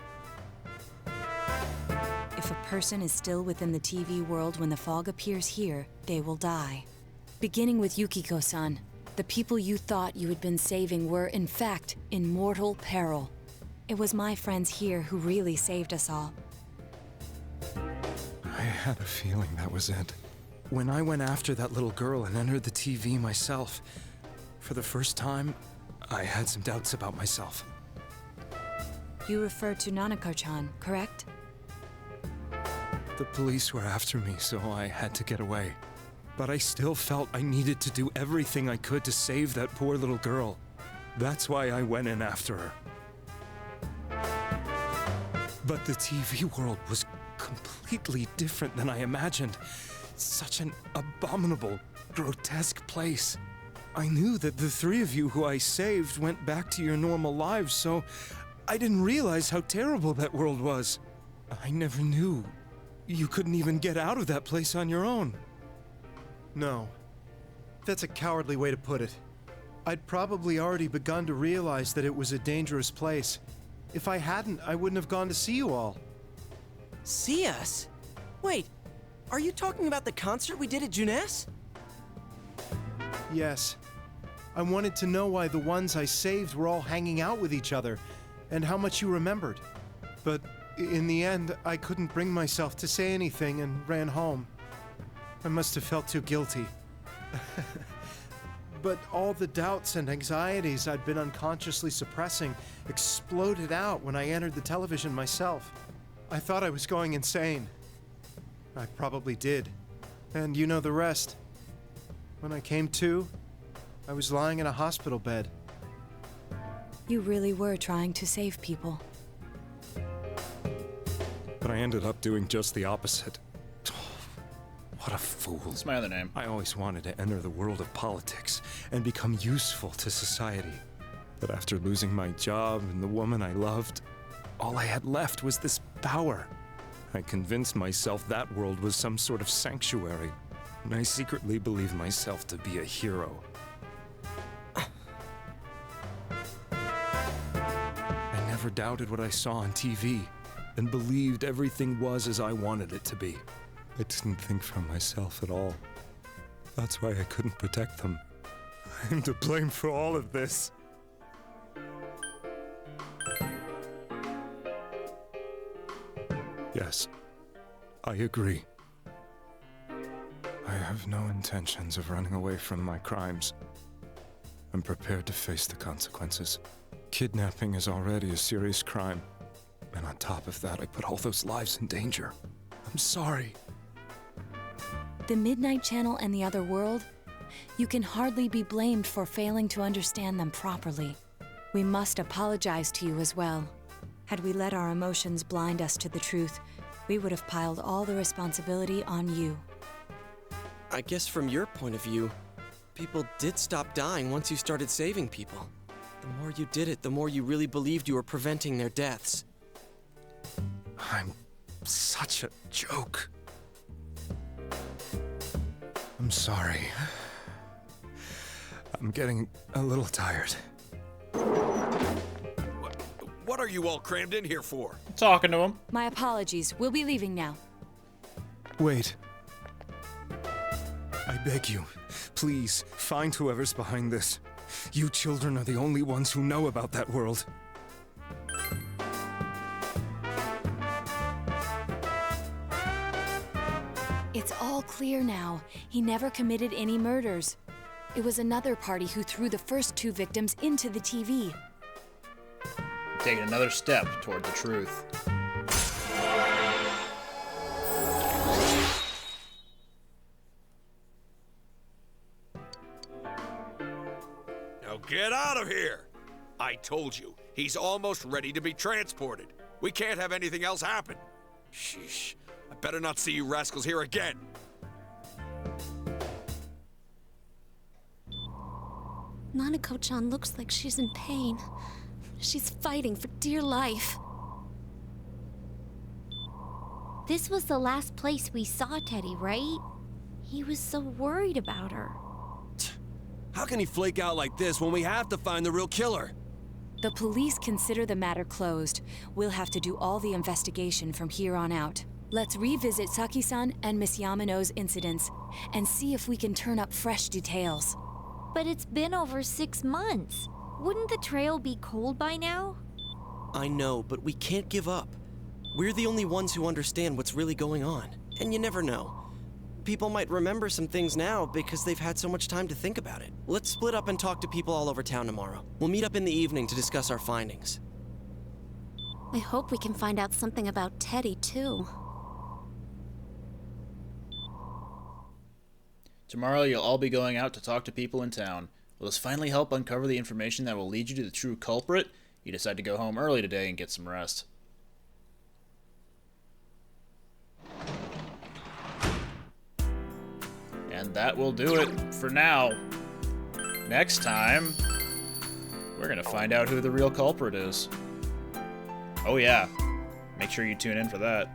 If a person is still within the TV world when the fog appears here, they will die. Beginning with Yukiko-san, the people you thought you had been saving were, in fact, in mortal peril. It was my friends here who really saved us all. I had a feeling that was it. When I went after that little girl and entered the TV myself, for the first time, I had some doubts about myself. You refer to Nanako-chan, correct? The police were after me, so I had to get away. But I still felt I needed to do everything I could to save that poor little girl. That's why I went in after her. But the TV world was completely different than I imagined. Such an abominable, grotesque place. I knew that the three of you who I saved went back to your normal lives, so I didn't realize how terrible that world was. I never knew you couldn't even get out of that place on your own. No. That's a cowardly way to put it. I'd probably already begun to realize that it was a dangerous place. If I hadn't, I wouldn't have gone to see you all. See us? Wait, are you talking about the concert we did at Junes? Yes. I wanted to know why the ones I saved were all hanging out with each other, and how much you remembered. But in the end, I couldn't bring myself to say anything and ran home. I must have felt too guilty. But all the doubts and anxieties I'd been unconsciously suppressing exploded out when I entered the television myself. I thought I was going insane. I probably did. And you know the rest. When I came to, I was lying in a hospital bed. You really were trying to save people. But I ended up doing just the opposite. What a fool. That's my other name. I always wanted to enter the world of politics and become useful to society. But after losing my job and the woman I loved, all I had left was this power. I convinced myself that world was some sort of sanctuary, and I secretly believed myself to be a hero. I never doubted what I saw on TV, and believed everything was as I wanted it to be. I didn't think for myself at all. That's why I couldn't protect them. I'm to blame for all of this. Yes, I agree. I have no intentions of running away from my crimes. I'm prepared to face the consequences. Kidnapping is already a serious crime, and on top of that, I put all those lives in danger. I'm sorry. The Midnight Channel and the other world? You can hardly be blamed for failing to understand them properly. We must apologize to you as well. Had we let our emotions blind us to the truth, we would have piled all the responsibility on you. I guess from your point of view, people did stop dying once you started saving people. The more you did it, the more you really believed you were preventing their deaths. I'm such a joke. I'm sorry. I'm getting a little tired. What are you all crammed in here for? Talking to him. My apologies. We'll be leaving now. Wait. I beg you, please, find whoever's behind this. You children are the only ones who know about that world. It's all clear now. He never committed any murders. It was another party who threw the first 2 victims into the TV. Taking another step toward the truth. Now get out of here! I told you, he's almost ready to be transported. We can't have anything else happen. Sheesh. I better not see you rascals here again. Nanako-chan looks like she's in pain. She's fighting for dear life. This was the last place we saw Teddy, right? He was so worried about her. How can he flake out like this when we have to find the real killer? The police consider the matter closed. We'll have to do all the investigation from here on out. Let's revisit Saki-san and Miss Yamano's incidents and see if we can turn up fresh details. But it's been over 6 months. Wouldn't the trail be cold by now? I know, but we can't give up. We're the only ones who understand what's really going on. And you never know. People might remember some things now because they've had so much time to think about it. Let's split up and talk to people all over town tomorrow. We'll meet up in the evening to discuss our findings. I hope we can find out something about Teddy, too. Tomorrow you'll all be going out to talk to people in town. Will this finally help uncover the information that will lead you to the true culprit? You decide to go home early today and get some rest. And that will do it for now. Next time, we're gonna find out who the real culprit is. Oh yeah, make sure you tune in for that.